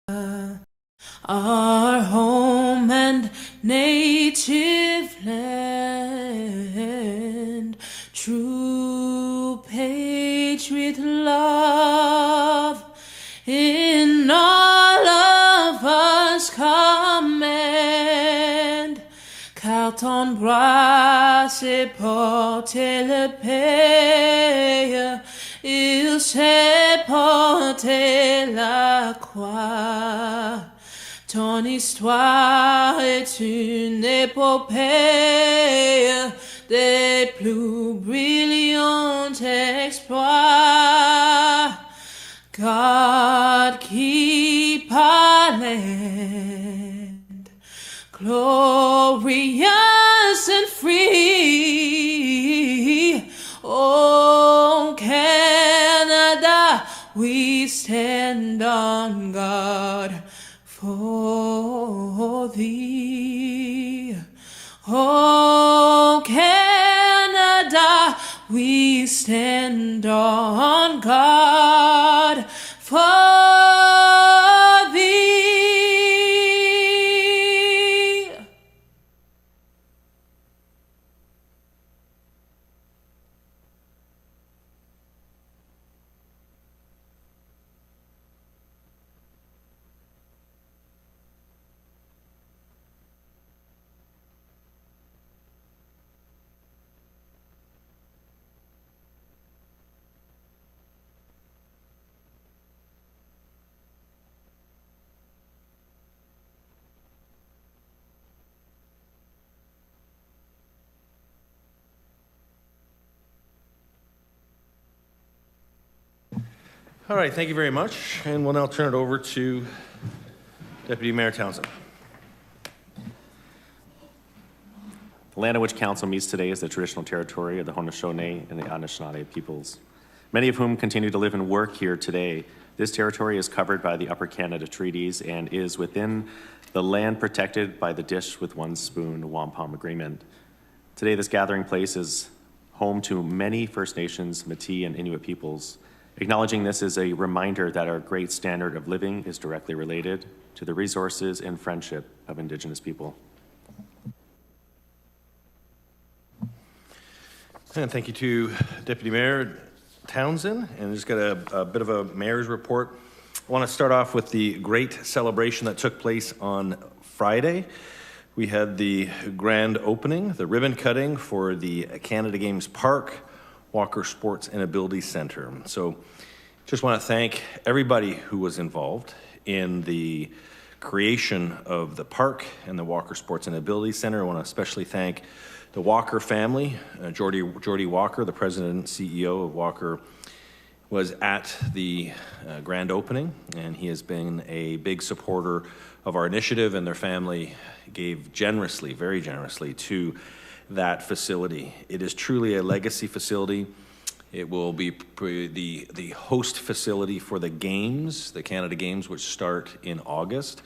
our home and native land, true patriot love in all of us command, car ton bras s'est porté le pays, il s'est porté la croix. Ton histoire est une épopée des plus brillants exploits. God keep our land glorious and free. Oh, Canada, we stand on guard for thee. Oh, Canada, we stand on guard for thee. All right, thank you very much. And we'll now turn it over to Deputy Mayor Townsend. The land on which Council meets today is the traditional territory of the Haudenosaunee and the Anishinaabe peoples, many of whom continue to live and work here today. This territory is covered by the Upper Canada Treaties and is within the land protected by the Dish with One Spoon Wampum Agreement. Today, this gathering place is home to many First Nations, Métis, and Inuit peoples. Acknowledging this is a reminder that our great standard of living is directly related to the resources and friendship of Indigenous people. And thank you to Deputy Mayor Townsend. And just got a bit of a mayor's report. I want to start off with the great celebration that took place on Friday. We had the grand opening, the ribbon cutting for the Canada Games Park, Walker Sports and Ability Center. So just want to thank everybody who was involved in the creation of the park and the Walker Sports and Ability Center. I want to especially thank the Walker family. Jordy Walker, the president and CEO of Walker, was at the grand opening, and he has been a big supporter of our initiative, and their family gave generously, very generously, to that facility. It is truly a legacy facility. It will be the host facility for the games, the Canada Games, which start in August,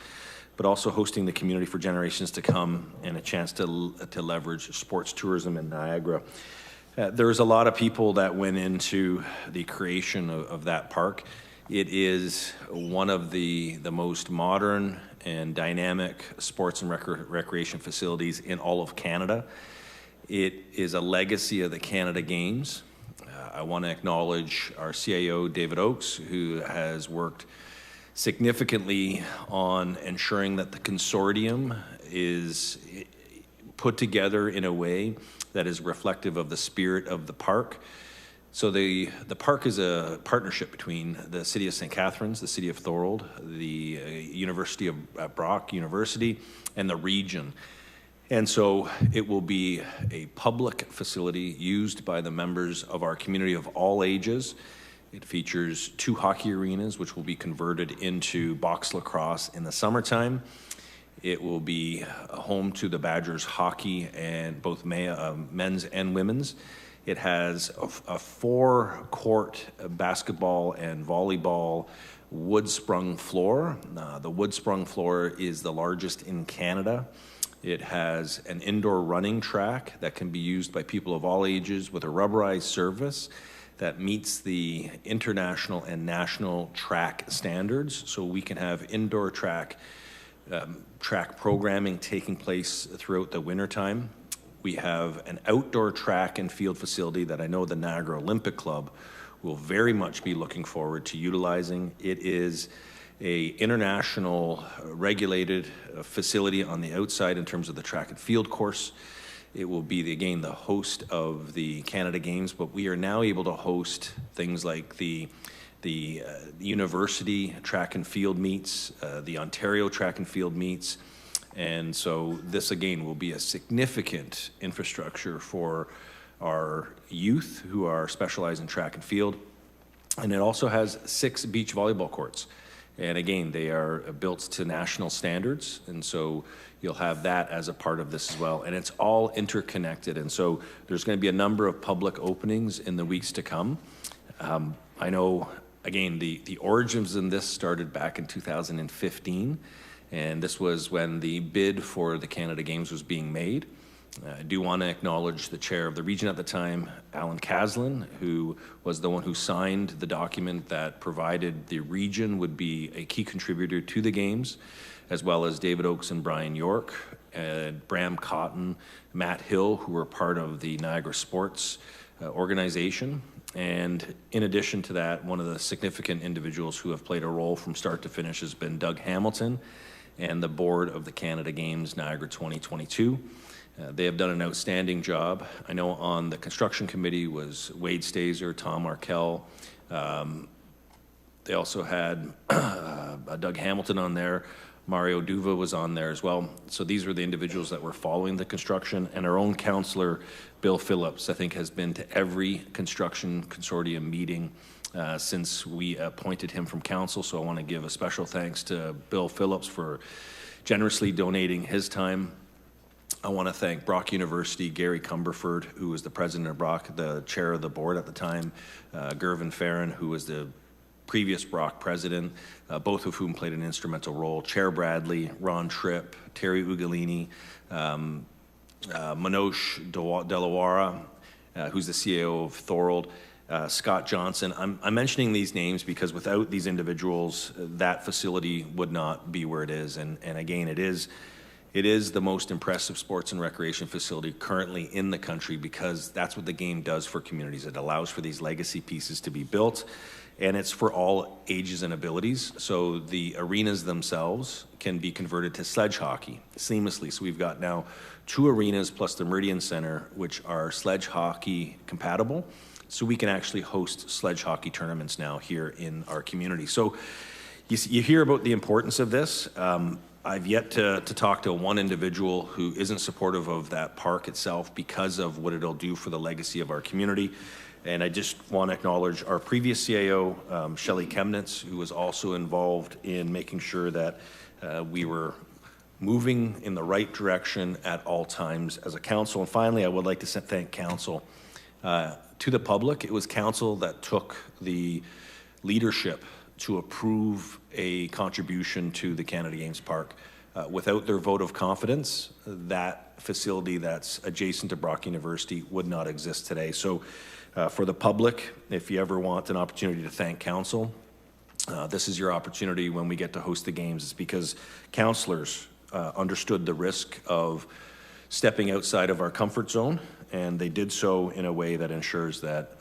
but also hosting the community for generations to come and a chance to leverage sports tourism in Niagara. There's a lot of people that went into the creation of that park. It is one of the most modern and dynamic sports and recreation facilities in all of Canada. It is a legacy of the Canada Games. I want to acknowledge our CIO, David Oakes, who has worked significantly on ensuring that the consortium is put together in a way that is reflective of the spirit of the park. So the park is a partnership between the City of St. Catharines, the City of Thorold, the University of Brock University, and the region. And so it will be a public facility used by the members of our community of all ages. It features 2 hockey arenas, which will be converted into box lacrosse in the summertime. It will be home to the Badgers hockey and both men's and women's. It has a 4-court basketball and volleyball wood-sprung floor. The wood-sprung floor is the largest in Canada. It has an indoor running track that can be used by people of all ages with a rubberized surface that meets the international and national track standards, so we can have indoor track programming taking place throughout the wintertime. We have an outdoor track and field facility that I know the Niagara Olympic Club will very much be looking forward to utilizing. It is a international regulated facility on the outside in terms of the track and field course. It will be, again, the host of the Canada Games, but we are now able to host things like the university track and field meets, the Ontario track and field meets. And so this, again, will be a significant infrastructure for our youth who are specialized in track and field. And it also has 6 beach volleyball courts. And again, they are built to national standards. And so you'll have that as a part of this as well. And it's all interconnected. And so there's going to be a number of public openings in the weeks to come. I know, again, the origins in this started back in 2015. And this was when the bid for the Canada Games was being made. I do want to acknowledge the chair of the region at the time, Alan Caslin, who was the one who signed the document that provided the region would be a key contributor to the Games, as well as David Oakes and Brian York, Bram Cotton, Matt Hill, who were part of the Niagara Sports organization. And in addition to that, one of the significant individuals who have played a role from start to finish has been Doug Hamilton and the board of the Canada Games Niagara 2022. They have done an outstanding job. I know on the construction committee was Wade Stazer, Tom Arkell. They also had Doug Hamilton on there. Mario Duva was on there as well. So these were the individuals that were following the construction. And our own councillor, Bill Phillips, I think has been to every construction consortium meeting since we appointed him from council. So I want to give a special thanks to Bill Phillips for generously donating his time. I want to thank Brock University, Gary Cumberford, who was the president of Brock, the chair of the board at the time, Gervin Farron, who was the previous Brock president, both of whom played an instrumental role, Chair Bradley, Ron Tripp, Terry Ugolini, Manoj Delawara, who's the CAO of Thorold, Scott Johnson. I'm mentioning these names because without these individuals, that facility would not be where it is. And again, it is the most impressive sports and recreation facility currently in the country because that's what the game does for communities. It allows for these legacy pieces to be built, and it's for all ages and abilities. So the arenas themselves can be converted to sledge hockey seamlessly. So we've got now 2 arenas plus the Meridian Center, which are sledge hockey compatible. So we can actually host sledge hockey tournaments now here in our community. So you hear about the importance of this. I've yet to talk to one individual who isn't supportive of that park itself because of what it'll do for the legacy of our community. And I just want to acknowledge our previous CAO, Shelley Chemnitz, who was also involved in making sure that we were moving in the right direction at all times as a council. And finally, I would like to thank council. To the public, it was council that took the leadership to approve a contribution to the Canada Games Park. Without their vote of confidence, that facility that's adjacent to Brock University would not exist today. So for the public, if you ever want an opportunity to thank council, this is your opportunity when we get to host the games. It's because councillors understood the risk of stepping outside of our comfort zone, and they did so in a way that ensures that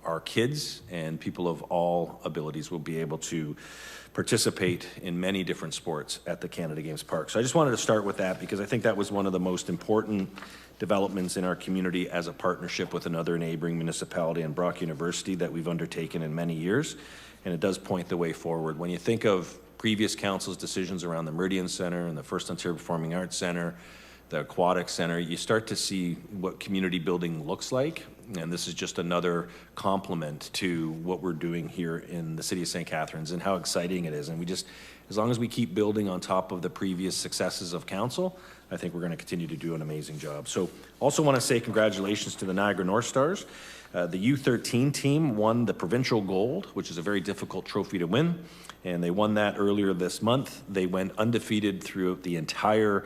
our kids and people of all abilities will be able to participate in many different sports at the Canada Games Park. So I just wanted to start with that because I think that was one of the most important developments in our community as a partnership with another neighboring municipality and Brock University that we've undertaken in many years, and it does point the way forward. When you think of previous council's decisions around the Meridian Center and the First Ontario Performing Arts Center, the Aquatic Center, you start to see what community building looks like. And this is just another complement to what we're doing here in the city of St. Catharines and how exciting it is. And we just, as long as we keep building on top of the previous successes of council, I think we're going to continue to do an amazing job. So also want to say congratulations to the Niagara North Stars. The U13 team won the provincial gold, which is a very difficult trophy to win. And they won that earlier this month. They went undefeated throughout the entire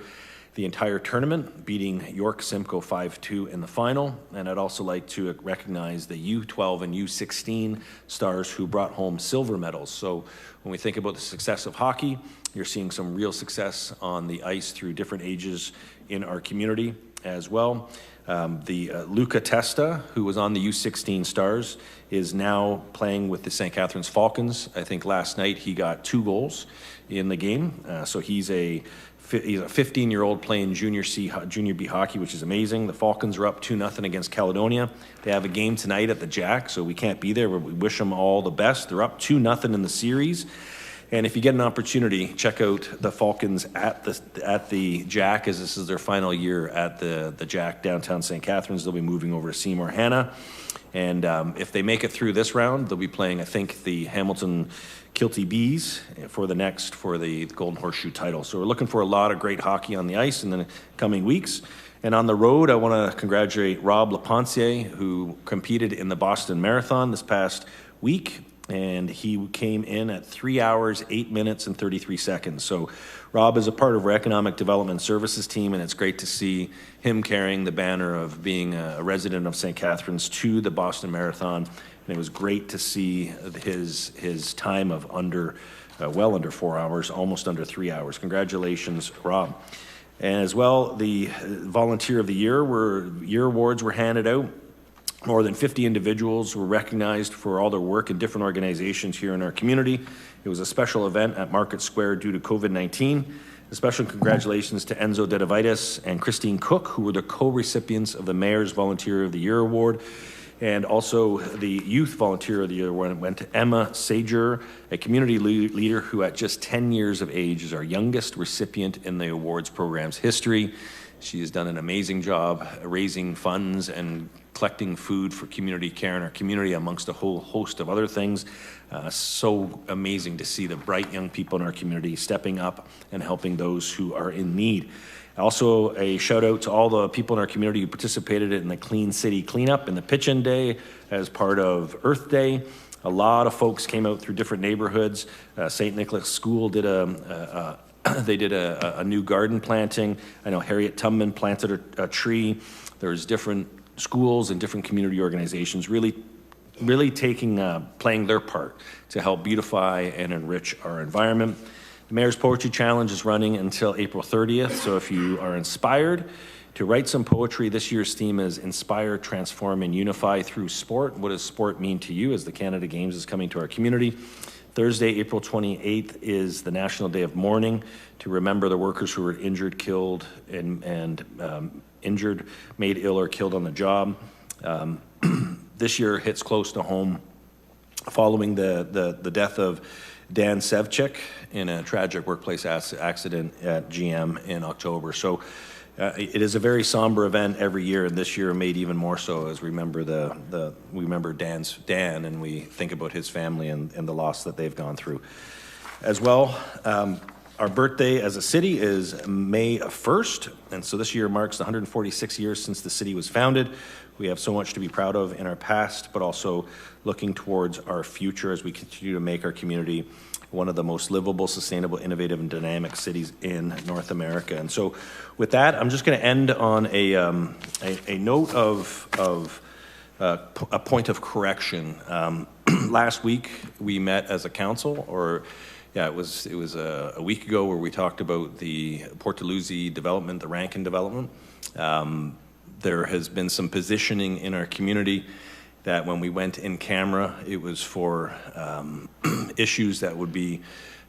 the entire tournament, beating York Simcoe 5-2 in the final. And I'd also like to recognize the U12 and U16 stars who brought home silver medals. So when we think about the success of hockey, you're seeing some real success on the ice through different ages in our community as well. Luca Testa, who was on the U16 Stars, is now playing with the St. Catharines Falcons. I think last night he got 2 goals in the game. So he's a 15-year-old playing Junior B hockey, which is amazing. The Falcons are up 2-0 against Caledonia. They have a game tonight at the Jack, so we can't be there, but we wish them all the best. They're up 2-0 in the series. And if you get an opportunity, check out the Falcons at the Jack, as this is their final year at the Jack downtown St. Catharines. They'll be moving over to Seymour Hanna. And if they make it through this round, they'll be playing, I think, the Hamilton Kilty Bees for the Golden Horseshoe title. So we're looking for a lot of great hockey on the ice in the coming weeks. And on the road, I want to congratulate Rob Lapontier, who competed in the Boston Marathon this past week. And he came in at 3 hours, 8 minutes, and 33 seconds. So Rob is a part of our Economic Development Services team, and it's great to see him carrying the banner of being a resident of St. Catharines to the Boston Marathon. And it was great to see his time of well under 4 hours, almost under 3 hours. Congratulations, Rob. And as well, the Volunteer of the Year awards were handed out. More than 50 individuals were recognized for all their work in different organizations here in our community. It was a special event at Market Square due to COVID-19. A special congratulations to Enzo Dedavitis and Christine Cook, who were the co-recipients of the Mayor's Volunteer of the Year Award. And also the Youth Volunteer of the Year Award went to Emma Sager, a community leader who at just 10 years of age is our youngest recipient in the awards program's history. She has done an amazing job raising funds and collecting food for community care in our community, amongst a whole host of other things. So amazing to see the bright young people in our community stepping up and helping those who are in need. Also, a shout out to all the people in our community who participated in the Clean City Cleanup and the Pitch-In Day as part of Earth Day. A lot of folks came out through different neighborhoods. St. Nicholas School did a new garden planting. I know Harriet Tubman planted a tree. There's different schools and different community organizations really playing their part to help beautify and enrich our environment. The Mayor's Poetry Challenge is running until April 30th, so if you are inspired to write some poetry, this year's theme is Inspire, Transform, and Unify through Sport. What does sport mean to you as the Canada Games is coming to our community? Thursday, April 28th is the National Day of Mourning to remember the workers who were injured, killed, and injured, made ill, or killed on the job. This year hits close to home following the death of Dan Sevchik in a tragic workplace accident at GM in October. So it is a very somber event every year, and this year made even more so as we remember we remember Dan, and we think about his family and the loss that they've gone through. As well, our birthday as a city is May 1st, and so this year marks 146 years since the city was founded. We have so much to be proud of in our past, but also looking towards our future as we continue to make our community one of the most livable, sustainable, innovative, and dynamic cities in North America. And so with that, I'm just going to end on a note of a point of correction. Last week, we met as a council, it was a week ago, where we talked about the Port Dalhousie development, the Rankin development. There has been some positioning in our community that when we went in camera, it was for issues that would be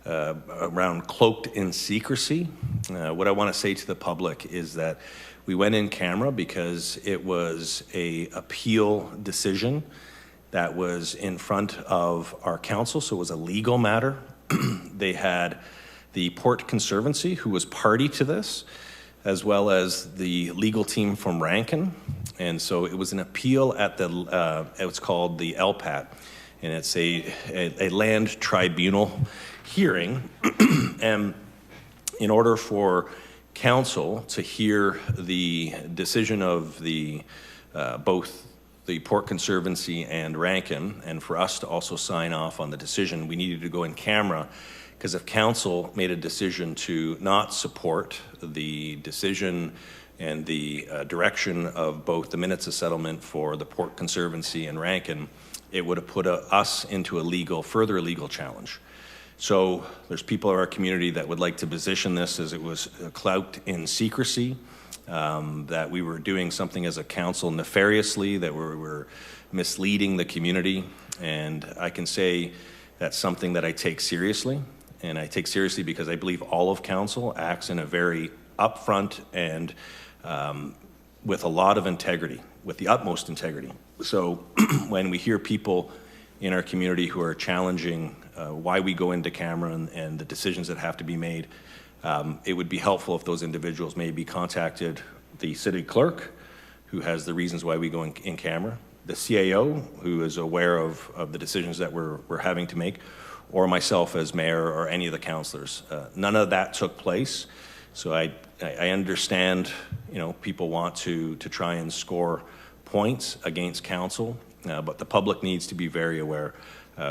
around cloaked in secrecy. What I want to say to the public is that we went in camera because it was a appeal decision that was in front of our council, so it was a legal matter. They had the Port Conservancy, who was party to this, as well as the legal team from Rankin. And so it was an appeal at it's called the LPAT, and it's a land tribunal hearing. And in order for council to hear the decision of both the Port Conservancy and Rankin, and for us to also sign off on the decision, we needed to go in camera, because if council made a decision to not support the decision and the direction of both the minutes of settlement for the Port Conservancy and Rankin, it would have put us into a further legal challenge. So there's people in our community that would like to position this as it was cloaked in secrecy, that we were doing something as a council nefariously, that we were misleading the community. And I can say that's something that I take seriously. And I take seriously because I believe all of council acts in a very upfront and with a lot of integrity, with the utmost integrity. So when we hear people in our community who are challenging why we go into camera and the decisions that have to be made, it would be helpful if those individuals maybe contacted the city clerk, who has the reasons why we go in camera, the CAO, who is aware of the decisions that we're having to make, or myself as mayor or any of the councillors. None of that took place. So I understand, people want to try and score points against council, but the public needs to be very aware.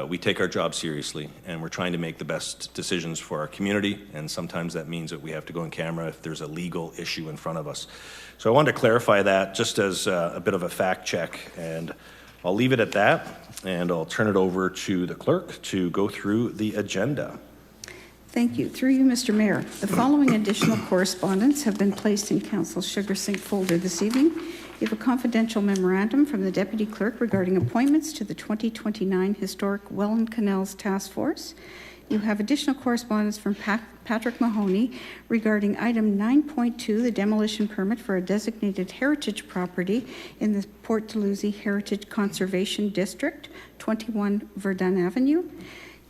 We take our job seriously, and we're trying to make the best decisions for our community, and sometimes that means that we have to go in camera if there's a legal issue in front of us. So I wanted to clarify that just as a bit of a fact check, and I'll leave it at that, and I'll turn it over to the clerk to go through the agenda. Thank you. Through you, Mr. Mayor, the following additional correspondence have been placed in Council's sugar sink folder this evening. You have a confidential memorandum from the Deputy Clerk regarding appointments to the 2029 Historic Welland Canals Task Force. You have additional correspondence from Patrick Mahoney regarding item 9.2, the demolition permit for a designated heritage property in the Port Dalhousie Heritage Conservation District, 21 Verdun Avenue.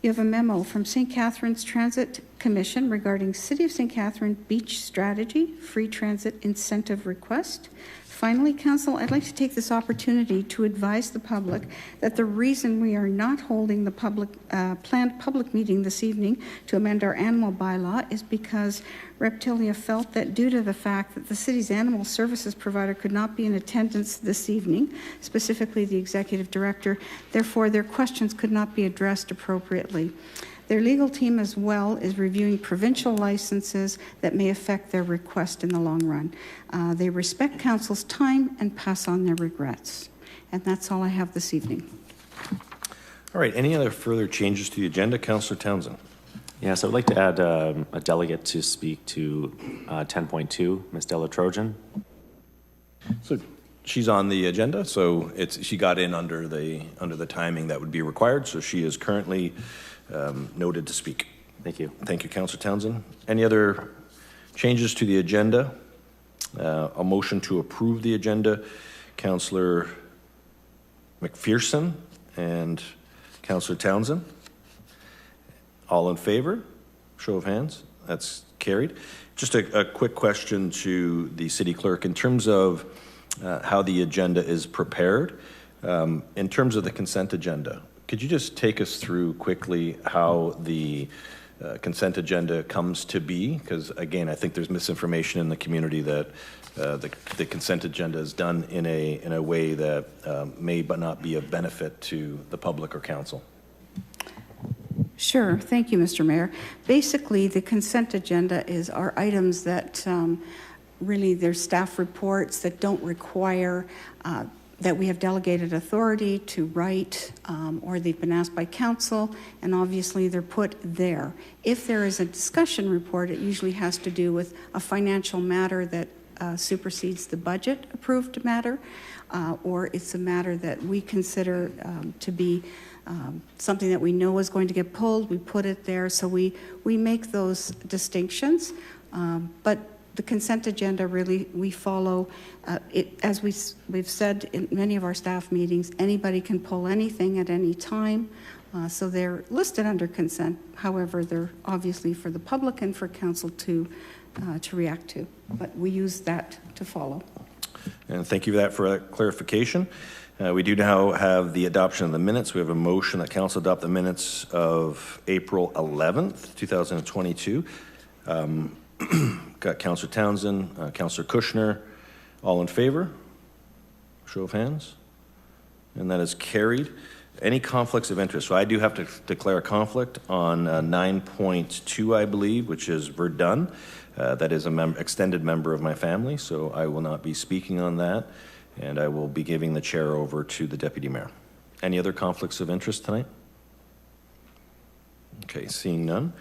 You have a memo from St. Catharines Transit Commission regarding City of St. Catharines Beach Strategy, Free Transit Incentive Request. Finally, Council, I'd like to take this opportunity to advise the public that the reason we are not holding the planned public meeting this evening to amend our animal bylaw is because Reptilia felt that due to the fact that the city's animal services provider could not be in attendance this evening, specifically the executive director, therefore their questions could not be addressed appropriately. Their legal team as well is reviewing provincial licenses that may affect their request in the long run. They respect Council's time and pass on their regrets. And that's all I have this evening. All right, any other further changes to the agenda? Councillor Townsend. Yes, I would like to add a delegate to speak to 10.2, Ms. Della Trojan. So she's on the agenda, so she got in under the timing that would be required, so she is currently noted to speak. Thank you. Thank you, Councillor Townsend. Any other changes to the agenda? A motion to approve the agenda. Councillor McPherson and Councillor Townsend. All in favor? Show of hands. That's carried. Just a quick question to the city clerk in terms of how the agenda is prepared. In terms of the consent agenda, could you just take us through quickly how the consent agenda comes to be? Because again, I think there's misinformation in the community that the consent agenda is done in a way that may but not be of benefit to the public or council. Sure. Thank you, Mr. Mayor. Basically, the consent agenda are items that really they're staff reports that don't require that we have delegated authority to write, or they've been asked by council, and obviously they're put there. If there is a discussion report, it usually has to do with a financial matter that supersedes the budget approved matter, or it's a matter that we consider to be something that we know is going to get pulled. We put it there, so we make those distinctions, but the consent agenda, really, we follow it, as we've said in many of our staff meetings, anybody can pull anything at any time. So they're listed under consent. However, they're obviously for the public and for council to react to. But we use that to follow. And thank you for that clarification. We do now have the adoption of the minutes. We have a motion that council adopt the minutes of April 11th, 2022. Got Councillor Townsend, Councillor Kushner, all in favor? Show of hands. And that is carried. Any conflicts of interest? So I do have to declare a conflict on 9.2, I believe, which is Verdun. That is an extended member of my family, so I will not be speaking on that, and I will be giving the chair over to the deputy mayor. Any other conflicts of interest tonight? Okay, seeing none.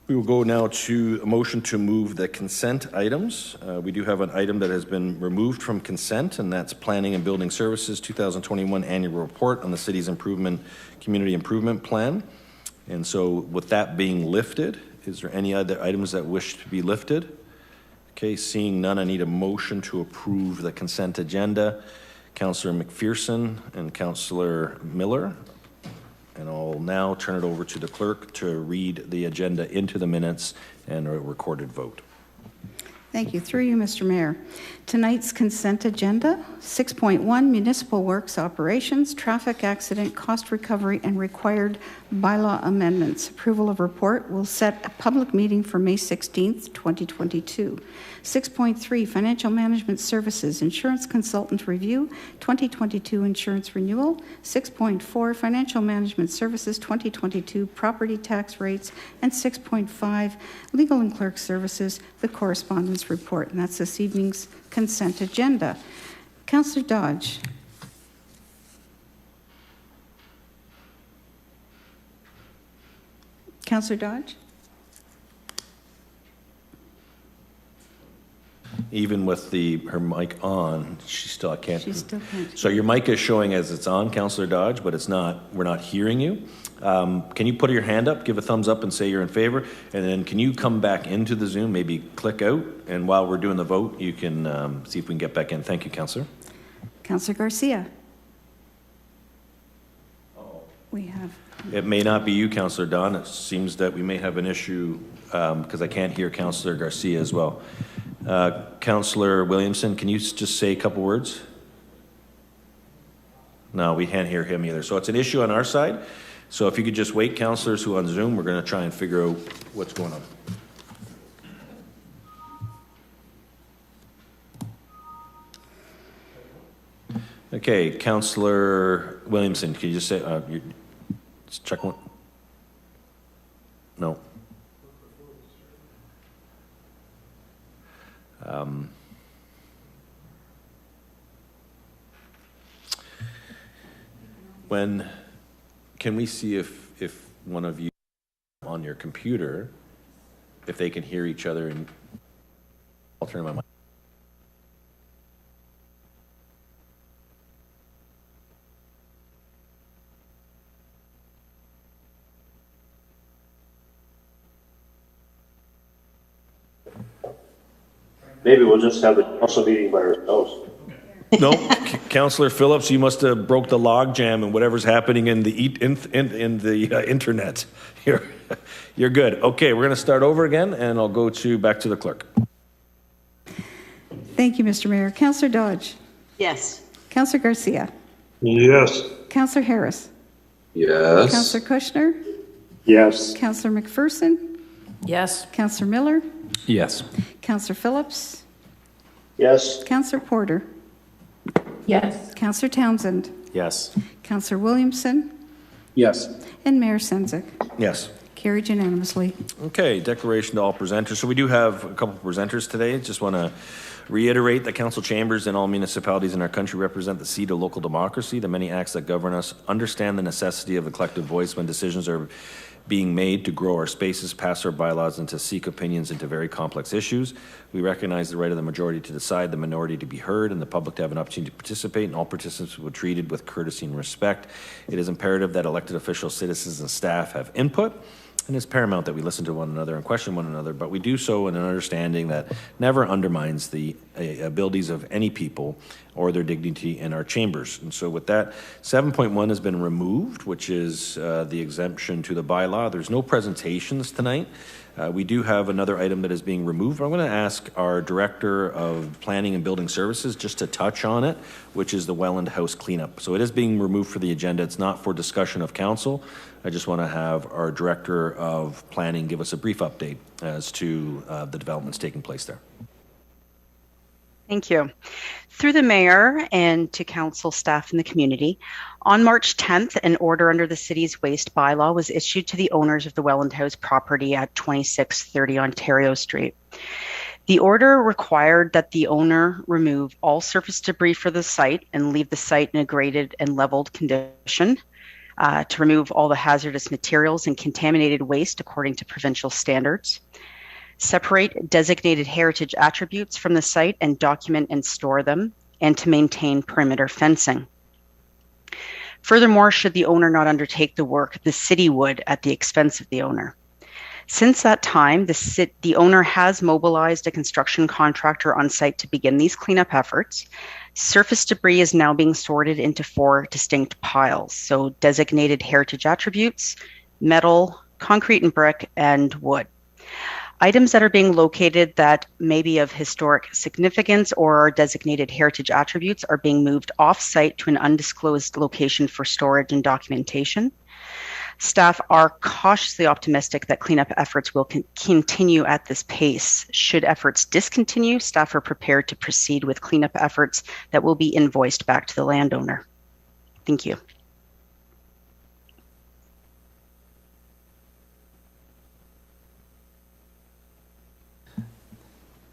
We will go now to a motion to move the consent items. We do have an item that has been removed from consent, and that's Planning and Building Services 2021 Annual Report on the City's Community Improvement Plan. And so with that being lifted, is there any other items that wish to be lifted? Okay, seeing none, I need a motion to approve the consent agenda. Councillor McPherson and Councillor Miller. And I'll now turn it over to the clerk to read the agenda into the minutes and a recorded vote. Thank you. Through you, Mr. Mayor. Tonight's consent agenda, 6.1, Municipal Works Operations, Traffic Accident, Cost Recovery, and Required Bylaw Amendments. Approval of report will set a public meeting for May 16th, 2022. 6.3, Financial Management Services, Insurance Consultant Review, 2022 Insurance Renewal. 6.4, Financial Management Services, 2022 Property Tax Rates. And 6.5, Legal and Clerk Services, the Correspondence Report. And that's this evening's consent agenda. Councillor Dodge. Councillor Dodge? Even with her mic on, she still can't. She still can't. So your mic is showing as it's on, Councillor Dodge, but it's not. We're not hearing you. Can you put your hand up, give a thumbs up, and say you're in favor? And then can you come back into the Zoom, maybe click out, and while we're doing the vote, you can see if we can get back in. Thank you, Councillor. Councillor Garcia. We have. It may not be you, Councillor Don. It seems that we may have an issue because I can't hear Councillor Garcia as well. Councillor Williamson, can you just say a couple words? No, we can't hear him either. So it's an issue on our side. So if you could just wait, councillors who are on Zoom, we're going to try and figure out what's going on. Okay, Councillor Williamson, can you just say, just check one? No. When can we see if one of you on your computer, if they can hear each other? And I'll turn my mic. Maybe we'll just have the council meeting by ourselves. No, Councillor Phillips, you must have broke the log jam and whatever's happening in the internet. You're good. Okay, we're going to start over again, and I'll go back to the clerk. Thank you, Mr. Mayor. Councillor Dodge. Yes. Councillor Garcia. Yes. Councillor Harris. Yes. Councillor Kushner. Yes. Councillor McPherson. Yes. Councillor Miller. Yes. Councillor Phillips. Yes. Councillor Porter. Yes. Councillor Townsend. Yes. Councillor Williamson. Yes. And Mayor Sendzik. Yes. Carried unanimously. Okay, declaration to all presenters. So we do have a couple of presenters today. Just want to reiterate that council chambers in all municipalities in our country represent the seat of local democracy. The many acts that govern us understand the necessity of a collective voice when decisions are being made to grow our spaces, pass our bylaws, and to seek opinions into very complex issues. We recognize the right of the majority to decide, the minority to be heard, and the public to have an opportunity to participate, and all participants will be treated with courtesy and respect. It is imperative that elected officials, citizens, and staff have input, and it's paramount that we listen to one another and question one another, but we do so in an understanding that never undermines the abilities of any people or their dignity in our chambers. And so with that, 7.1 has been removed, which is the exemption to the bylaw. There's no presentations tonight. We do have another item that is being removed. I'm going to ask our Director of Planning and Building Services just to touch on it, which is the Welland House cleanup. So it is being removed for the agenda. It's not for discussion of council. I just want to have our Director of Planning give us a brief update as to the developments taking place there. Thank you. Through the mayor and to council staff and the community, on March 10th, an order under the city's waste bylaw was issued to the owners of the Welland House property at 2630 Ontario Street. The order required that the owner remove all surface debris for the site and leave the site in a graded and leveled condition, to remove all the hazardous materials and contaminated waste according to provincial standards, separate designated heritage attributes from the site and document and store them, and to maintain perimeter fencing. Furthermore, should the owner not undertake the work, the city would at the expense of the owner. Since that time, the owner has mobilized a construction contractor on site to begin these cleanup efforts. Surface debris is now being sorted into 4 distinct piles, so designated heritage attributes, metal, concrete and brick, and wood. Items that are being located that may be of historic significance or are designated heritage attributes are being moved off-site to an undisclosed location for storage and documentation. Staff are cautiously optimistic that cleanup efforts will continue at this pace. Should efforts discontinue, staff are prepared to proceed with cleanup efforts that will be invoiced back to the landowner. Thank you.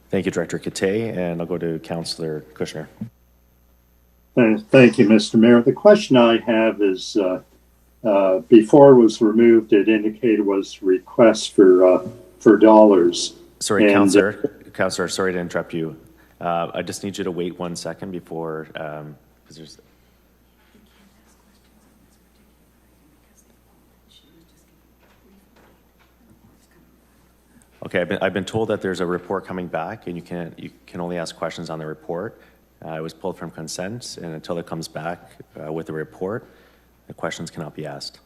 Thank you, Director Kate, and I'll go to Councillor Kushner. Thank you, Mr. Mayor. The question I have is, before it was removed, it indicated was request for dollars. Sorry, Councillor, sorry to interrupt you. I just need you to wait 1 second before, because there's... Okay, I've been told that there's a report coming back, and you can only ask questions on the report. It was pulled from consent, and until it comes back with the report, the questions cannot be asked.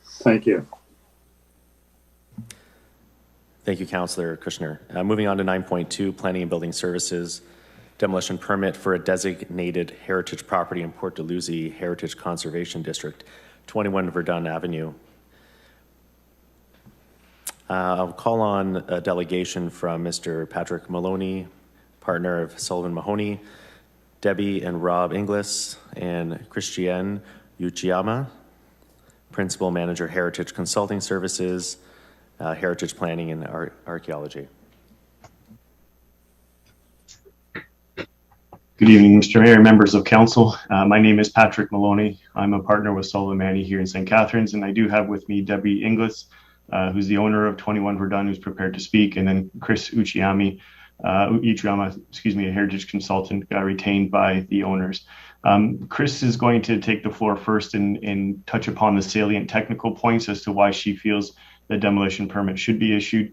Thank you. Thank you, Councillor Kushner. Moving on to 9.2, Planning and Building Services, demolition permit for a designated heritage property in Port Dalhousie Heritage Conservation District, 21 Verdun Avenue. I'll call on a delegation from Mr. Patrick Maloney, partner of Sullivan Mahoney, Debbie and Rob Inglis, and Christiane Uchiyama, Principal Manager, Heritage Consulting Services, Heritage Planning and Archaeology. Good evening, Mr. Mayor, members of council. My name is Patrick Maloney. I'm a partner with Sullivan Mahoney here in St. Catharines, and I do have with me Debbie Inglis, who's the owner of 21 Verdun, who's prepared to speak, and then Chris Uchiyama, a heritage consultant retained by the owners. Chris is going to take the floor first and touch upon the salient technical points as to why she feels the demolition permit should be issued.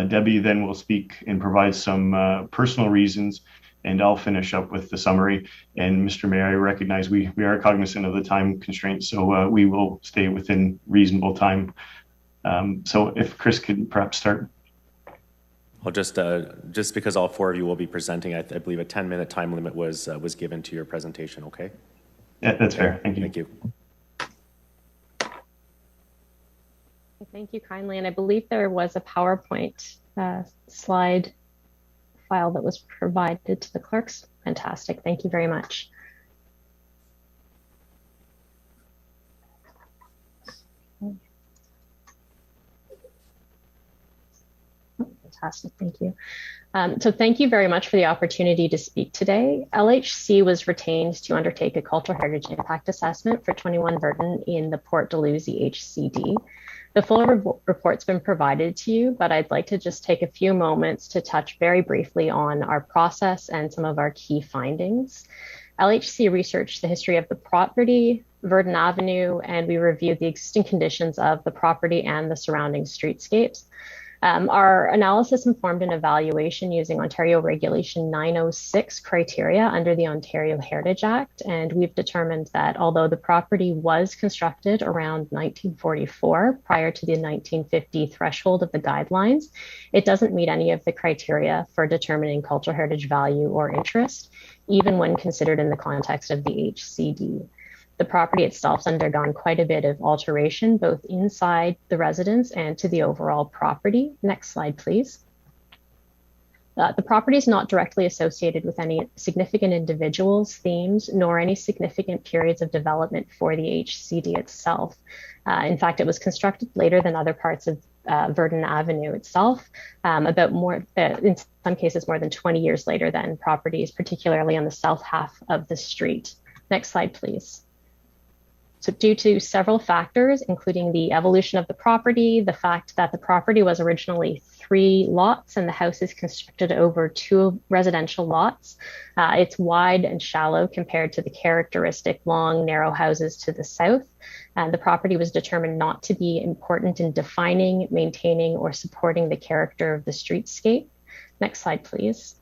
Debbie then will speak and provide some personal reasons, and I'll finish up with the summary. And Mr. Mayor, I recognize we are cognizant of the time constraints, so we will stay within reasonable time. So if Chris could perhaps start. Well, just because all 4 of you will be presenting, I believe a 10-minute time limit was given to your presentation, okay? Yeah, that's fair. Thank you. Thank you. Thank you kindly. And I believe there was a PowerPoint slide file that was provided to the clerks. Fantastic. Thank you very much. Fantastic, thank you. So thank you very much for the opportunity to speak today. LHC was retained to undertake a cultural heritage impact assessment for 21 Verdun in the Port Dalhousie HCD. The full report's been provided to you, but I'd like to just take a few moments to touch very briefly on our process and some of our key findings. LHC researched the history of the property, Verdun Avenue, and we reviewed the existing conditions of the property and the surrounding streetscapes. Our analysis informed an evaluation using Ontario Regulation 906 criteria under the Ontario Heritage Act, and we've determined that although the property was constructed around 1944, prior to the 1950 threshold of the guidelines, it doesn't meet any of the criteria for determining cultural heritage value or interest, even when considered in the context of the HCD. The property itself has undergone quite a bit of alteration, both inside the residence and to the overall property. Next slide, please. The property is not directly associated with any significant individuals, themes, nor any significant periods of development for the HCD itself. In fact, it was constructed later than other parts of Verdun Avenue itself, in some cases more than 20 years later than properties, particularly on the south half of the street. Next slide, please. So due to several factors, including the evolution of the property, the fact that the property was originally 3 lots and the house is constructed over 2 residential lots, it's wide and shallow compared to the characteristic long, narrow houses to the south. The property was determined not to be important in defining, maintaining, or supporting the character of the streetscape. Next slide, please.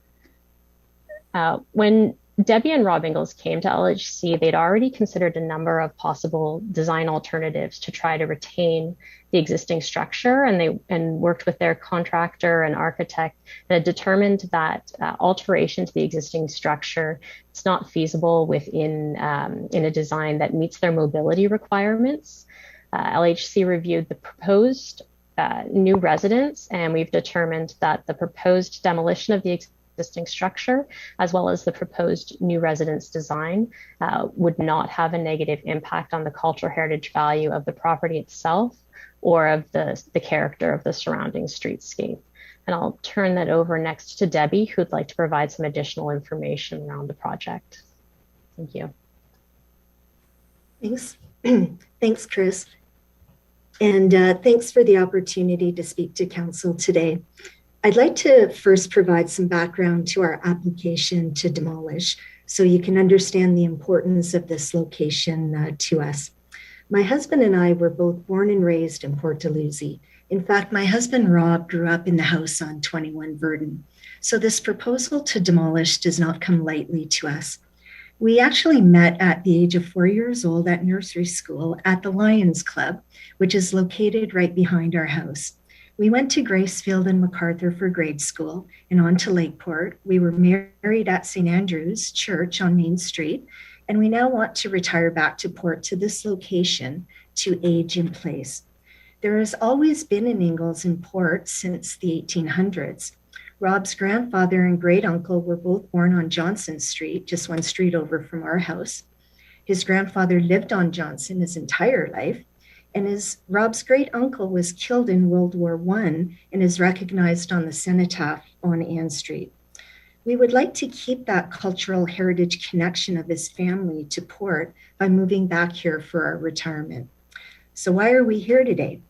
When Debbie and Rob Ingalls came to LHC, they'd already considered a number of possible design alternatives to try to retain the existing structure, and worked with their contractor and architect and had determined that alteration to the existing structure is not feasible within in a design that meets their mobility requirements. LHC reviewed the proposed new residence, and we've determined that the proposed demolition of the existing structure, as well as the proposed new residence design, would not have a negative impact on the cultural heritage value of the property itself or of the character of the surrounding streetscape. And I'll turn that over next to Debbie, who'd like to provide some additional information around the project. Thank you. Thanks. Thanks, Chris. And thanks for the opportunity to speak to Council today. I'd like to first provide some background to our application to demolish so you can understand the importance of this location to us. My husband and I were both born and raised in Port Dalhousie. In fact, my husband Rob grew up in the house on 21 Verdun. So this proposal to demolish does not come lightly to us. We actually met at the age of 4 years old at nursery school at the Lions Club, which is located right behind our house. We went to Gracefield and MacArthur for grade school and on to Lakeport. We were married at St. Andrew's Church on Main Street, and we now want to retire back to Port to this location to age in place. There has always been an Ingalls in Port since the 1800s. Rob's grandfather and great uncle were both born on Johnson Street, just one street over from our house. His grandfather lived on Johnson his entire life, and Rob's great uncle was killed in World War I and is recognized on the cenotaph on Ann Street. We would like to keep that cultural heritage connection of his family to Port by moving back here for our retirement. So why are we here today?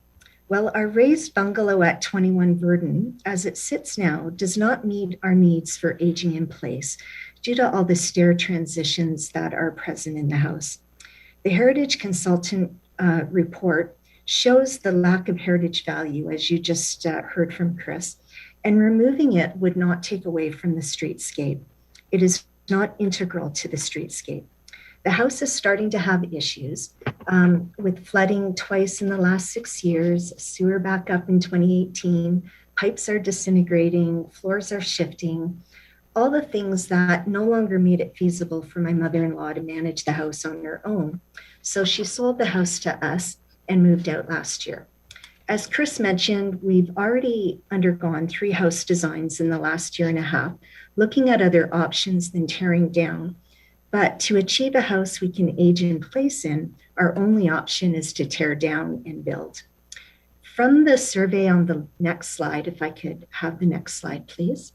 Well, our raised bungalow at 21 Verdun, as it sits now, does not meet our needs for aging in place due to all the stair transitions that are present in the house. The heritage consultant report shows the lack of heritage value, as you just heard from Chris, and removing it would not take away from the streetscape. It is not integral to the streetscape. The house is starting to have issues with flooding twice in the last 6 years, sewer back up in 2018, pipes are disintegrating, floors are shifting, all the things that no longer made it feasible for my mother-in-law to manage the house on her own. So she sold the house to us and moved out last year. As Chris mentioned, we've already undergone 3 house designs in the last year and a half, looking at other options than tearing down. But to achieve a house we can age in place in, our only option is to tear down and build. From the survey on the next slide, if I could have the next slide, please.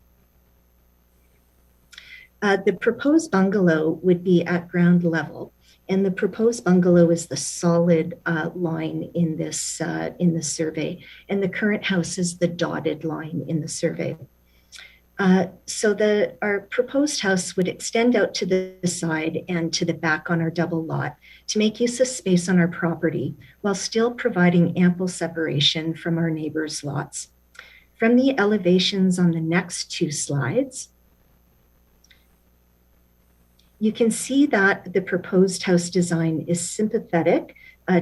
The proposed bungalow would be at ground level, and the proposed bungalow is the solid line in this survey, and the current house is the dotted line in the survey. So our proposed house would extend out to the side and to the back on our double lot to make use of space on our property while still providing ample separation from our neighbors' lots. From the elevations on the next 2 slides, you can see that the proposed house design is sympathetic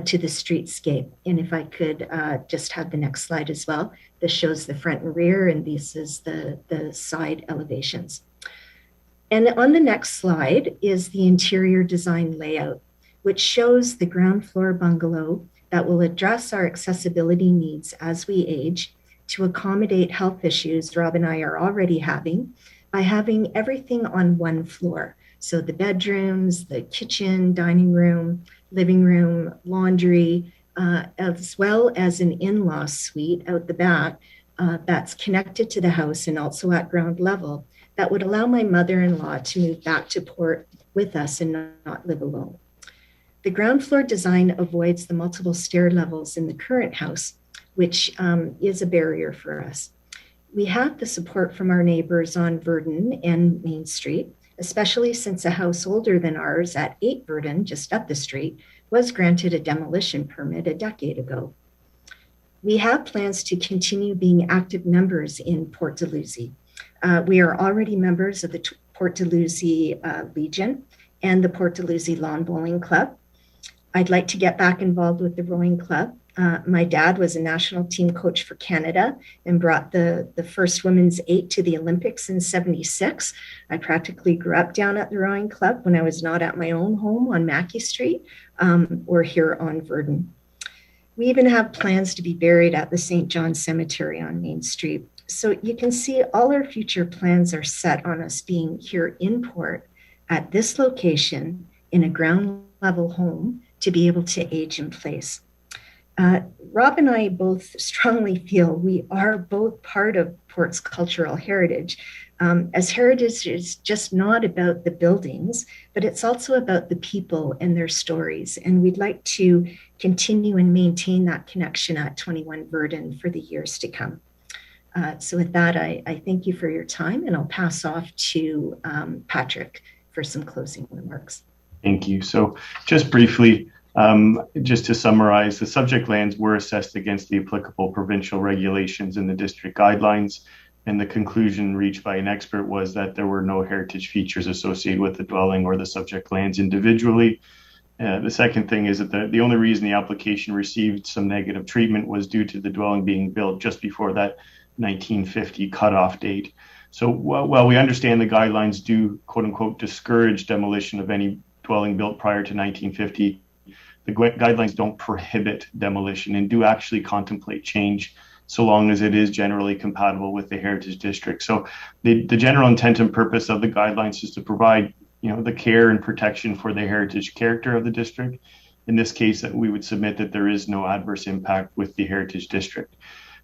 to the streetscape. And if I could just have the next slide as well. This shows the front and rear, and this is the side elevations. And on the next slide is the interior design layout, which shows the ground floor bungalow that will address our accessibility needs as we age to accommodate health issues Rob and I are already having by having everything on one floor. So the bedrooms, the kitchen, dining room, living room, laundry, as well as an in-law suite out the back that's connected to the house and also at ground level that would allow my mother-in-law to move back to Port with us and not live alone. The ground floor design avoids the multiple stair levels in the current house, which is a barrier for us. We have the support from our neighbors on Verdun and Main Street, especially since a house older than ours at 8 Verdun, just up the street, was granted a demolition permit a decade ago. We have plans to continue being active members in Port Dalhousie. We are already members of the Port Dalhousie Legion and the Port Dalhousie Lawn Bowling Club. I'd like to get back involved with the rowing club. My dad was a national team coach for Canada and brought the first women's 8 to the Olympics in '76. I practically grew up down at the rowing club when I was not at my own home on Mackey Street or here on Verdun. We even have plans to be buried at the St. John Cemetery on Main Street. So you can see all our future plans are set on us being here in Port at this location in a ground level home to be able to age in place. Rob and I both strongly feel we are both part of Port's cultural heritage, as heritage is just not about the buildings, but it's also about the people and their stories. And we'd like to continue and maintain that connection at 21 Verdun for the years to come. So with that, I thank you for your time, and I'll pass off to Patrick for some closing remarks. Thank you. So just briefly, just to summarize, the subject lands were assessed against the applicable provincial regulations and the district guidelines, and the conclusion reached by an expert was that there were no heritage features associated with the dwelling or the subject lands individually. The second thing is that the only reason the application received some negative treatment was due to the dwelling being built just before that 1950 cutoff date. So while we understand the guidelines do, quote unquote, discourage demolition of any dwelling built prior to 1950, the guidelines don't prohibit demolition and do actually contemplate change so long as it is generally compatible with the heritage district. So the general intent and purpose of the guidelines is to provide, the care and protection for the heritage character of the district. In this case, we would submit that there is no adverse impact with the heritage district.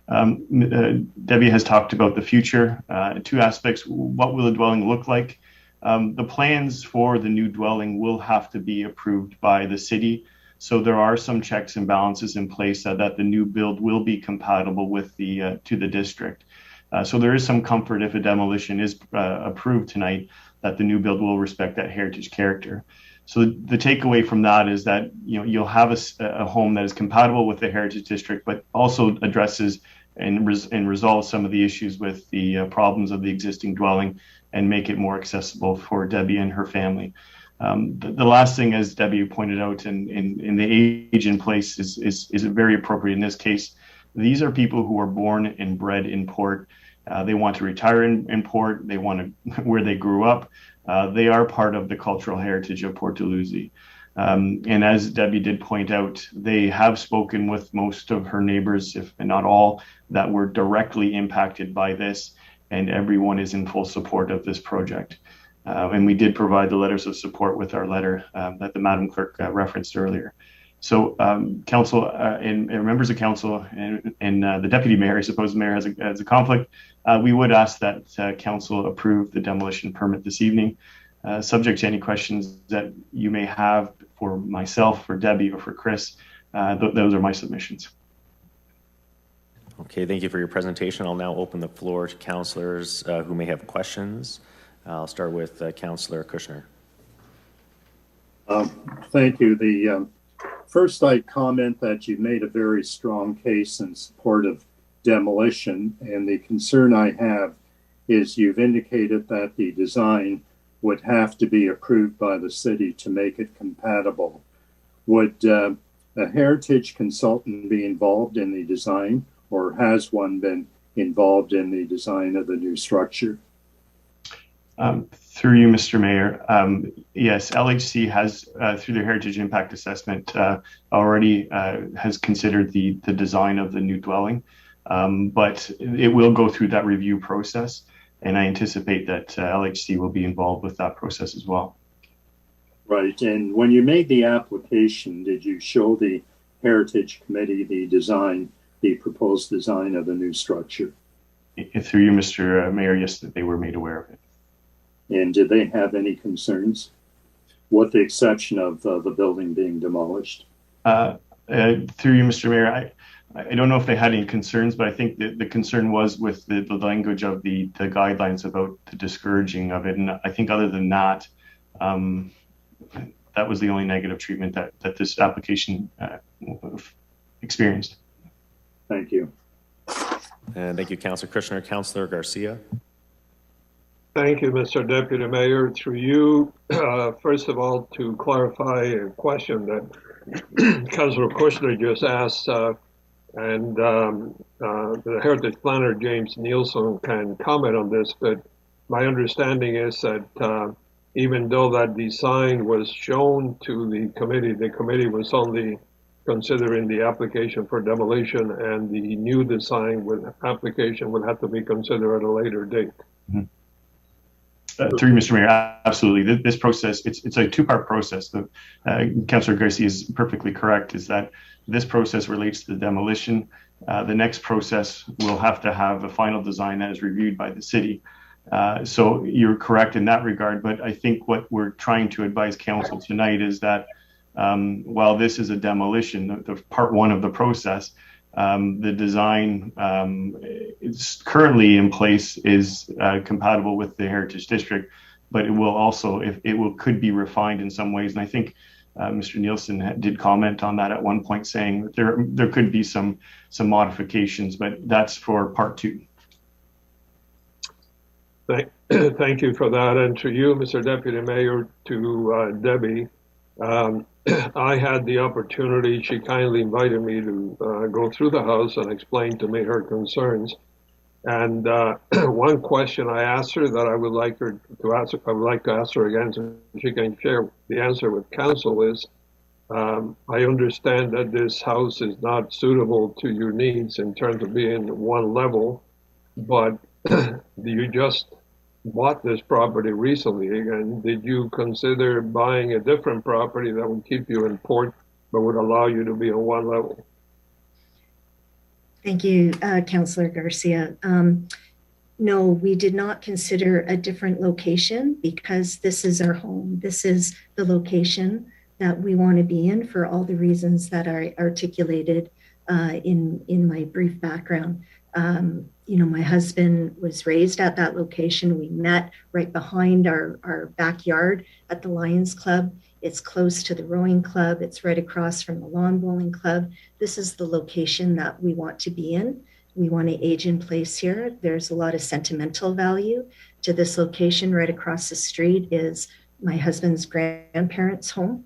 Debbie has talked about the future. Two aspects: what will the dwelling look like? The plans for the new dwelling will have to be approved by the city. So there are some checks and balances in place that the new build will be compatible with to the district. So there is some comfort if a demolition is approved tonight that the new build will respect that heritage character. So the takeaway from that is that you'll have a home that is compatible with the heritage district, but also addresses and resolves some of the issues with the problems of the existing dwelling and make it more accessible for Debbie and her family. The last thing, as Debbie pointed out, in the age in place is very appropriate in this case. These are people who are born and bred in Port. They want to retire in Port. They want to where they grew up. They are part of the cultural heritage of Port Dalhousie. And as Debbie did point out, they have spoken with most of her neighbors, if not all, that were directly impacted by this, and everyone is in full support of this project. And we did provide the letters of support with our letter that the Madam Clerk referenced earlier. So council and members of council and the deputy mayor, I suppose the mayor has a conflict, we would ask that council approve the demolition permit this evening. Subject to any questions that you may have for myself, for Debbie, or for Chris, those are my submissions. Okay, thank you for your presentation. I'll now open the floor to councillors who may have questions. I'll start with Councillor Kushner. Thank you. First, I comment that you made a very strong case in support of demolition, and the concern I have is you've indicated that the design would have to be approved by the city to make it compatible. Would a heritage consultant be involved in the design, or has one been involved in the design of the new structure? Through you, Mr. Mayor, yes, LHC has, through their Heritage Impact Assessment, already has considered the design of the new dwelling. But it will go through that review process, and I anticipate that LHC will be involved with that process as well. Right. And when you made the application, did you show the Heritage Committee the proposed design of the new structure? Through you, Mr. Mayor, yes, that they were made aware of it. And did they have any concerns, with the exception of the building being demolished? Through you, Mr. Mayor, I don't know if they had any concerns, but I think that the concern was with the language of the guidelines about the discouraging of it. And I think other than that, that was the only negative treatment that this application experienced. Thank you. And thank you, Councillor Kushner. Councillor Garcia. Thank you, Mr. Deputy Mayor. Through you, first of all, to clarify a question that Councillor Kushner just asked, and the Heritage Planner, James Nielsen, can comment on this, but my understanding is that even though that design was shown to the committee was only considering the application for demolition, and the new design application would have to be considered at a later date. Mm-hmm. Through you, Mr. Mayor, absolutely. This process, it's a two-part process. Councillor Garcia is perfectly correct, is that this process relates to the demolition. The next process will have to have a final design that is reviewed by the city. So you're correct in that regard, but I think what we're trying to advise council tonight is that while this is a demolition, the part one of the process, the design is currently in place is compatible with the Heritage District, but it will also, could be refined in some ways. And I think Mr. Nielsen did comment on that at one point, saying that there could be some modifications, but that's for part two. Thank you for that. And to you, Mr. Deputy Mayor, to Debbie, I had the opportunity, she kindly invited me to go through the house and explain to me her concerns. And one question I asked her that I would like her to answer, I would like to ask her again so she can share the answer with council is, I understand that this house is not suitable to your needs in terms of being one level, but you just bought this property recently, and did you consider buying a different property that would keep you in port but would allow you to be on one level? Thank you, Councillor Garcia. No, we did not consider a different location because this is our home. This is the location that we want to be in for all the reasons that I articulated in my brief background. My husband was raised at that location. We met right behind our backyard at the Lions Club. It's close to the rowing club. It's right across from the lawn bowling club. This is the location that we want to be in. We want to age in place here. There's a lot of sentimental value to this location. Right across the street is my husband's grandparents' home,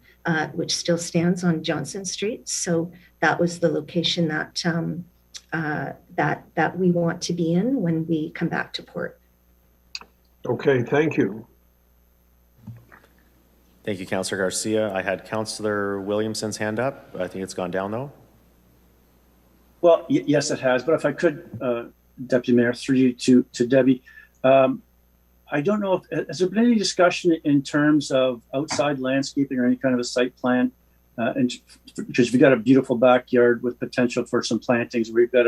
which still stands on Johnson Street. So that was the location that that we want to be in when we come back to port. Okay, thank you. Thank you, Councillor Garcia. I had Councillor Williamson's hand up. I think it's gone down though. Well, yes, it has. But if I could, Deputy Mayor, through you to Debbie, I don't know if has there been any discussion in terms of outside landscaping or any kind of a site plan, and because we've got a beautiful backyard with potential for some plantings. We've got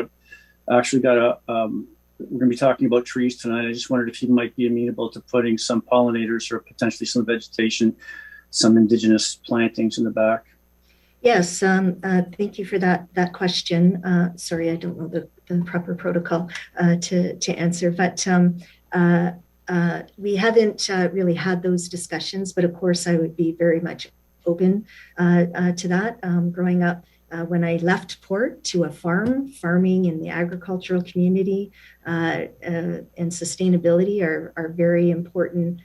we're going to be talking about trees tonight. I just wondered if you might be amenable to putting some pollinators or potentially some vegetation, some indigenous plantings in the back. Yes, thank you for that question. Sorry, I don't know the proper protocol to answer, but we haven't really had those discussions, but of course I would be very much open to that. Growing up, when I left port to a farming in the agricultural community and sustainability are very important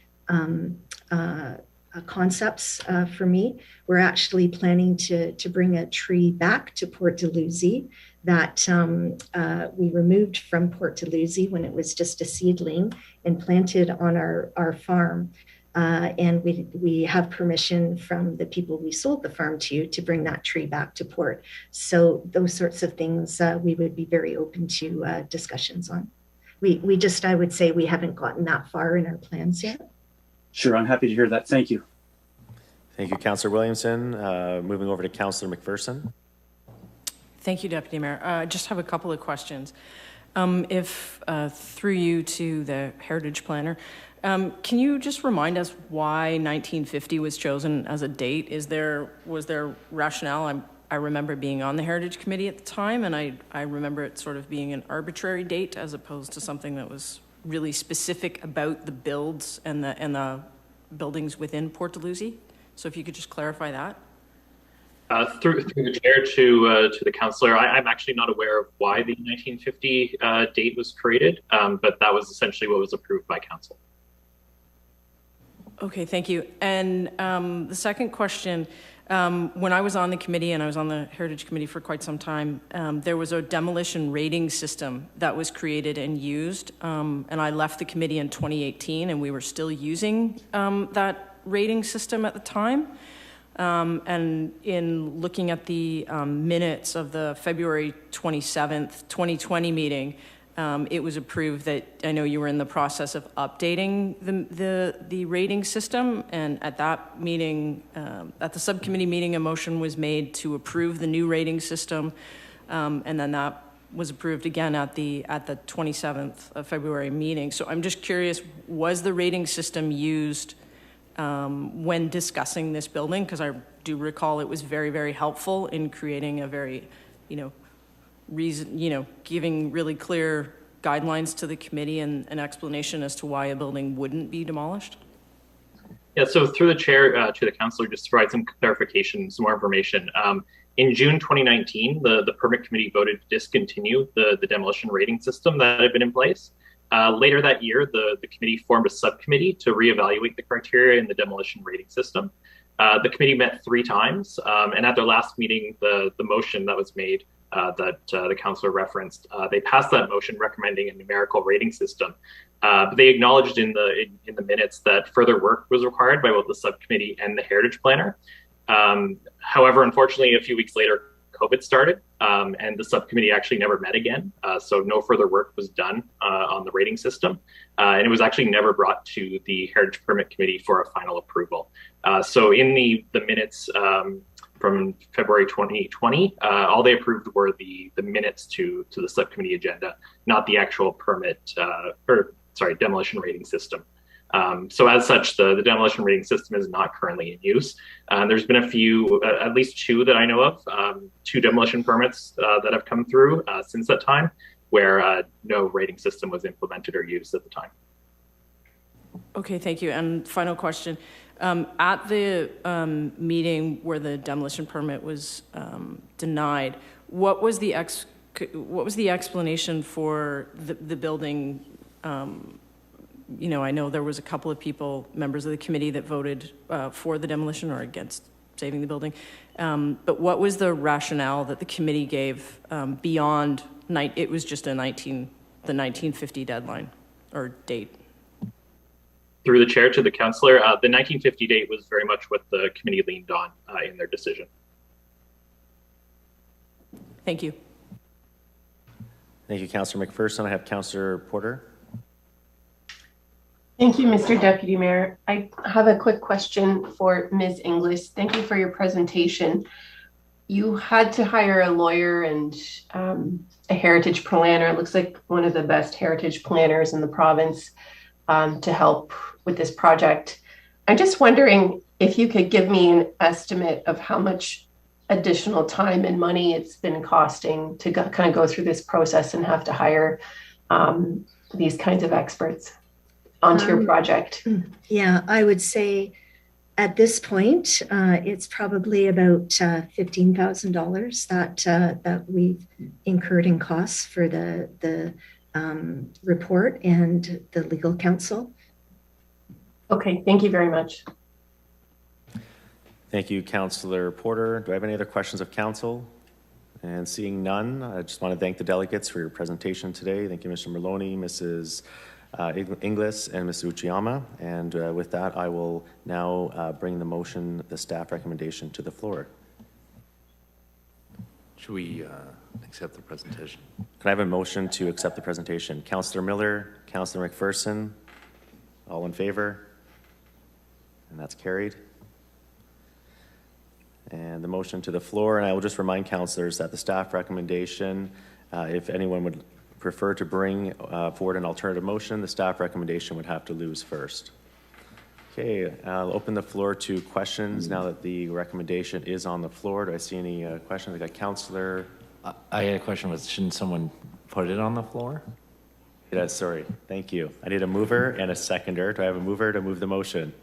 concepts for me. We're actually planning to bring a tree back to Port Dalhousie that we removed from Port Dalhousie when it was just a seedling and planted on our farm. And we have permission from the people we sold the farm to bring that tree back to port. So those sorts of things we would be very open to discussions on. We just, I would say we haven't gotten that far in our plans yet. Sure, I'm happy to hear that. Thank you. Thank you, Councillor Williamson. Moving over to Councillor McPherson. Thank you, Deputy Mayor. I just have a couple of questions. If through you to the Heritage Planner, can you just remind us why 1950 was chosen as a date? Was there rationale? I remember being on the Heritage Committee at the time, and I remember it sort of being an arbitrary date as opposed to something that was really specific about the builds and the buildings within Port Dalhousie. So if you could just clarify that. Through the chair to the councillor, I'm actually not aware of why the 1950 date was created, but that was essentially what was approved by council. Okay, thank you. And the second question, when I was on the committee, and I was on the Heritage Committee for quite some time, there was a demolition rating system that was created and used, and I left the committee in 2018, and we were still using that rating system at the time. And in looking at the minutes of the February 27th, 2020 meeting, it was approved that, I know you were in the process of updating the rating system, and at that meeting, at the subcommittee meeting, a motion was made to approve the new rating system, and then that was approved again at the 27th of February meeting. So I'm just curious, was the rating system used when discussing this building? Because I do recall it was very, very helpful in creating a very, giving really clear guidelines to the committee and an explanation as to why a building wouldn't be demolished. Yeah, so through the chair to the councillor, just to provide some clarification, some more information. In June 2019, the permit committee voted to discontinue the demolition rating system that had been in place. Later that year, the committee formed a subcommittee to reevaluate the criteria in the demolition rating system. The committee met 3 times, and at their last meeting, the motion that was made that the councillor referenced, they passed that motion recommending a numerical rating system. But they acknowledged in the minutes that further work was required by both the subcommittee and the heritage planner. However, unfortunately, a few weeks later, COVID started, and the subcommittee actually never met again. So no further work was done on the rating system. And it was actually never brought to the Heritage Permit Committee for a final approval. So in the minutes from February 2020, all they approved were the minutes to the subcommittee agenda, not the actual demolition rating system. So as such, the demolition rating system is not currently in use. There's been a few, at least 2 that I know of, 2 demolition permits that have come through since that time, where no rating system was implemented or used at the time. Okay, thank you. And final question. At the meeting where the demolition permit was denied, what was the explanation for the building? I know there was a couple of people, members of the committee, that voted for the demolition or against saving the building. But what was the rationale that the committee gave beyond it was just the 1950 deadline or date? Through the chair to the councillor, the 1950 date was very much what the committee leaned on in their decision. Thank you. Thank you, Councillor McPherson. I have Councillor Porter. Thank you, Mr. Deputy Mayor. I have a quick question for Ms. Inglis. Thank you for your presentation. You had to hire a lawyer and a heritage planner. It looks like one of the best heritage planners in the province to help with this project. I'm just wondering if you could give me an estimate of how much additional time and money it's been costing to kind of go through this process and have to hire these kinds of experts onto your project. Yeah, I would say at this point, it's probably about $15,000 that we've incurred in costs for the report and the legal counsel. Okay, thank you very much. Thank you, Councillor Porter. Do I have any other questions of council? And seeing none, I just want to thank the delegates for your presentation today. Thank you, Mr. Maloney, Mrs. Inglis and Ms. Uchiyama. And with that, I will now bring the staff recommendation to the floor. Should we accept the presentation? Can I have a motion to accept the presentation? Councillor Miller, Councillor McPherson, all in favor? And that's carried. And the motion to the floor, and I will just remind councillors that the staff recommendation, if anyone would prefer to bring forward an alternative motion, the staff recommendation would have to lose first. Okay, I'll open the floor to questions now that the recommendation is on the floor. Do I see any questions? I got Councillor. I had a question. Shouldn't someone put it on the floor? Yeah, sorry. Thank you. I need a mover and a seconder. Do I have a mover to move the motion?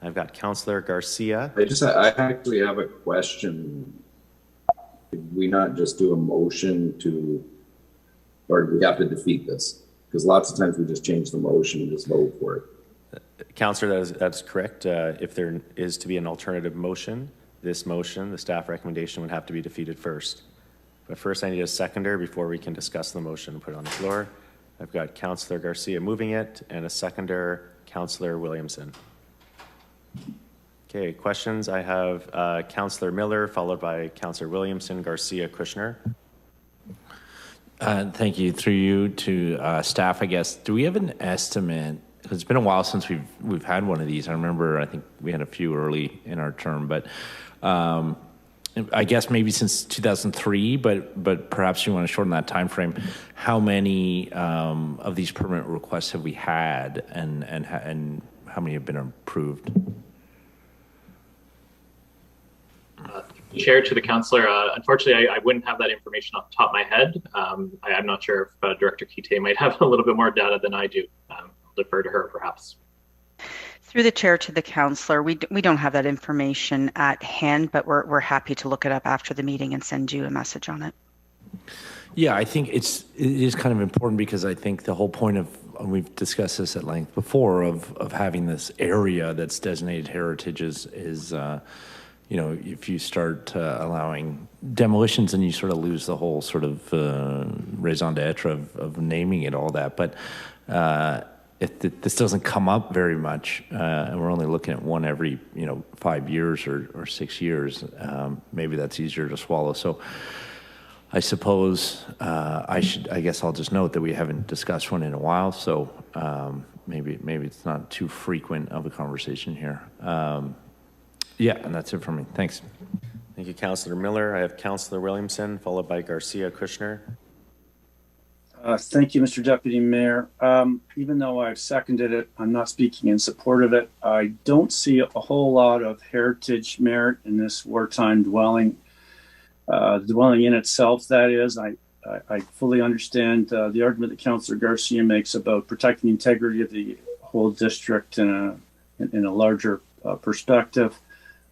I've got Councillor Garcia. I actually have a question. Did we not just do a motion to, or do we have to defeat this? Because lots of times we just change the motion and just vote for it. Councillor, that's correct. If there is to be an alternative motion, this motion, the staff recommendation would have to be defeated first. But first I need a seconder before we can discuss the motion and put it on the floor. I've got Councillor Garcia moving it and a seconder, Councillor Williamson. Okay, questions? I have Councillor Miller, followed by Councillor Williamson, Garcia, Kushner. Thank you. Through you to staff, I guess. Do we have an estimate? Because it's been a while since we've had one of these. I remember, I think we had a few early in our term, but I guess maybe since 2003. But perhaps you want to shorten that time frame. How many of these permit requests have we had, and how many have been approved? Chair, to the councillor, unfortunately, I wouldn't have that information off the top of my head. I'm not sure if Director Kite might have a little bit more data than I do. I'll defer to her, perhaps. Through the chair to the councillor, we don't have that information at hand, but we're happy to look it up after the meeting and send you a message on it. Yeah, I think it is kind of important, because I think the whole point of, we've discussed this at length before, of having this area that's designated heritage is if you start allowing demolitions, and you sort of lose the whole sort of raison d'etre of naming it all that. But if this doesn't come up very much, and we're only looking at one every 5 years or 6 years, maybe that's easier to swallow. So I suppose I guess I'll just note that we haven't discussed one in a while. So maybe it's not too frequent of a conversation here. Yeah, and that's it for me. Thanks. Thank you, Councillor Miller. I have Councillor Williamson, followed by Garcia Kushner. Thank you, Mr. Deputy Mayor. Even though I've seconded it, I'm not speaking in support of it. I don't see a whole lot of heritage merit in this wartime dwelling. Dwelling in itself, that is. I fully understand the argument that Councillor Garcia makes about protecting the integrity of the whole district in a larger perspective.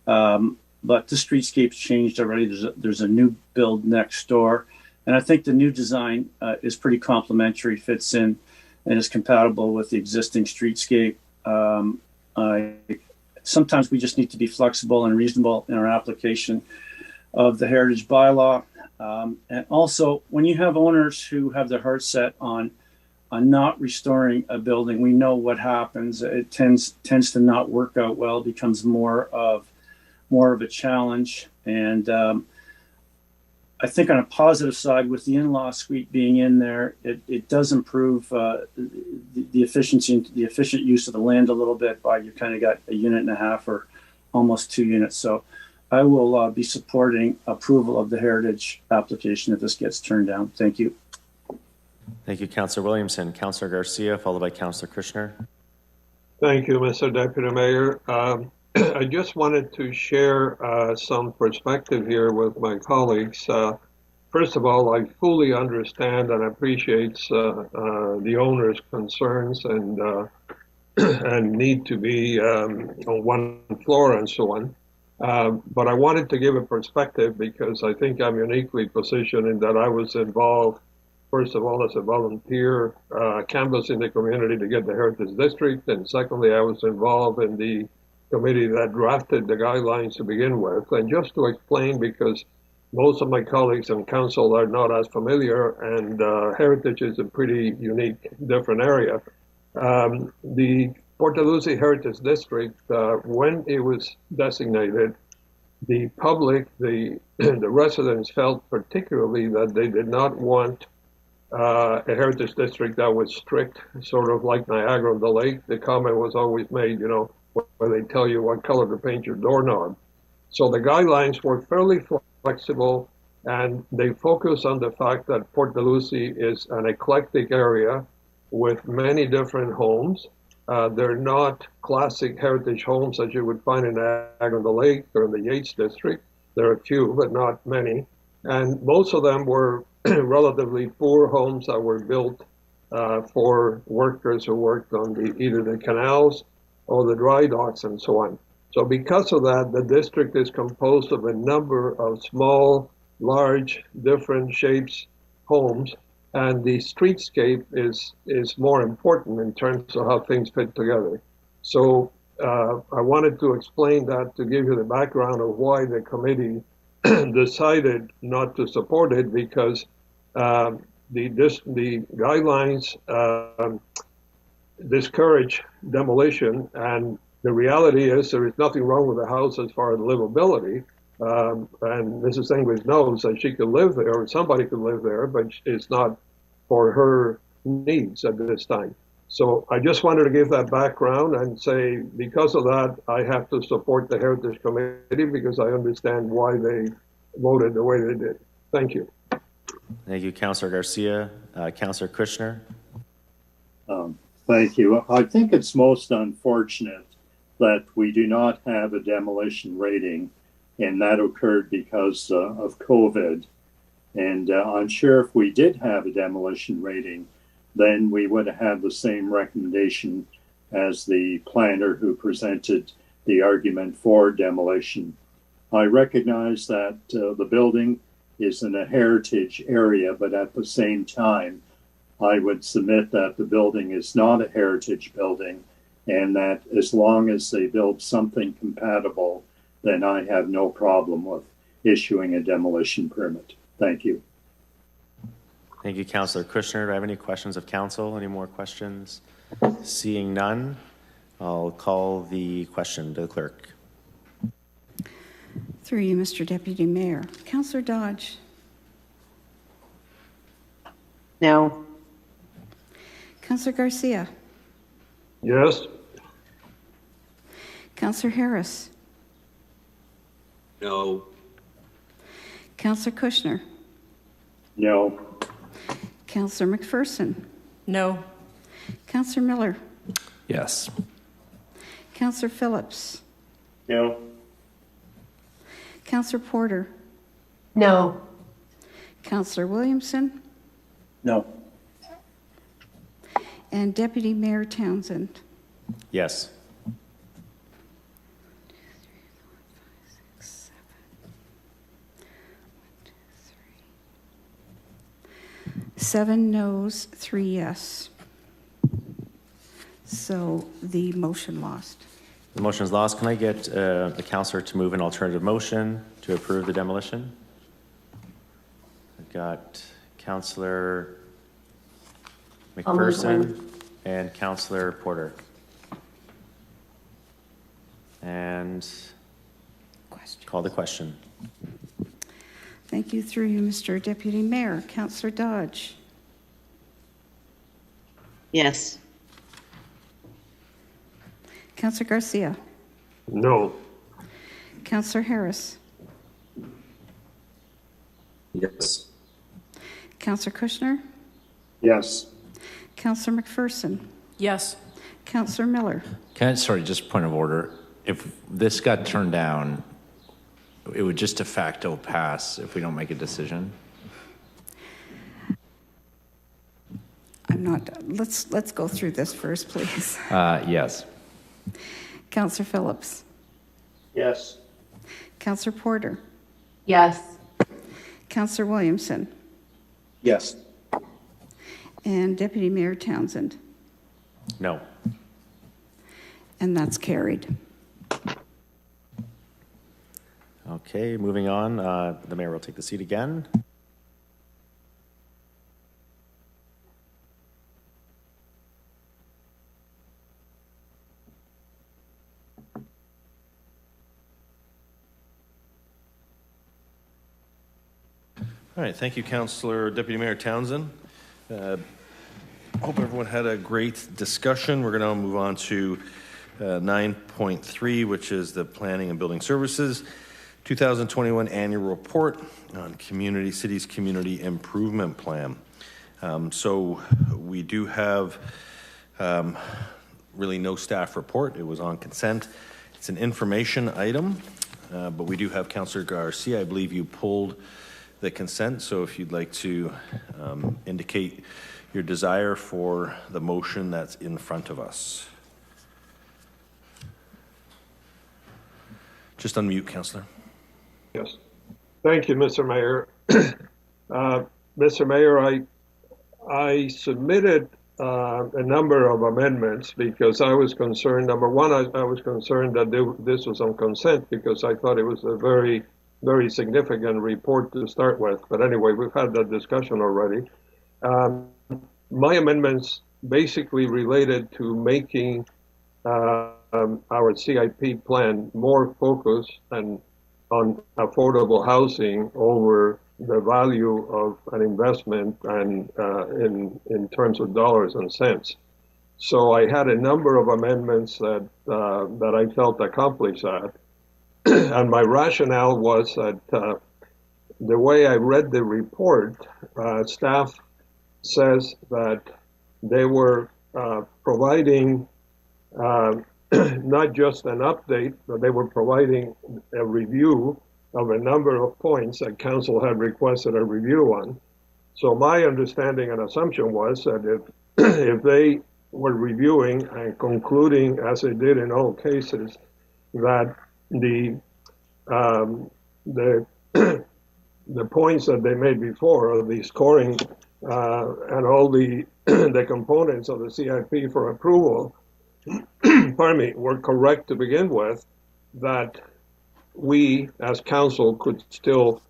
But the streetscape's changed already. There's a new build next door. And I think the new design is pretty complementary, fits in, and is compatible with the existing streetscape. Sometimes we just need to be flexible and reasonable in our application of the heritage bylaw. And also, when you have owners who have their heart set on not restoring a building, we know what happens. It tends to not work out well, becomes more of a challenge. And I think on a positive side, with the in-law suite being in there, it does improve the efficiency and the efficient use of the land a little bit by you kind of got a unit and a half or almost 2 units. So I will be supporting approval of the heritage application if this gets turned down. Thank you. Thank you, Councillor Williamson. Councillor Garcia, followed by Councillor Kushner. Thank you, Mr. Deputy Mayor. I just wanted to share some perspective here with my colleagues. First of all, I fully understand and appreciate the owner's concerns and need to be on one floor and so on. But I wanted to give a perspective because I think I'm uniquely positioned in that I was involved, first of all, as a volunteer canvassing the community to get the Heritage District. And secondly, I was involved in the committee that drafted the guidelines to begin with. And just to explain, because most of my colleagues on council are not as familiar, and heritage is a pretty unique, different area. The Port Dalhousie Heritage District, when it was designated, the public, the residents felt particularly that they did not want a heritage district that was strict, sort of like Niagara on the Lake. The comment was always made, where they tell you what color to paint your doorknob. So the guidelines were fairly flexible, and they focus on the fact that Port Dalhousie is an eclectic area with many different homes. They're not classic heritage homes that you would find in Niagara on the Lake or in the Yates District. There are a few, but not many. And most of them were relatively poor homes that were built for workers who worked on either the canals or the dry docks and so on. So because of that, the district is composed of a number of small, large, different shapes homes, and the streetscape is more important in terms of how things fit together. So I wanted to explain that to give you the background of why the committee decided not to support it, because the guidelines discourage demolition, and the reality is there is nothing wrong with the house as far as livability. And Mrs. English knows that she could live there, or somebody could live there, but it's not for her needs at this time. So I just wanted to give that background and say, because of that, I have to support the Heritage Committee, because I understand why they voted the way they did. Thank you. Thank you, Councillor Garcia. Councillor Kushner. Thank you. I think it's most unfortunate that we do not have a demolition rating, and that occurred because of COVID. And I'm sure if we did have a demolition rating, then we would have the same recommendation as the planner who presented the argument for demolition. I recognize that the building is in a heritage area, but at the same time, I would submit that the building is not a heritage building, and that as long as they build something compatible, then I have no problem with issuing a demolition permit. Thank you. Thank you, Councillor Kushner. Do I have any questions of council? Any more questions? Seeing none, I'll call the question to the clerk. Through you, Mr. Deputy Mayor. Councillor Dodge. No. Councillor Garcia. Yes. Councillor Harris. No. Councillor Kushner. No. Councillor McPherson. No. Councillor Miller. Yes. Councillor Phillips. No. Councillor Porter. No. Councillor Williamson. No. And Deputy Mayor Townsend. Yes. 7 noes, 3 yes. So the motion lost. The motion is lost. Can I get the councillor to move an alternative motion to approve the demolition? I've got Councillor McPherson and Councillor Porter. And call the question. Thank you. Through you, Mr. Deputy Mayor. Councillor Dodge. Yes. Councillor Garcia. No. Councillor Harris. Yes. Councillor Kushner. Yes. Councillor McPherson. Yes. Councillor Miller. Sorry, just point of order. If this got turned down, it would just de facto pass if we don't make a decision. I'm not, let's go through this first, please. Yes. Councillor Phillips. Yes. Councillor Porter. Yes. Councillor Williamson. Yes. And Deputy Mayor Townsend. No. And that's carried. Okay, moving on. The mayor will take the seat again. All right, thank you, Councillor Deputy Mayor Townsend. Hope everyone had a great discussion. We're going to move on to 9.3, which is the Planning and Building Services 2021 Annual Report on City's Community Improvement Plan. So we do have really no staff report. It was on consent. It's an information item, but we do have Councillor Garcia. I believe you pulled the consent, so if you'd like to indicate your desire for the motion that's in front of us. Just unmute, Councillor. Yes. Thank you, Mr. Mayor. Mr. Mayor, I submitted a number of amendments because I was concerned. Number one, I was concerned that this was on consent because I thought it was a very significant report to start with. But anyway, we've had that discussion already. My amendments basically related to making our CIP plan more focused and on affordable housing over the value of an investment and in terms of dollars and cents. So I had a number of amendments that I felt accomplished that. And my rationale was that the way I read the report, staff says that they were providing not just an update, but they were providing a review of a number of points that council had requested a review on. So my understanding and assumption was that if they were reviewing and concluding, as they did in all cases, that the points that they made before, the scoring and all the the components of the CIP for approval, pardon me, were correct to begin with, that we as council could still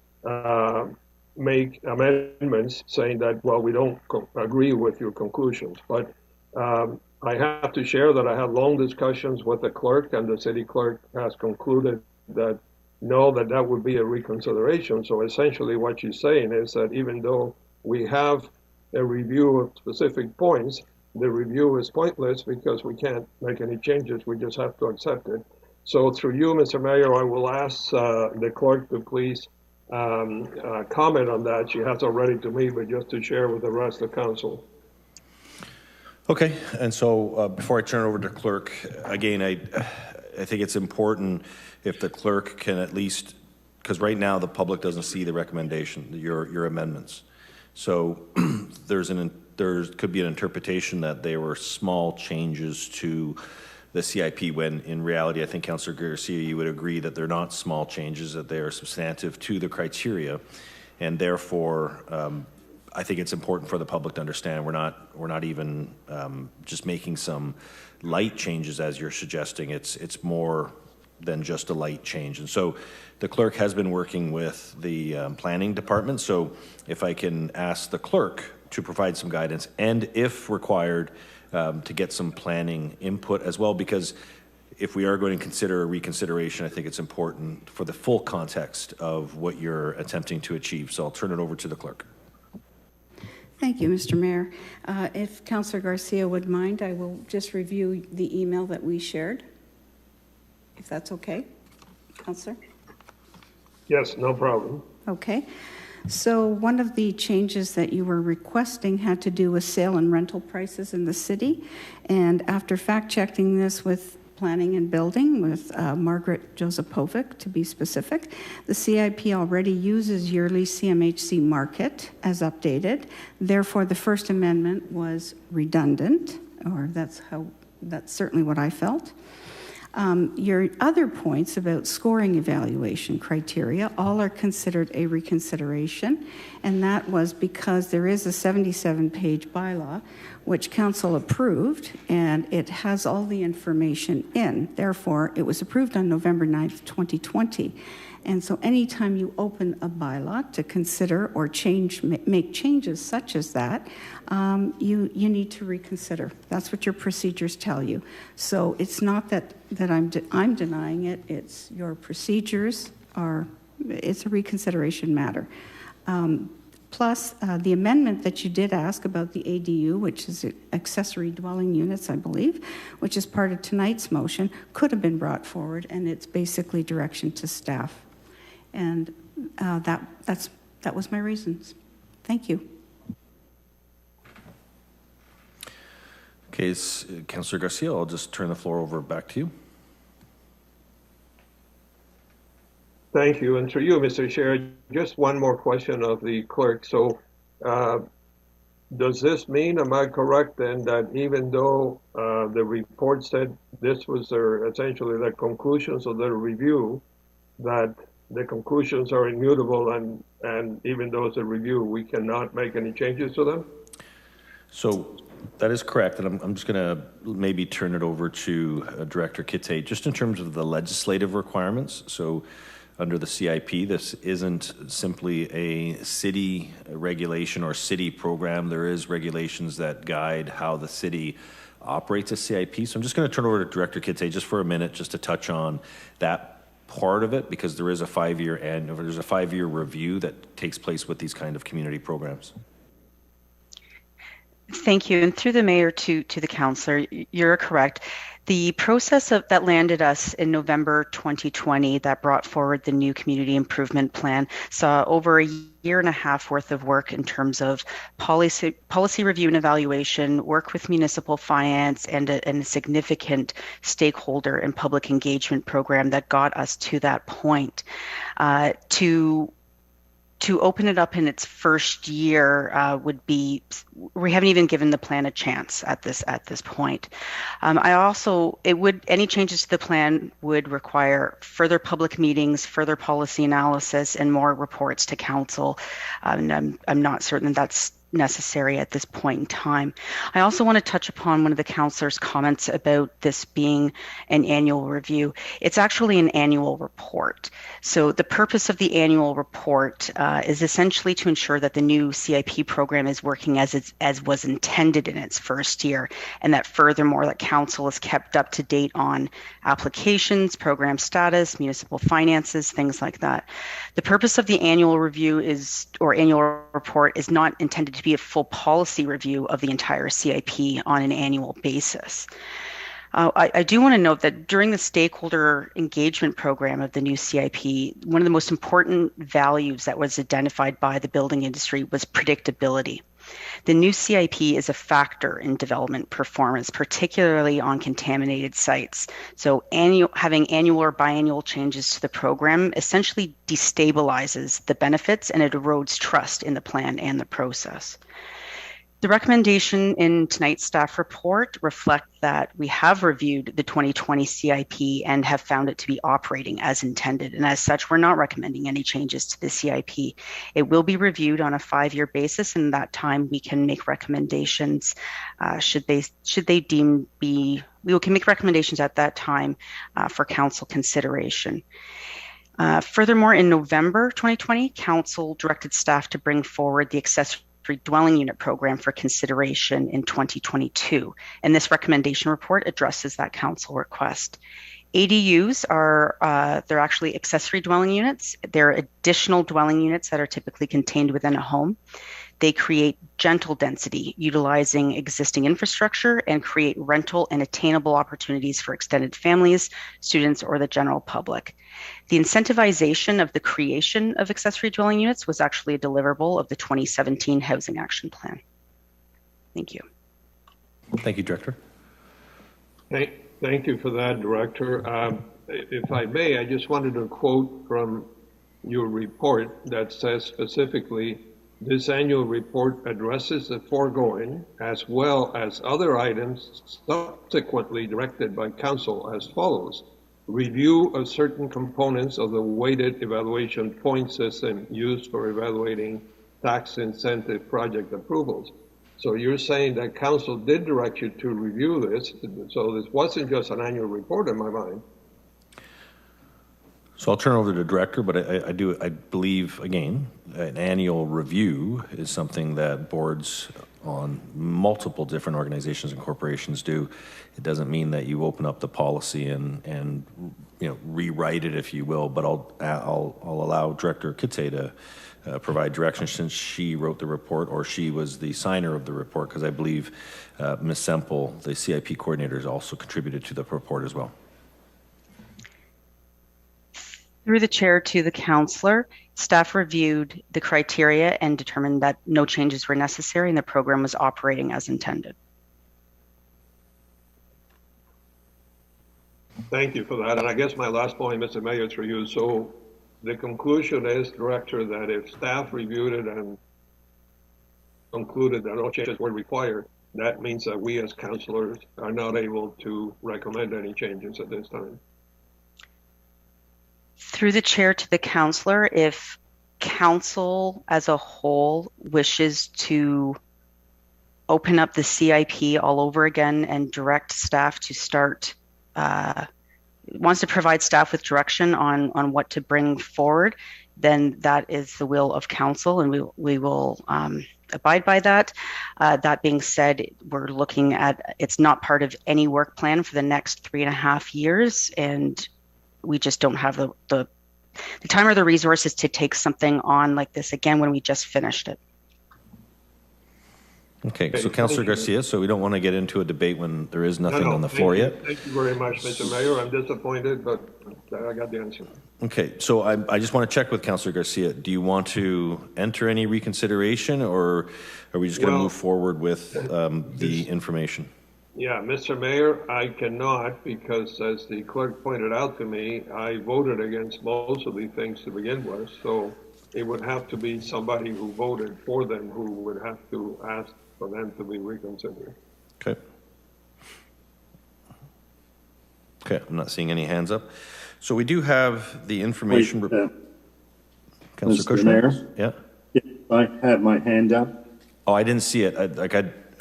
make amendments saying that, well, we don't agree with your conclusions. But I have to share that I had long discussions with the clerk, and the city clerk has concluded that no, that would be a reconsideration. So essentially what she's saying is that even though we have a review of specific points, the review is pointless because we can't make any changes. We just have to accept it. So through you, Mr. Mayor, I will ask the clerk to please comment on that. She has already to me, but just to share with the rest of the council. Okay, and so before I turn it over to clerk, again, I think it's important if the clerk can at least, because right now the public doesn't see the recommendation, your amendments. So there could be an interpretation that they were small changes to the CIP, when in reality, I think Councillor Garcia, you would agree that they're not small changes, that they are substantive to the criteria, and therefore, I think it's important for the public to understand we're not even just making some light changes as you're suggesting. It's more than just a light change. And so the clerk has been working with the planning department. So if I can ask the clerk to provide some guidance, and if required, to get some planning input as well, because if we are going to consider a reconsideration, I think it's important for the full context of what you're attempting to achieve. So I'll turn it over to the clerk. Thank you, Mr. Mayor. If Councillor Garcia would mind, I will just review the email that we shared, if that's okay, Councillor? Yes, no problem. Okay. So one of the changes that you were requesting had to do with sale and rental prices in the city. And after fact-checking this with Planning and Building, with Margaret Josipovic, to be specific, the CIP already uses yearly CMHC market as updated. Therefore, the First Amendment was redundant, or that's certainly what I felt. Your other points about scoring evaluation criteria all are considered a reconsideration, and that was because there is a 77-page bylaw which council approved, and it has all the information in. Therefore, it was approved on November 9th, 2020. And so anytime you open a bylaw to consider or make changes such as that, you need to reconsider. That's what your procedures tell you. So it's not that I'm denying it. It's your procedures it's a reconsideration matter. Plus, the amendment that you did ask about the ADU, which is accessory dwelling units, I believe, which is part of tonight's motion, could have been brought forward, and it's basically direction to staff. And that was my reasons. Thank you. Okay, Councillor Garcia, I'll just turn the floor over back to you. Thank you. And through you, Mr. Chair, just one more question of the clerk. So does this mean, am I correct then, that even though the report said this was essentially the conclusions of the review, that the conclusions are immutable and even though it's a review, we cannot make any changes to them? So that is correct, and I'm just going to maybe turn it over to Director Kitte, just in terms of the legislative requirements. So under the CIP, this isn't simply a city regulation or city program. There is regulations that guide how the city operates a CIP. So I'm just going to turn over to Director Kitte just for a minute, just to touch on that part of it, because there is a 5-year review that takes place with these kind of community programs. Thank you. And through the mayor to the councillor, you're correct. The process that landed us in November 2020 that brought forward the new community improvement plan saw over a year and a half worth of work in terms of policy review and evaluation, work with municipal finance, and a significant stakeholder and public engagement program that got us to that point. To open it up in its first year we haven't even given the plan a chance at this point. Any changes to the plan would require further public meetings, further policy analysis, and more reports to council. And I'm not certain that's necessary at this point in time. I also want to touch upon one of the councillors' comments about this being an annual review. It's actually an annual report. So the purpose of the annual report is essentially to ensure that the new CIP program is working as was intended in its first year, and that furthermore that council is kept up to date on applications, program status, municipal finances, things like that. The purpose of the annual review annual report is not intended to be a full policy review of the entire CIP on an annual basis. I do want to note that during the stakeholder engagement program of the new CIP, one of the most important values that was identified by the building industry was predictability. The new CIP is a factor in development performance, particularly on contaminated sites. So having annual or biannual changes to the program essentially destabilizes the benefits and it erodes trust in the plan and the process. The recommendation in tonight's staff report reflect that we have reviewed the 2020 CIP and have found it to be operating as intended. And as such, we're not recommending any changes to the CIP. It will be reviewed on a 5-year basis, and that time we can make recommendations we can make recommendations at that time for council consideration. Furthermore, in November 2020, council directed staff to bring forward the accessory dwelling unit program for consideration in 2022, and this recommendation report addresses that council request. ADUs they're actually accessory dwelling units. They're additional dwelling units that are typically contained within a home. They create gentle density, utilizing existing infrastructure, and create rental and attainable opportunities for extended families, students, or the general public. The incentivization of the creation of accessory dwelling units was actually a deliverable of the 2017 Housing Action Plan. Thank you. Thank you, Director. Thank you for that, Director. If I may, I just wanted to quote from your report that says specifically, this annual report addresses the foregoing as well as other items subsequently directed by council as follows. Review of certain components of the weighted evaluation point system used for evaluating tax incentive project approvals. So you're saying that council did direct you to review this, so this wasn't just an annual report in my mind. So I'll turn over to the director, but I believe, again, an annual review is something that boards on multiple different organizations and corporations do. It doesn't mean that you open up the policy and rewrite it, if you will, but I'll allow Director Kitse to provide direction since she wrote the report, or she was the signer of the report, because I believe Ms. Semple, the CIP coordinator, has also contributed to the report as well. Through the chair to the councillor, staff reviewed the criteria and determined that no changes were necessary and the program was operating as intended. Thank you for that. And I guess my last point, Mr. Mayor, is for you. So the conclusion is, Director, that if staff reviewed it and concluded that no changes were required, that means that we as councillors are not able to recommend any changes at this time. Through the chair to the councillor, if council as a whole wishes to open up the CIP all over again and direct staff to start, wants to provide staff with direction on what to bring forward, then that is the will of council, and we will abide by that. That being said, we're looking at, it's not part of any work plan for the next 3.5 years, and we just don't have the time or the resources to take something on like this again when we just finished it. Okay, so Councillor Garcia, so we don't want to get into a debate when there is nothing on the floor yet. Thank you very much, Mr. Mayor. I'm disappointed, but I got the answer. Okay, so I just want to check with Councillor Garcia. Do you want to enter any reconsideration, or are we just going to move forward with the information? Yeah, Mr. Mayor, I cannot, because as the clerk pointed out to me, I voted against most of the things to begin with. So it would have to be somebody who voted for them who would have to ask for them to be reconsidered. Okay. Okay, I'm not seeing any hands up. So we do have the information. Councillor Mr. Mayor? Yeah. I have my hand up. Oh, I didn't see it.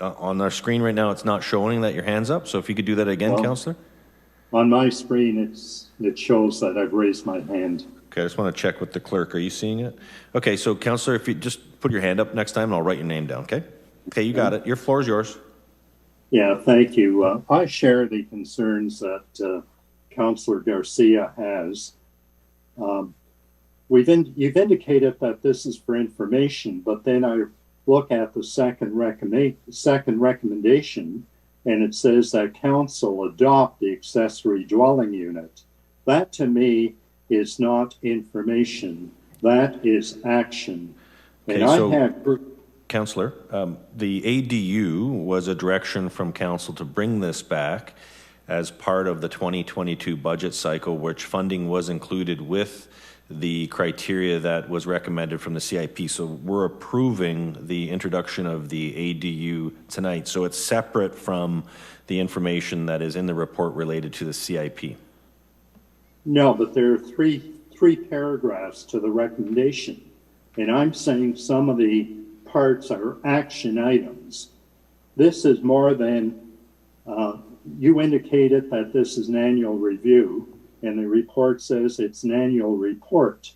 On our screen right now, it's not showing that your hand's up. So if you could do that again, Councillor. On my screen, it shows that I've raised my hand. Okay, I just want to check with the clerk. Are you seeing it? Okay, so Councillor, if you just put your hand up next time, and I'll write your name down, okay? Okay, you got it. Your floor is yours. Yeah, thank you. I share the concerns that Councillor Garcia has. You've indicated that this is for information, but then I look at the second recommendation, and it says that council adopt the accessory dwelling unit. That to me is not information. That is action. Okay, and so Councillor, the ADU was a direction from council to bring this back as part of the 2022 budget cycle, which funding was included with the criteria that was recommended from the CIP. So we're approving the introduction of the ADU tonight. So it's separate from the information that is in the report related to the CIP. No, but there are three paragraphs to the recommendation. And I'm saying some of the parts are action items. This is more than, you indicated that this is an annual review, and the report says it's an annual report.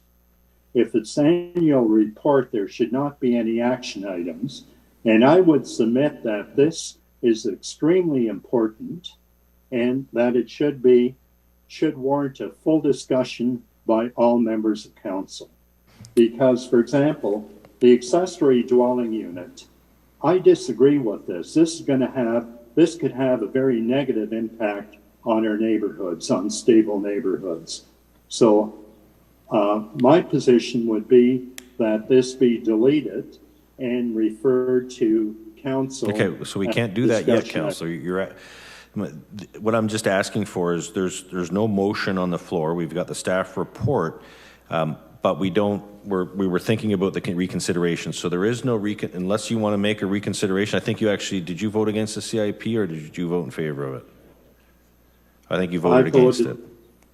If it's an annual report, there should not be any action items. And I would submit that this is extremely important and that it should warrant a full discussion by all members of council. Because, for example, the accessory dwelling unit, I disagree with this. This could have a very negative impact on our neighborhoods, unstable neighborhoods. So my position would be that this be deleted and referred to council. Okay, so we can't do that yet, Councillor. You're at, what I'm just asking for is there's no motion on the floor. We've got the staff report, but we were thinking about the reconsideration. So there is no unless you want to make a reconsideration. I think did you vote against the CIP or did you vote in favor of it? I think you voted against it.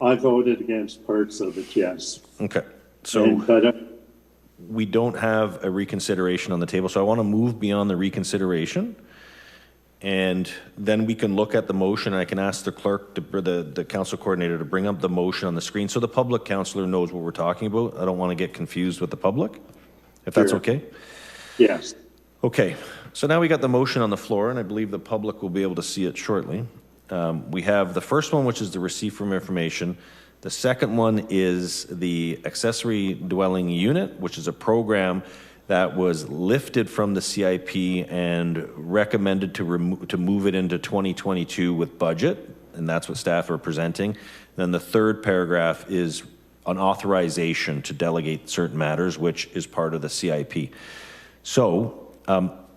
I voted against parts of it, yes. Okay. So we don't have a reconsideration on the table. So I want to move beyond the reconsideration And then we can look at the motion, and I can ask the clerk, the council coordinator, to bring up the motion on the screen so the public councillor knows what we're talking about. I don't want to get confused with the public, if that's okay. Yes. Okay, so now we got the motion on the floor, and I believe the public will be able to see it shortly. We have the first one, which is the receive from information. The second one is the accessory dwelling unit, which is a program that was lifted from the CIP and recommended to move it into 2022 with budget, and that's what staff are presenting. Then the third paragraph is an authorization to delegate certain matters, which is part of the CIP. So,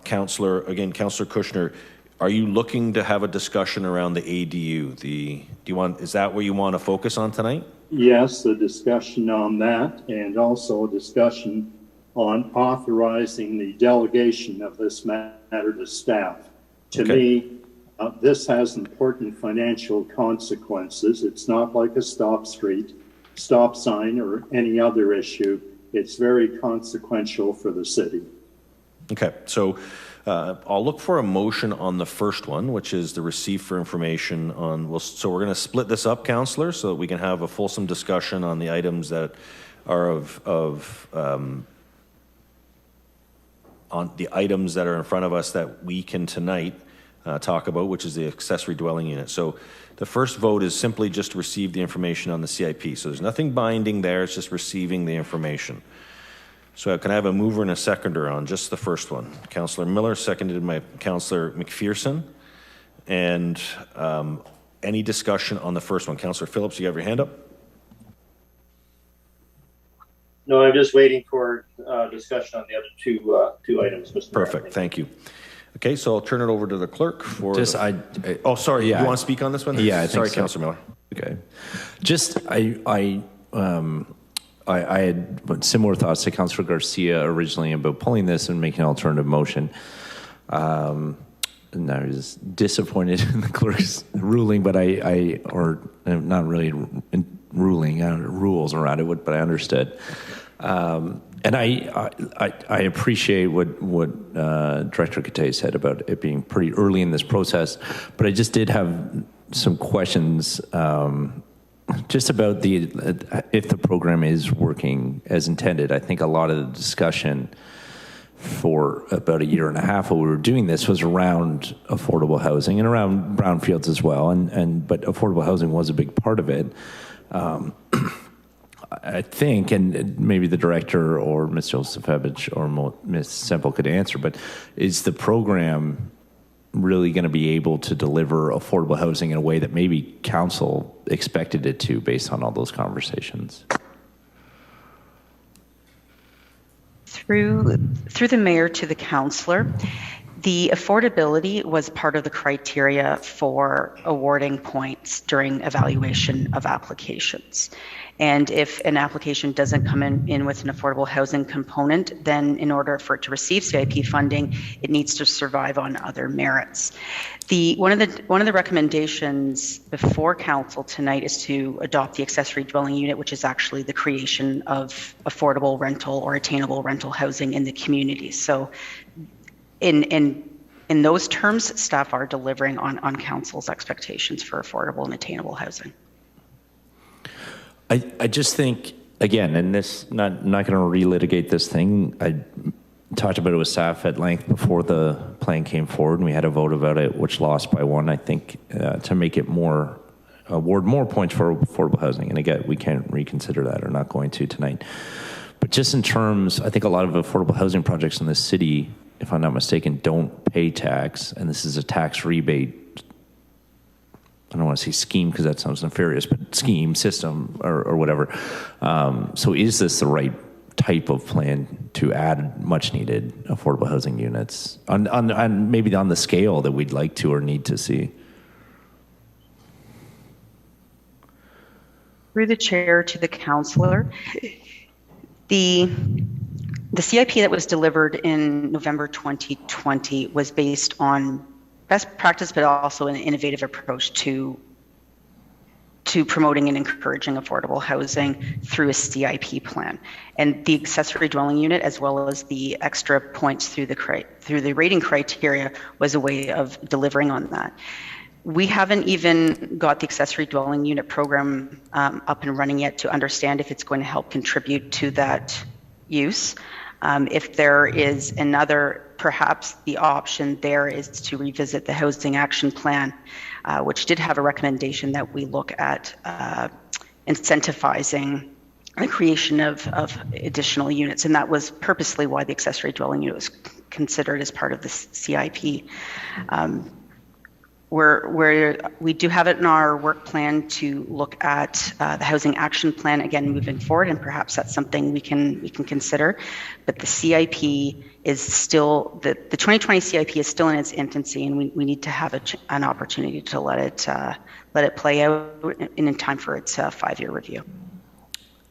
Councillor Kushner, are you looking to have a discussion around the ADU? Is that what you want to focus on tonight? Yes, the discussion on that, and also a discussion on authorizing the delegation of this matter to staff. To me, this has important financial consequences. It's not like a stop sign, or any other issue. It's very consequential for the city. Okay, so I'll look for a motion on the first one, which is the receive for information on, so we're going to split this up, Councillor, so that we can have a fulsome discussion on the items that are on the items that are in front of us that we can tonight talk about, which is the accessory dwelling unit. So the first vote is simply just to receive the information on the CIP. So there's nothing binding there, it's just receiving the information. So can I have a mover and a seconder on just the first one? Councillor Miller, seconded by Councillor McPherson. And any discussion on the first one? Councillor Phillips, you have your hand up? No, I'm just waiting for discussion on the other two items, Mr. Perfect, Mayor. thank you. Okay, so I'll turn it over to the clerk for. Oh, sorry. Yeah, you want to speak on this one? Yeah, I sorry, think so. Councillor Miller. Okay, just I had similar thoughts to Councillor Garcia originally about pulling this and making an alternative motion. And I was disappointed in the clerk's ruling, but or not really ruling, rules around it, but I understood. And I appreciate what Director Katay said about it being pretty early in this process, but I just did have some questions just about if the program is working as intended. I think a lot of the discussion for about a year and a half while we were doing this was around affordable housing and around brownfields as well, but affordable housing was a big part of it. I think, and maybe the director or Ms. Josefovich or Ms. Semple could answer, but is the program really going to be able to deliver affordable housing in a way that maybe council expected it to based on all those conversations? Through the mayor to the councillor, the affordability was part of the criteria for awarding points during evaluation of applications. And if an application doesn't come in with an affordable housing component, then in order for it to receive CIP funding, it needs to survive on other merits. One of the recommendations before council tonight is to adopt the accessory dwelling unit, which is actually the creation of affordable rental or attainable rental housing in the community. So in those terms, staff are delivering on council's expectations for affordable and attainable housing. I just think, again, and this, not going to relitigate this thing. I talked about it with staff at length before the plan came forward, and we had a vote about it, which lost by one, I think, to make it award more points for affordable housing. And again, we can't reconsider that, or not going to tonight. But just in terms, I think a lot of affordable housing projects in the city, if I'm not mistaken, don't pay tax, and this is a tax rebate. I don't want to say scheme because that sounds nefarious, but scheme, system, or whatever. So is this the right type of plan to add much needed affordable housing units on maybe on the scale that we'd like to or need to see? Through the chair to the councillor, the CIP that was delivered in November 2020 was based on best practice, but also an innovative approach to to promoting and encouraging affordable housing through a CIP plan. And the accessory dwelling unit, as well as the extra points through the rating criteria, was a way of delivering on that. We haven't even got the accessory dwelling unit program up and running yet to understand if it's going to help contribute to that use. If there is another, perhaps the option there is to revisit the housing action plan, which did have a recommendation that we look at incentivizing the creation of additional units. And that was purposely why the accessory dwelling unit was considered as part of the CIP. We do have it in our work plan to look at the housing action plan again moving forward, and perhaps that's something we can consider. But the CIP is still the 2020 CIP is still in its infancy, and we need to have an opportunity to let it play out in time for its 5-year review.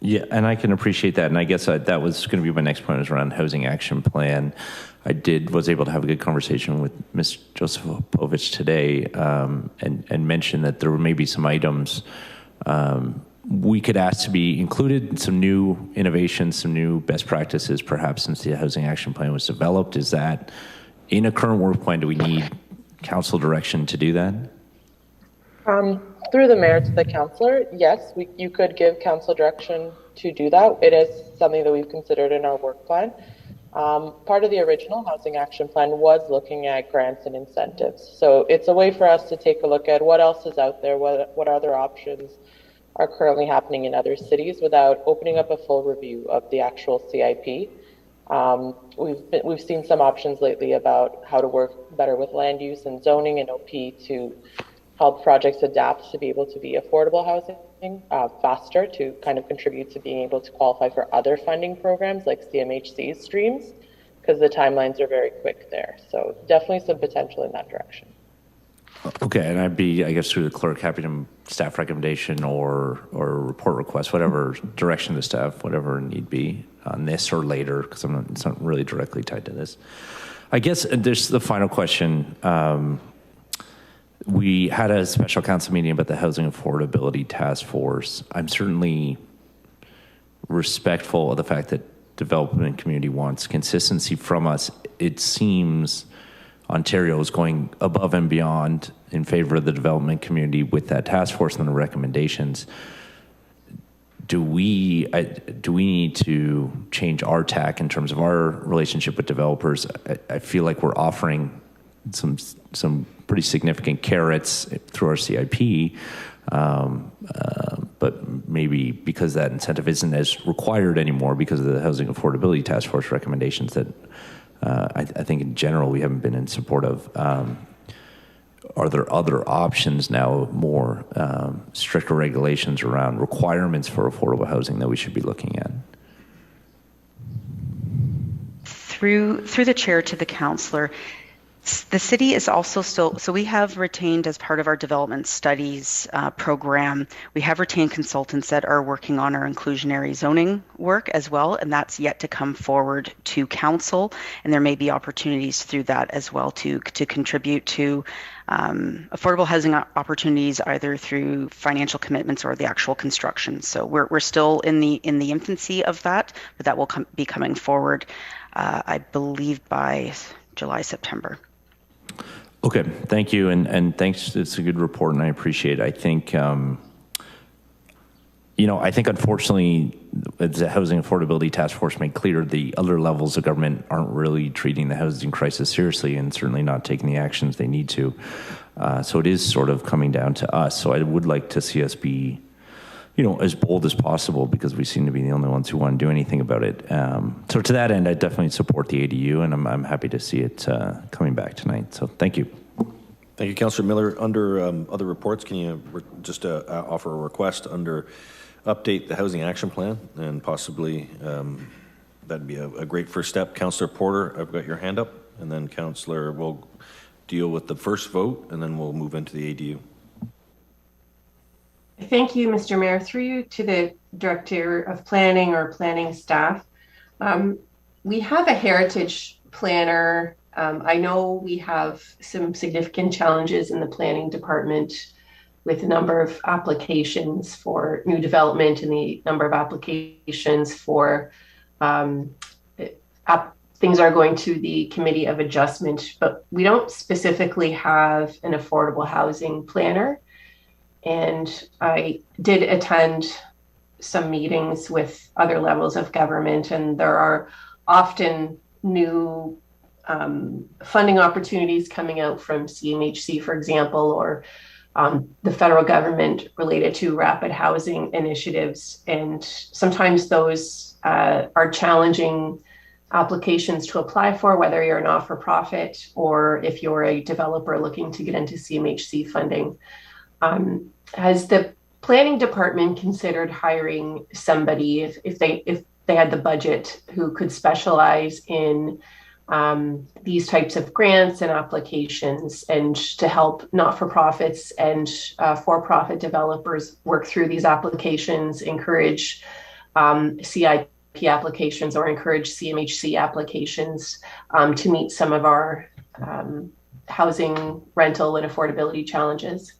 Yeah, and I can appreciate that. And I guess that was going to be my next point, is around housing action plan. I was able to have a good conversation with Ms. Josipovich today, and mention that there may be some items we could ask to be included, some new innovations, some new best practices, perhaps, since the housing action plan was developed. Is that in a current work plan? Do we need council direction to do that? Through the mayor to the councillor, yes, you could give council direction to do that. It is something that we've considered in our work plan. Part of the original housing action plan was looking at grants and incentives. So it's a way for us to take a look at what else is out there, what other options are currently happening in other cities, without opening up a full review of the actual CIP. We've seen some options lately about how to work better with land use and zoning and OP to help projects adapt to be able to be affordable housing faster, to kind of contribute to being able to qualify for other funding programs like CMHC streams, because the timelines are very quick there. So definitely some potential in that direction. Okay, and I'd be, I guess, through the clerk, happy to staff recommendation or report request, whatever direction to staff, whatever need be on this or later, because it's not really directly tied to this. I guess there's the final question. We had a special council meeting about the Housing Affordability Task Force. I'm certainly respectful of the fact that development community wants consistency from us. It seems Ontario is going above and beyond in favor of the development community with that task force and the recommendations. Do we need to change our tack in terms of our relationship with developers? I feel like we're offering some pretty significant carrots through our CIP, but maybe because that incentive isn't as required anymore because of the Housing Affordability Task Force recommendations that I think in general we haven't been in support of. Are there other options now, more stricter regulations around requirements for affordable housing that we should be looking at? Through the chair to the councillor, the city is also still, so we have retained, as part of our development studies program, we have retained consultants that are working on our inclusionary zoning work as well, and that's yet to come forward to council, and there may be opportunities through that as well to contribute to affordable housing opportunities, either through financial commitments or the actual construction. So we're still in the infancy of that, but that will be coming forward, I believe, by July, September. Okay, thank you, and thanks. It's a good report, and I appreciate it. I think, I think unfortunately, the Housing Affordability Task Force made clear the other levels of government aren't really treating the housing crisis seriously, and certainly not taking the actions they need to. So it is sort of coming down to us. So I would like to see us be, as bold as possible, because we seem to be the only ones who want to do anything about it. So to that end, I definitely support the ADU, and I'm happy to see it coming back tonight. So thank you. Thank you, Councillor Miller. Under other reports, can you just offer a request under update the housing action plan, and possibly that'd be a great first step. Councillor Porter, I've got your hand up, and then Councillor will deal with the first vote, and then we'll move into the ADU. Thank you, Mr. Mayor. Through you to the Director of Planning or planning staff. We have a heritage planner. I know we have some significant challenges in the planning department with the number of applications for new development and the number of applications for things are going to the Committee of Adjustment, but we don't specifically have an affordable housing planner. And I did attend some meetings with other levels of government, and there are often new funding opportunities coming out from CMHC, for example, or the federal government related to rapid housing initiatives. And sometimes those are challenging applications to apply for, whether you're a not-for-profit or if you're a developer looking to get into CMHC funding. Has the planning department considered hiring somebody if they had the budget who could specialize in these types of grants and applications, and to help not-for-profits and for-profit developers work through these applications, encourage CIP applications, or encourage CMHC applications to meet some of our housing, rental, and affordability challenges?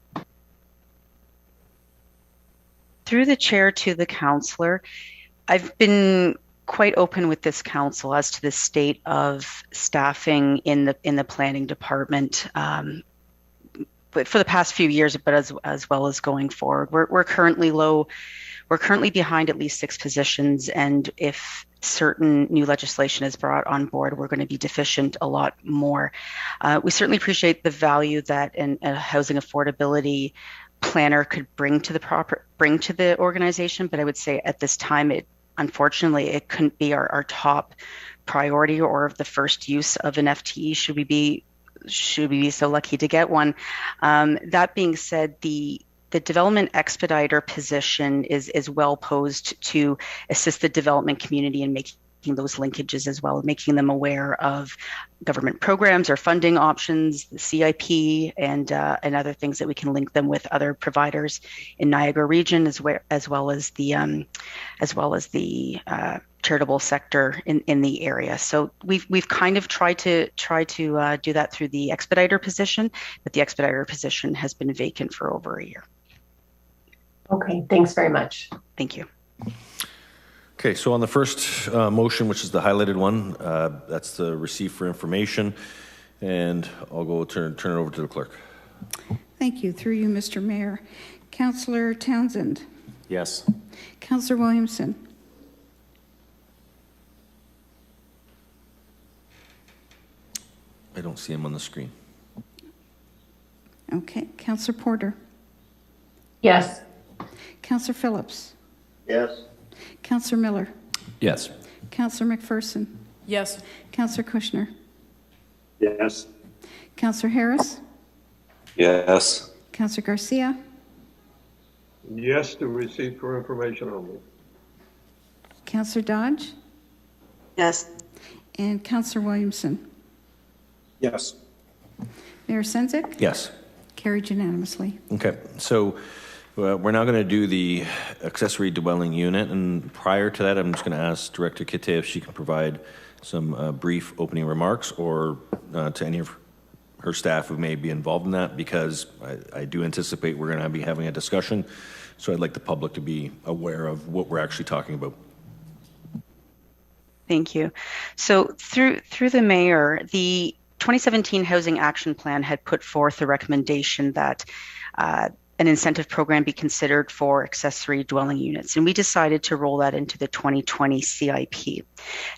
Through the chair to the councillor, I've been quite open with this council as to the state of staffing in the planning department, but for the past few years, but as well as going forward. We're currently low. We're currently behind at least 6 positions, and if certain new legislation is brought on board, we're going to be deficient a lot more. We certainly appreciate the value that a housing affordability planner could bring to the organization, but I would say at this time, unfortunately, it couldn't be our top priority or the first use of an FTE should we be so lucky to get one. That being said, the development expediter position is well posed to assist the development community in making those linkages as well, making them aware of government programs or funding options, the CIP, and other things that we can link them with other providers in Niagara region, as well as the charitable sector in the area. So we've kind of tried to do that through the expediter position, but the expediter position has been vacant for over a year. Okay, thanks very much. Thank you. Okay, so on the first motion, which is the highlighted one, that's the receive for information, and I'll go turn it over to the clerk. Thank you. Through you, Mr. Mayor. Councillor Townsend. Yes. Councillor Williamson. I don't see him on the screen. Okay. Councillor Porter. Yes. Councillor Phillips. Yes. Councillor Miller. Yes. Councillor McPherson. Yes. Councillor Kushner. Yes. Councillor Harris. Yes. Councillor Garcia. Yes to receive for information only. Councillor Dodge. Yes. And Councillor Williamson. Yes. Mayor Senzik. Yes. Carried unanimously. Okay, so we're now going to do the accessory dwelling unit, and prior to that, I'm just going to ask Director Kite if she can provide some brief opening remarks, or to any of her staff who may be involved in that, because I do anticipate we're going to be having a discussion, so I'd like the public to be aware of what we're actually talking about. Thank you. So through the mayor, the 2017 Housing Action Plan had put forth a recommendation that an incentive program be considered for accessory dwelling units, and we decided to roll that into the 2020 CIP.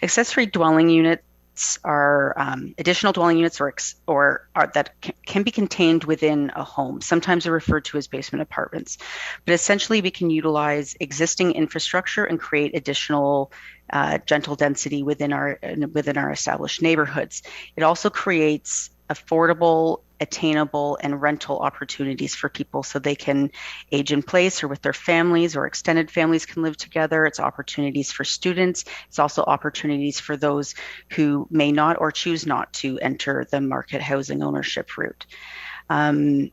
Accessory dwelling units are additional dwelling units or that can be contained within a home. Sometimes they're referred to as basement apartments, but essentially we can utilize existing infrastructure and create additional gentle density within our established neighborhoods. It also creates affordable, attainable, and rental opportunities for people so they can age in place or with their families, or extended families can live together. It's opportunities for students. It's also opportunities for those who may not or choose not to enter the market housing ownership route. The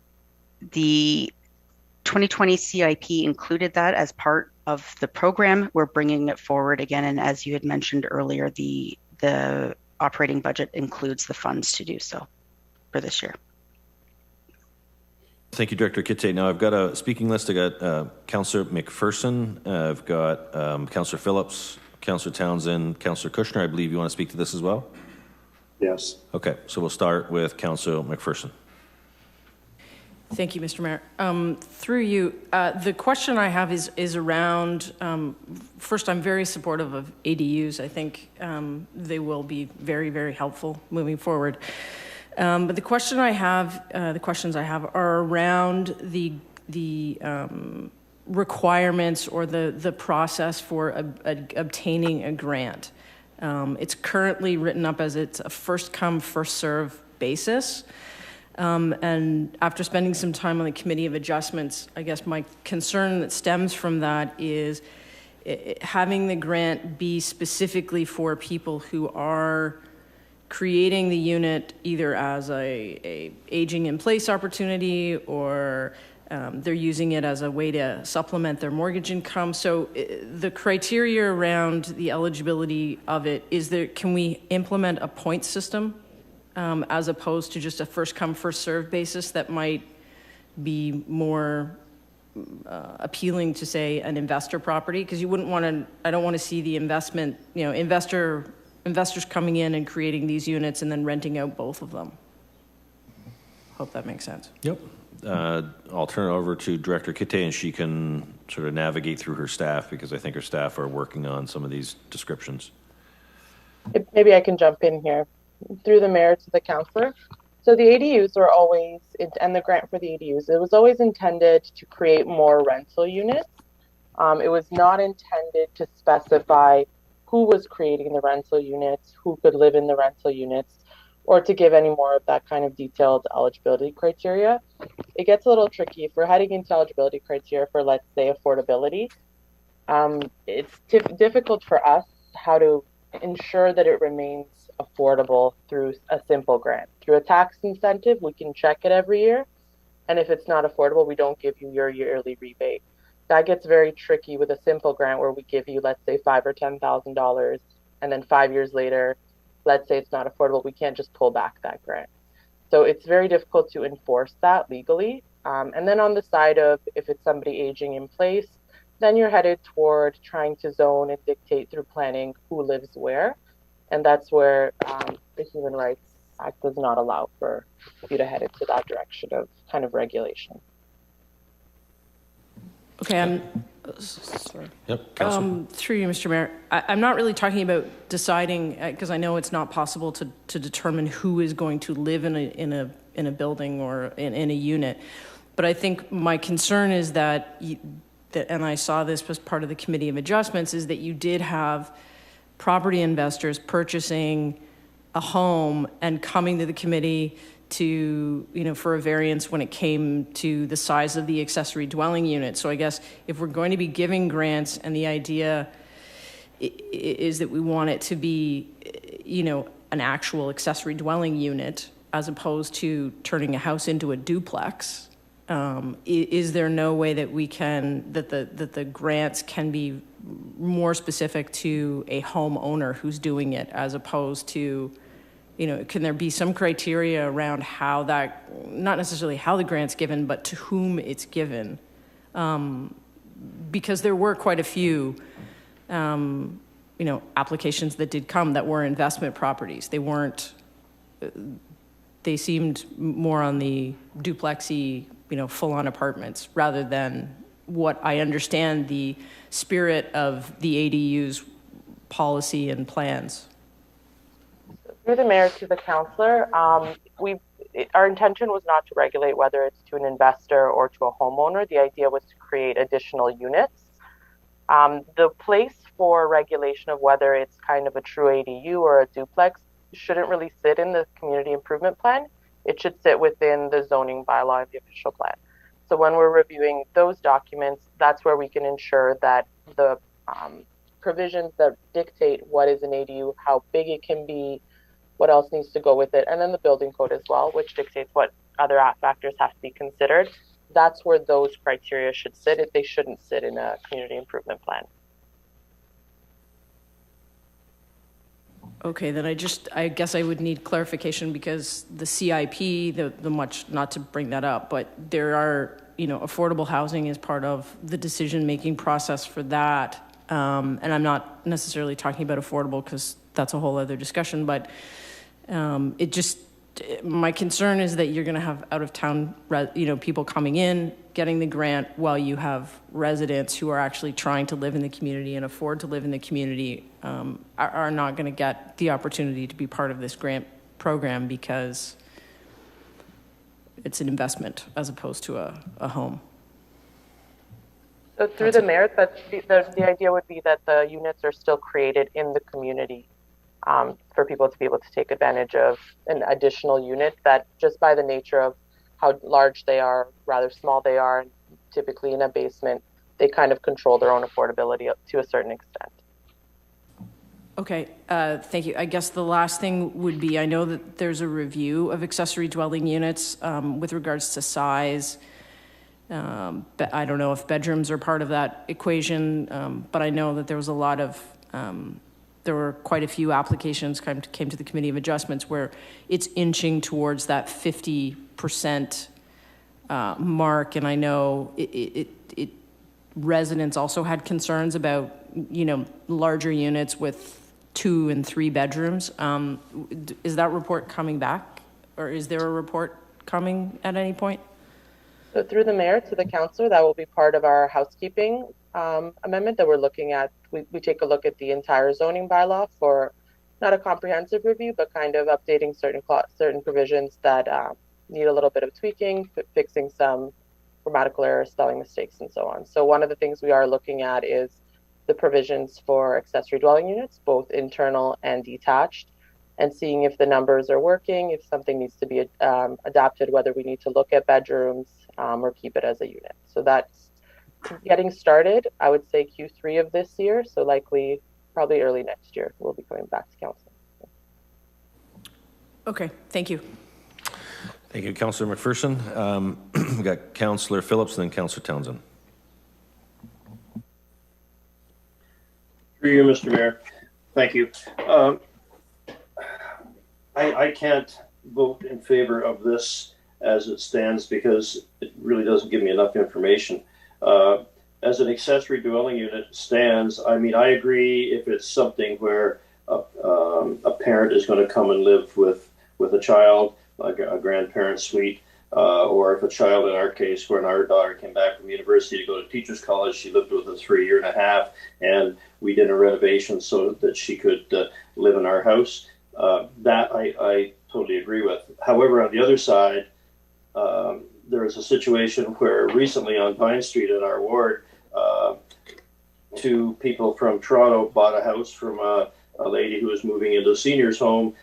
2020 CIP included that as part of the program. We're bringing it forward again, and as you had mentioned earlier, the operating budget includes the funds to do so for this year. Thank you, Director Kitte. Now I've got a speaking list. I got Councillor McPherson, I've got Councillor Phillips, Councillor Townsend, Councillor Kushner. I believe you want to speak to this as well? Yes. Okay, so we'll start with Councillor McPherson. Thank you, Mr. Mayor. Through you, the question I have is around, first, I'm very supportive of ADUs. I think they will be very, very helpful moving forward. But the questions I have are around the requirements or the process for obtaining a grant. It's currently written up as it's a first come, first serve basis. And after spending some time on the Committee of Adjustments, I guess my concern that stems from that is having the grant be specifically for people who are creating the unit either as a aging in place opportunity or they're using it as a way to supplement their mortgage income. So the criteria around the eligibility of it is there, can we implement a point system as opposed to just a first come, first served basis that might be more appealing to, say, an investor property? Because you wouldn't want to, I don't want to see the investment, investors coming in and creating these units and then renting out both of them. Hope that makes sense. Yep. I'll turn it over to Director Kitte and she can sort of navigate through her staff because I think her staff are working on some of these descriptions. Maybe I can jump in here. Through the mayor to the councillor. So the ADUs are always, and the grant for the ADUs, it was always intended to create more rental units. It was not intended to specify who was creating the rental units, who could live in the rental units, or to give any more of that kind of detailed eligibility criteria. It gets a little tricky if we're heading into eligibility criteria for, let's say, affordability. It's difficult for us how to ensure that it remains affordable through a simple grant. Through a tax incentive, we can check it every year, and if it's not affordable, we don't give you your yearly rebate. That gets very tricky with a simple grant where we give you, let's say, $5,000 or $10,000, and then 5 years later, let's say it's not affordable, we can't just pull back that grant. So it's very difficult to enforce that legally. And then on the side of if it's somebody aging in place, then you're headed toward trying to zone and dictate through planning who lives where. And that's where the Human Rights Act does not allow for you to head into that direction of kind of regulation. Okay, sorry. Yep, through you, Mr. Mayor. I'm not really talking about deciding, because I know it's not possible to determine who is going to live in a building or in a unit. But I think my concern is that and I saw this as part of the Committee of Adjustments, is that you did have property investors purchasing a home and coming to the committee to, for a variance when it came to the size of the accessory dwelling unit. So I guess if we're going to be giving grants and the idea is that we want it to be, an actual accessory dwelling unit as opposed to turning a house into a duplex, is there no way that we can, that the grants can be more specific to a homeowner who's doing it as opposed to, can there be some criteria around how that, not necessarily how the grant's given, but to whom it's given? Because there were quite a few, applications that did come that were investment properties. They weren't, they seemed more on the duplexy, full-on apartments rather than what I understand the spirit of the ADU's policy and plans. Through the mayor to the councillor, our intention was not to regulate whether it's to an investor or to a homeowner. The idea was to create additional units. The place for regulation of whether it's kind of a true ADU or a duplex shouldn't really sit in the community improvement plan. It should sit within the zoning bylaw and the official plan. So when we're reviewing those documents, that's where we can ensure that the provisions that dictate what is an ADU, how big it can be, what else needs to go with it, and then the building code as well, which dictates what other factors have to be considered. That's where those criteria should sit. They shouldn't sit in a community improvement plan. Okay, then I guess I would need clarification because the CIP, the much, not to bring that up, but there are, affordable housing is part of the decision-making process for that. And I'm not necessarily talking about affordable because that's a whole other discussion, but my concern is that you're going to have out-of-town, people coming in, getting the grant while you have residents who are actually trying to live in the community and afford to live in the community are not going to get the opportunity to be part of this grant program because it's an investment as opposed to a home. So through the mayor, but the idea would be that the units are still created in the community for people to be able to take advantage of an additional unit that just by the nature of how large they are, rather small they are, typically in a basement, they kind of control their own affordability to a certain extent. Okay, thank you. I guess the last thing would be, I know that there's a review of accessory dwelling units with regards to size. But I don't know if bedrooms are part of that equation, but I know that there was a lot of, there were quite a few applications came to the Committee of Adjustments where it's inching towards that 50% mark, and I know residents also had concerns about, larger units with 2 and 3 bedrooms. Is that report coming back, or is there a report coming at any point? So through the mayor to the councillor, that will be part of our housekeeping amendment that we're looking at. We take a look at the entire zoning bylaw for not a comprehensive review, but kind of updating certain provisions that need a little bit of tweaking, fixing some grammatical errors, spelling mistakes, and so on. So one of the things we are looking at is the provisions for accessory dwelling units, both internal and detached, and seeing if the numbers are working, if something needs to be adapted, whether we need to look at bedrooms or keep it as a unit. So that's getting started, I would say Q3 of this year, so likely probably early next year, we'll be coming back to council. Okay, thank you. Thank you, Councillor McPherson. We've got Councillor Phillips and then Councillor Townsend. Through you, Mr. Mayor. Thank you. I can't vote in favor of this as it stands because it really doesn't give me enough information. As an accessory dwelling unit stands, I mean, I agree if it's something where a parent is going to come and live with a child, like a grandparent suite, or if a child, in our case, when our daughter came back from university to go to teacher's college, she lived with us for a year and a half, and we did a renovation so that she could live in our house. That I totally agree with. However, on the other side, there was a situation where recently on Pine Street in our ward, 2 people from Toronto bought a house from a lady who was moving into a senior's home,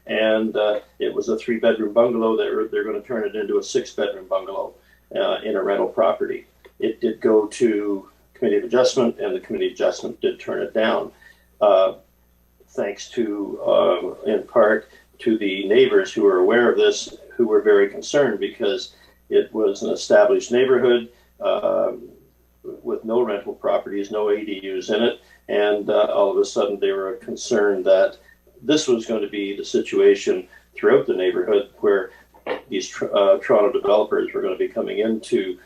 and it was a 3-bedroom bungalow. They're going to turn it into a 6-bedroom bungalow in a rental property. It did go to Committee of Adjustment, and the Committee of Adjustment did turn it down, thanks to, in part, to the neighbors who were aware of this, who were very concerned because it was an established neighborhood with no rental properties, no ADUs in it, and all of a sudden they were concerned that this was going to be the situation throughout the neighborhood where these Toronto developers were going to be coming into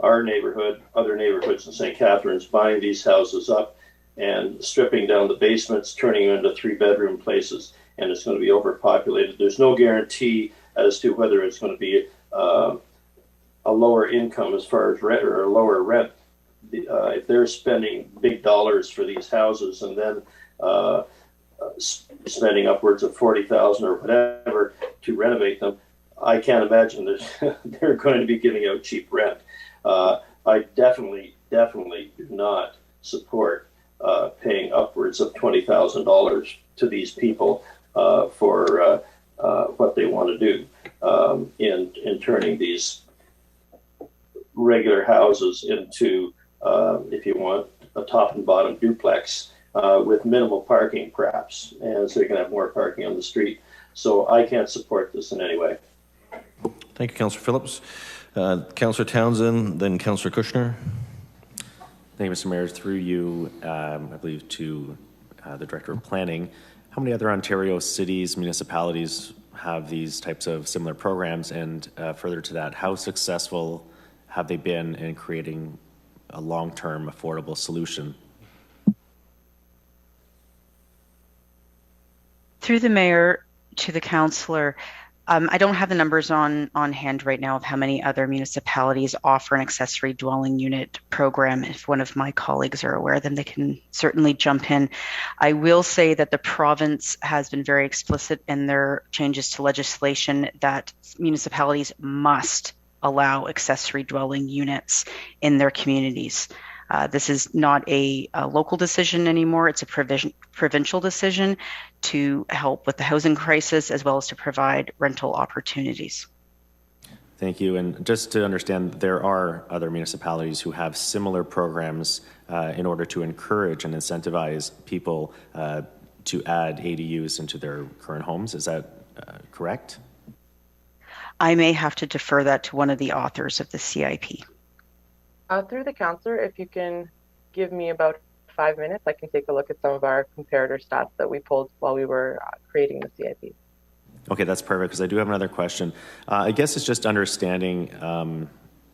our neighborhood, other neighborhoods in St. Catharines, buying these houses up and stripping down the basements, turning them into 3-bedroom places, and it's going to be overpopulated. There's no guarantee as to whether it's going to be a lower income as far as rent or a lower rent. If they're spending big dollars for these houses and then spending upwards of $40,000 or whatever to renovate them, I can't imagine that they're going to be giving out cheap rent. I definitely do not support paying upwards of $20,000 to these people for what they want to do in turning these regular houses into, if you want, a top and bottom duplex with minimal parking, perhaps, and so you can have more parking on the street. So I can't support this in any way. Thank you, Councillor Phillips. Councillor Townsend, then Councillor Kushner. Thank you, Mr. Mayor. Through you, I believe, to the Director of Planning. How many other Ontario cities, municipalities have these types of similar programs? And further to that, how successful have they been in creating a long-term affordable solution? Through the mayor to the councillor, I don't have the numbers on hand right now of how many other municipalities offer an accessory dwelling unit program. If one of my colleagues are aware, then they can certainly jump in. I will say that the province has been very explicit in their changes to legislation that municipalities must allow accessory dwelling units in their communities. This is not a local decision anymore. It's a provincial decision to help with the housing crisis as well as to provide rental opportunities. Thank you. And just to understand, there are other municipalities who have similar programs in order to encourage and incentivize people to add ADUs into their current homes. Is that correct? I may have to defer that to one of the authors of the CIP. Through the councillor, if you can give me about 5 minutes, I can take a look at some of our comparator stats that we pulled while we were creating the CIP. Okay, that's perfect, because I do have another question. I guess it's just understanding,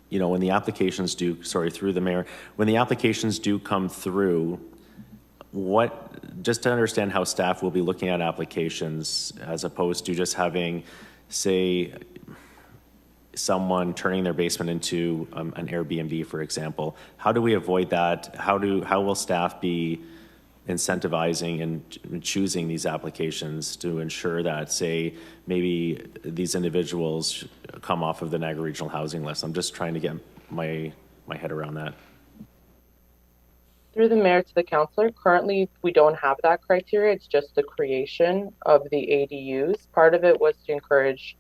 when the applications do, through the mayor, when the applications do come through, just to understand how staff will be looking at applications as opposed to just having, say, someone turning their basement into an Airbnb, for example. How do we avoid that? How will staff be incentivizing and choosing these applications to ensure that, say, maybe these individuals come off of the Niagara Regional Housing List? I'm just trying to get my head around that. Through the mayor to the councillor, currently we don't have that criteria. It's just the creation of the ADUs. Part of it was to encourage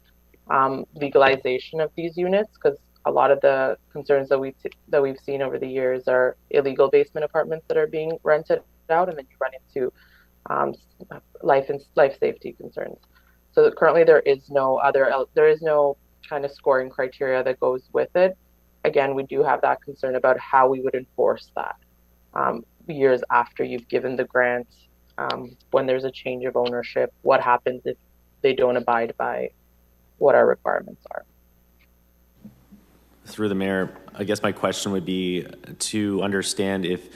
legalization of these units, because a lot of the concerns that we've seen over the years are illegal basement apartments that are being rented out, and then you run into life safety concerns. So currently there is no kind of scoring criteria that goes with it. Again, we do have that concern about how we would enforce that years after you've given the grant. When there's a change of ownership, what happens if they don't abide by what our requirements are? Through the mayor, I guess my question would be to understand if,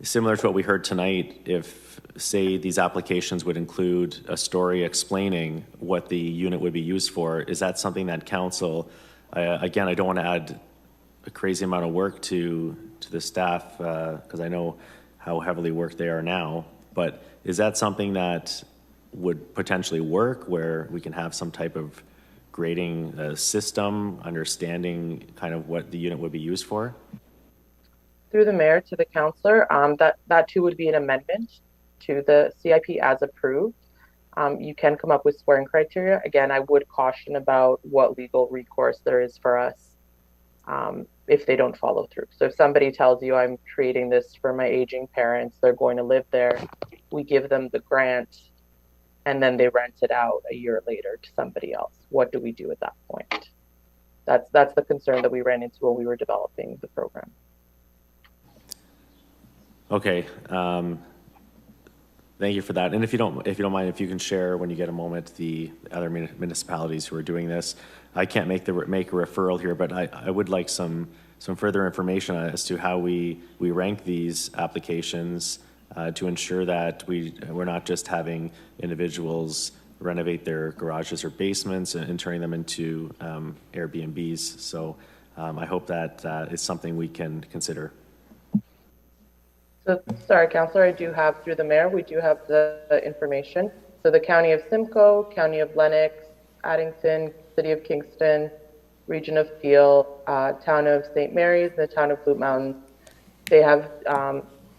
similar to what we heard tonight, if, say, these applications would include a story explaining what the unit would be used for, is that something that council, again, I don't want to add a crazy amount of work to the staff, because I know how heavily worked they are now, but is that something that would potentially work, where we can have some type of grading system, understanding kind of what the unit would be used for? Through the mayor to the councillor, that too would be an amendment to the CIP as approved. You can come up with scoring criteria. Again, I would caution about what legal recourse there is for us if they don't follow through. So if somebody tells you, I'm creating this for my aging parents, they're going to live there, we give them the grant, and then they rent it out a year later to somebody else. What do we do at that point? That's the concern that we ran into when we were developing the program. Okay, thank you for that. And if you don't mind, if you can share when you get a moment the other municipalities who are doing this. I can't make a referral here, but I would like some further information as to how we rank these applications to ensure that we're not just having individuals renovate their garages or basements and turning them into Airbnbs. So I hope that is something we can consider. So, sorry, councillor, I do have, through the mayor, we do have the information. So the County of Simcoe, County of Lennox, Addington, City of Kingston, Region of Peel, Town of St. Mary's, the Town of Blue Mountains, they have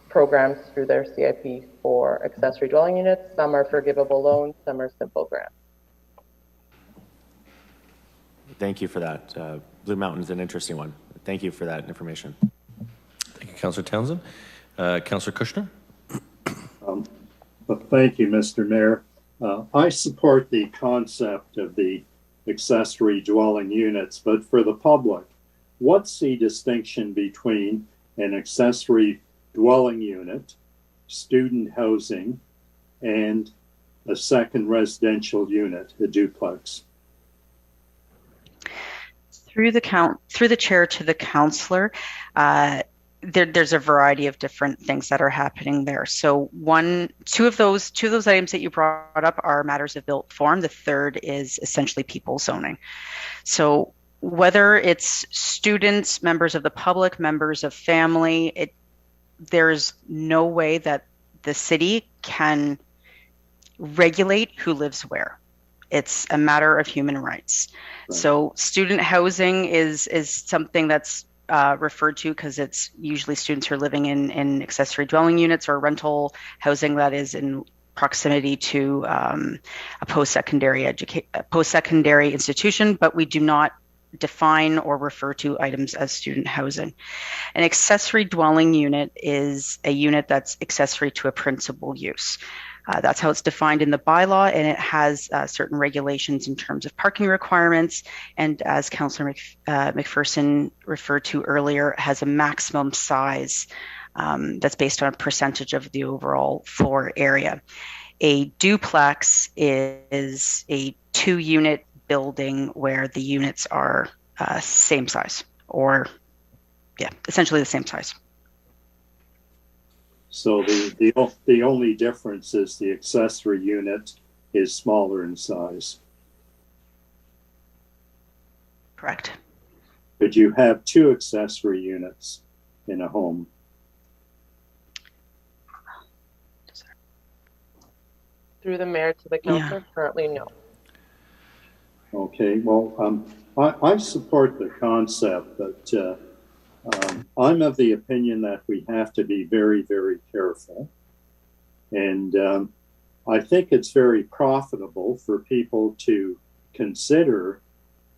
programs through their CIP for accessory dwelling units. Some are forgivable loans, some are simple grants. Thank you for that. Blue Mountain's an interesting one. Thank you for that information. Thank you, Councillor Townsend. Councillor Kushner. Thank you, Mr. Mayor. I support the concept of the accessory dwelling units, but for the public, what's the distinction between an accessory dwelling unit, student housing, and a second residential unit, a duplex? Through the chair to the councillor, there's a variety of different things that are happening there. So two of those items that you brought up are matters of built form. The third is essentially people zoning. So whether it's students, members of the public, members of family, there's no way that the city can regulate who lives where. It's a matter of human rights. Right. So student housing is something that's referred to because it's usually students who are living in accessory dwelling units or rental housing that is in proximity to a post-secondary institution, but we do not define or refer to items as student housing. An accessory dwelling unit is a unit that's accessory to a principal use. That's how it's defined in the bylaw, and it has certain regulations in terms of parking requirements, and as Councillor McPherson referred to earlier, has a maximum size that's based on a percentage of the overall floor area. A duplex is a 2-unit building where the units are same size, or essentially the same size. So the only difference is the accessory unit is smaller in size. Correct. Could you have 2 accessory units in a home? Through the mayor to the councillor, currently no. Okay, well, I support the concept, but I'm of the opinion that we have to be very, very careful. And I think it's very profitable for people to consider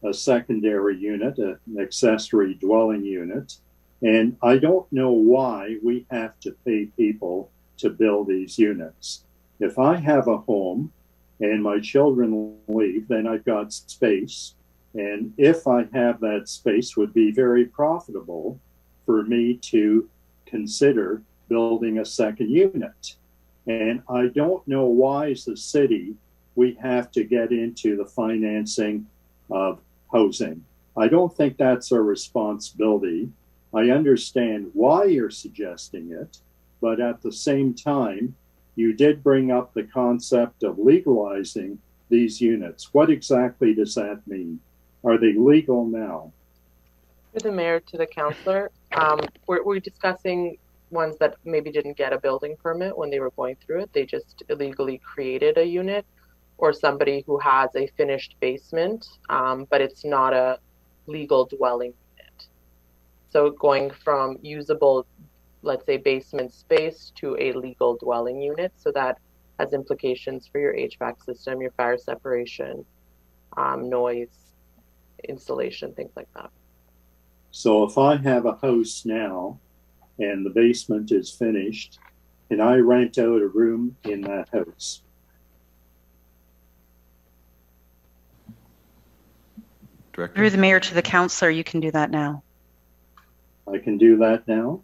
a secondary unit, an accessory dwelling unit. And I don't know why we have to pay people to build these units. If I have a home and my children leave, then I've got space. And if I have that space, would be very profitable for me to consider building a second unit. And I don't know why, as a city, we have to get into the financing of housing. I don't think that's our responsibility. I understand why you're suggesting it, but at the same time, you did bring up the concept of legalizing these units. What exactly does that mean? Are they legal now? Through the mayor to the councillor, we're discussing ones that maybe didn't get a building permit when they were going through it. They just illegally created a unit, or somebody who has a finished basement, but it's not a legal dwelling unit. So going from usable, let's say, basement space to a legal dwelling unit. So that has implications for your HVAC system, your fire separation, noise, installation, things like that. So if I have a house now and the basement is finished, can I rent out a room in that house? Director? Through the mayor to the councillor, you can do that now. I can do that now?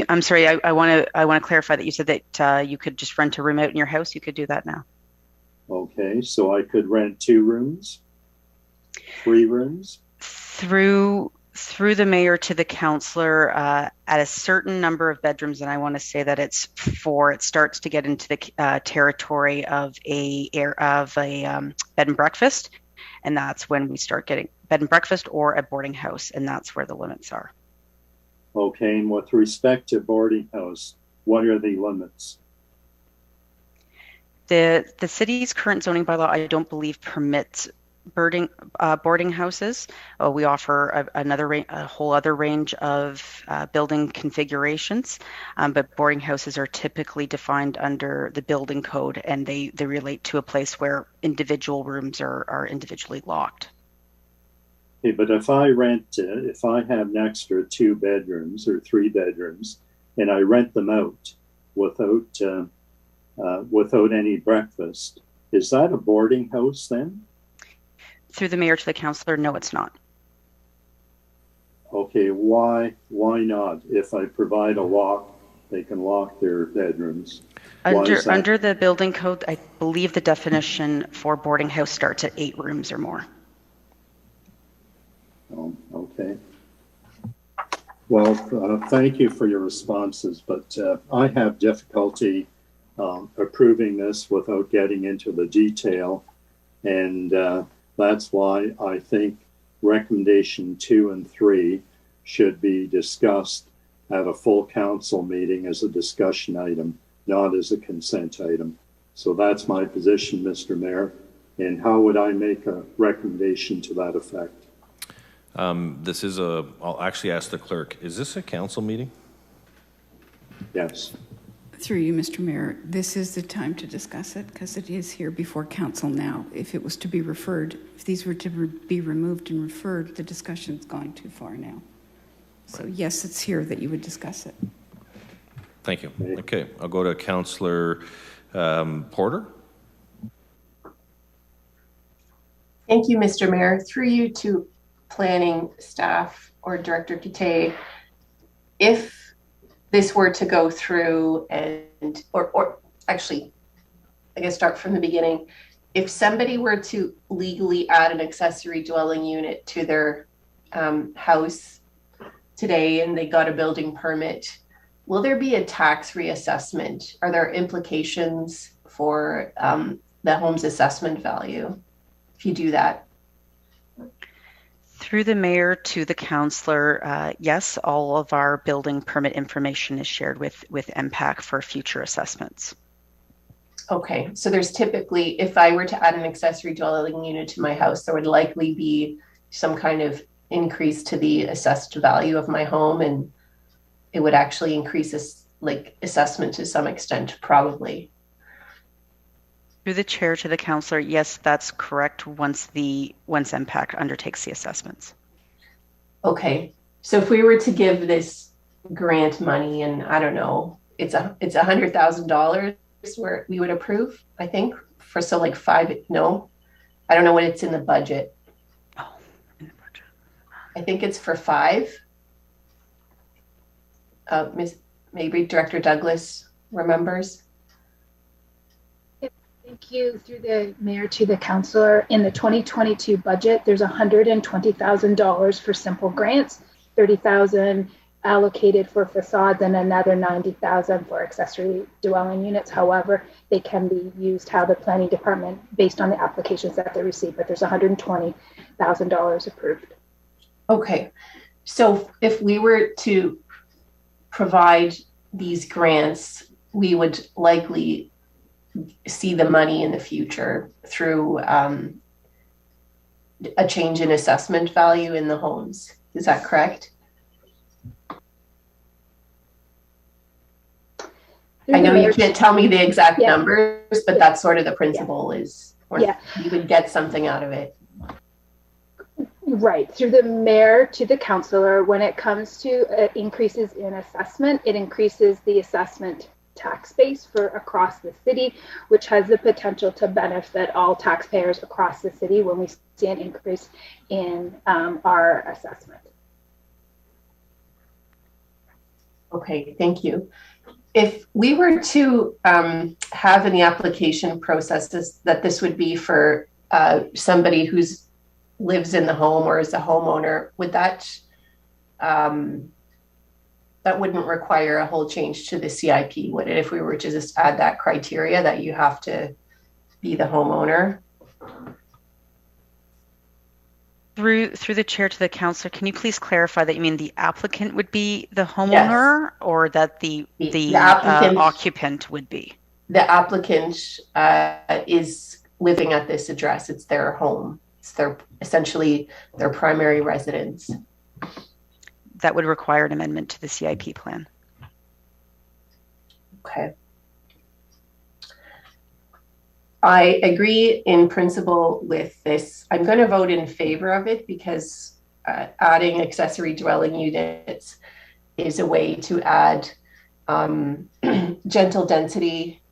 I'm sorry, I want to clarify that you said that you could just rent a room out in your house. You could do that now. Okay, so I could rent 2 rooms, 3 rooms? Through the mayor to the councillor, at a certain number of bedrooms, and I want to say that it's 4. It starts to get into the territory of a bed and breakfast, and that's when we start getting bed and breakfast or a boarding house, and that's where the limits are. Okay, and with respect to boarding house, what are the limits? The city's current zoning bylaw, I don't believe, permits boarding houses. We offer a whole other range of building configurations, but boarding houses are typically defined under the building code, and they relate to a place where individual rooms are individually locked. Okay, but if I have an extra 2 bedrooms or 3 bedrooms, and I rent them out without any breakfast, is that a boarding house then? Through the mayor to the councillor, no, it's not. Okay, why not? If I provide a lock, they can lock their bedrooms. Under the building code, I believe the definition for boarding house starts at 8 rooms or more. Oh, okay. Well, thank you for your responses, but I have difficulty approving this without getting into the detail. And that's why I think recommendation 2 and 3 should be discussed at a full council meeting as a discussion item, not as a consent item. So that's my position, Mr. Mayor. And how would I make a recommendation to that effect? I'll actually ask the clerk, is this a council meeting? Yes. Through you, Mr. Mayor, this is the time to discuss it because it is here before council now. If it was to be referred, if these were to be removed and referred, the discussion's gone too far now. So yes, it's here that you would discuss it. Thank you. Okay, I'll go to Councillor Porter. Thank you, Mr. Mayor. Through you to planning staff or Director Kite, if this were to go through and, or actually, I guess start from the beginning, if somebody were to legally add an accessory dwelling unit to their house today and they got a building permit, will there be a tax reassessment? Are there implications for the home's assessment value if you do that? Through the mayor to the councillor, yes, all of our building permit information is shared with MPAC for future assessments. Okay, so there's typically, if I were to add an accessory dwelling unit to my house, there would likely be some kind of increase to the assessed value of my home, and it would actually increase assessment to some extent, probably. Through the chair to the councillor, yes, that's correct. Once MPAC undertakes the assessments. Okay, so if we were to give this grant money, and I don't know, it's $100,000 where we would approve, I think, for I don't know what it's in the budget. Oh, in the budget. I think it's for 5. Maybe Director Douglas remembers. Thank you. Through the mayor to the councillor, in the 2022 budget, there's $120,000 for simple grants, $30,000 allocated for facades, and another $90,000 for accessory dwelling units. However, they can be used how the planning department, based on the applications that they receive, but there's $120,000 approved. Okay, so if we were to provide these grants, we would likely see the money in the future through a change in assessment value in the homes. Is that correct? I know you can't tell me the exact numbers, but that's sort of the principle is, you would get something out of it. Right. Through the mayor to the councillor, when it comes to increases in assessment, it increases the assessment tax base for across the city, which has the potential to benefit all taxpayers across the city when we see an increase in our assessment. Okay, thank you. If we were to have in the application process that this would be for somebody who's lives in the home or is a homeowner, would that that wouldn't require a whole change to the CIP, would it, if we were to just add that criteria that you have to be the homeowner? Through the chair to the councillor, can you please clarify that you mean the applicant would be the homeowner, or that the occupant would be? The applicant is living at this address. It's their home. It's essentially their primary residence. That would require an amendment to the CIP plan. Okay. I agree in principle with this. I'm going to vote in favor of it because adding accessory dwelling units is a way to add gentle density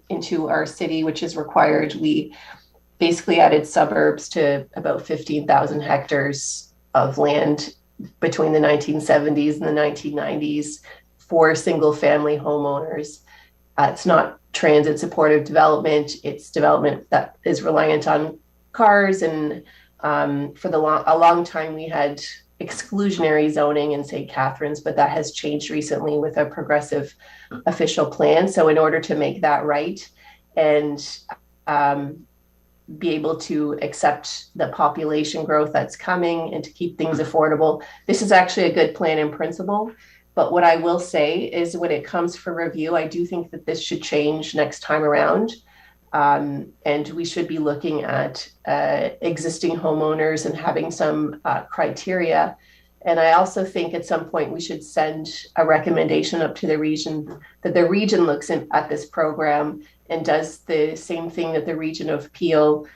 into our city, which is required. We basically added suburbs to about 15,000 hectares of land between the 1970s and the 1990s for single family homeowners. It's not transit supportive development. It's development that is reliant on cars. And for a long time, we had exclusionary zoning in St. Catharines, but that has changed recently with a progressive official plan. So in order to make that right and be able to accept the population growth that's coming and to keep things affordable, this is actually a good plan in principle. But what I will say is when it comes for review, I do think that this should change next time around. And we should be looking at existing homeowners and having some criteria. And I also think at some point we should send a recommendation up to the region that the region looks at this program and does the same thing that the region of Peel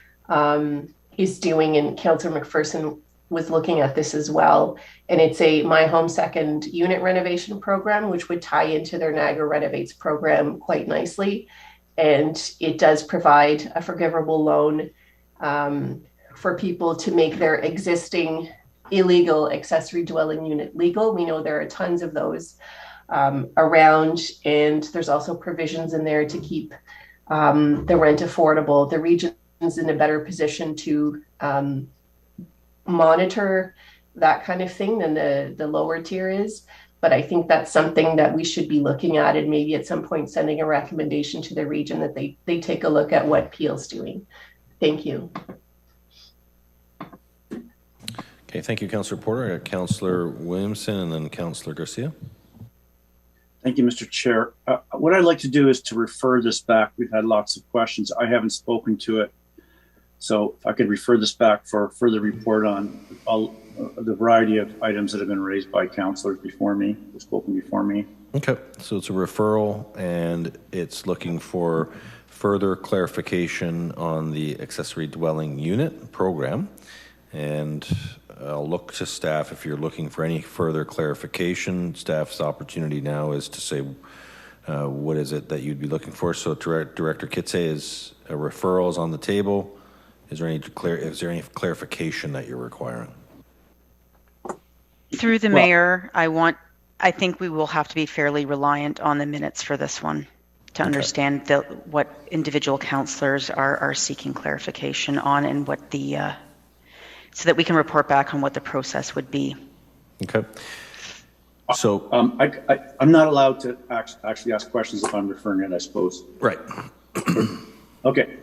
is doing. And Councillor McPherson was looking at this as well. And it's a My Home Second unit renovation program, which would tie into their Niagara Renovates program quite nicely. And it does provide a forgivable loan for people to make their existing illegal accessory dwelling unit legal. We know there are tons of those around, and there's also provisions in there to keep the rent affordable. The region's in a better position to monitor that kind of thing than the lower tier is. But I think that's something that we should be looking at, and maybe at some point sending a recommendation to the region that they take a look at what Peel's doing. Thank you. Okay, thank you, Councillor Porter. I got Councillor Williamson and then Councillor Garcia. Thank you, Mr. Chair. What I'd like to do is to refer this back. We've had lots of questions. I haven't spoken to it. So if I could refer this back for further report on all the variety of items that have been raised by councillors before me, who've spoken before me. Okay, so it's a referral and it's looking for further clarification on the accessory dwelling unit program. And I'll look to staff if you're looking for any further clarification. Staff's opportunity now is to say what is it that you'd be looking for. So Director Kitse, is a referrals on the table. Is there any clarification that you're requiring? Through the mayor, I think we will have to be fairly reliant on the minutes for this one to understand what individual councillors are seeking clarification on and what the so that we can report back on what the process would be. Okay. So I'm not allowed to actually ask questions if I'm referring it, I suppose. Right. Okay.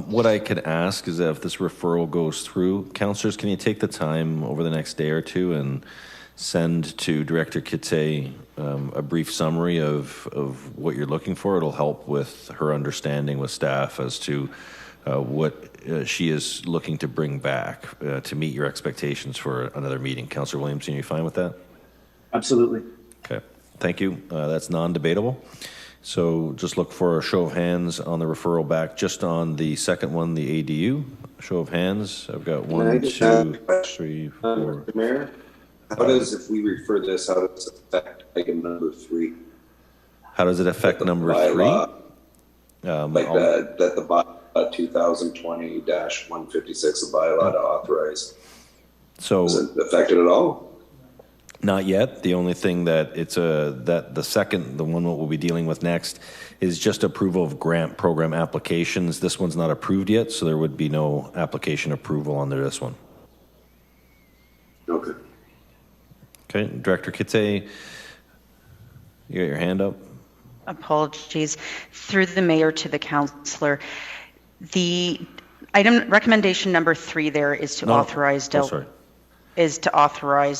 What I could ask is that if this referral goes through, councillors, can you take the time over the next day or two and send to Director Kitse a brief summary of what you're looking for? It'll help with her understanding with staff as to what she is looking to bring back to meet your expectations for another meeting. Councillor Williamson, are you fine with that? Absolutely. Okay, thank you. That's non-debatable. So just look for a show of hands on the referral back. Just on the second one, the ADU, show of hands. I've got 1, 2, 3, 4. Mayor, how does, if we refer this, how does it affect item number 3? How does it affect number 3? That the bylaw 2020-156, a bylaw to authorize. So is it affected at all? Not yet. The only thing that the one that we'll be dealing with next is just approval of grant program applications. This one's not approved yet, so there would be no application approval under this one. Okay. Okay, Director Kitse, you got your hand up. Apologies. Through the mayor to the councillor, the item recommendation number 3 there is to authorize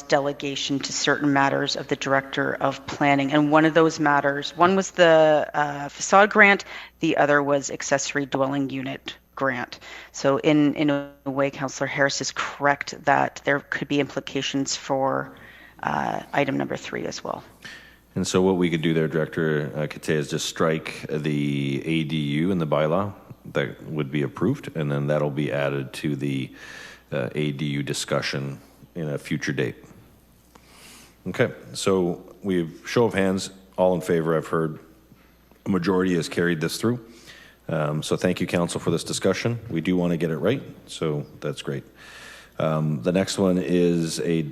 delegation to certain matters of the Director of Planning. And one of those matters, one was the facade grant, the other was accessory dwelling unit grant. So in a way, Councillor Harris is correct that there could be implications for item number 3 as well. And so what we could do there, Director Kitse, is just strike the ADU in the bylaw that would be approved, and then that'll be added to the ADU discussion in a future date. Okay, so we've show of hands, all in favor. I've heard a majority has carried this through. So thank you, council, for this discussion. We do want to get it right, so that's great. The next one is a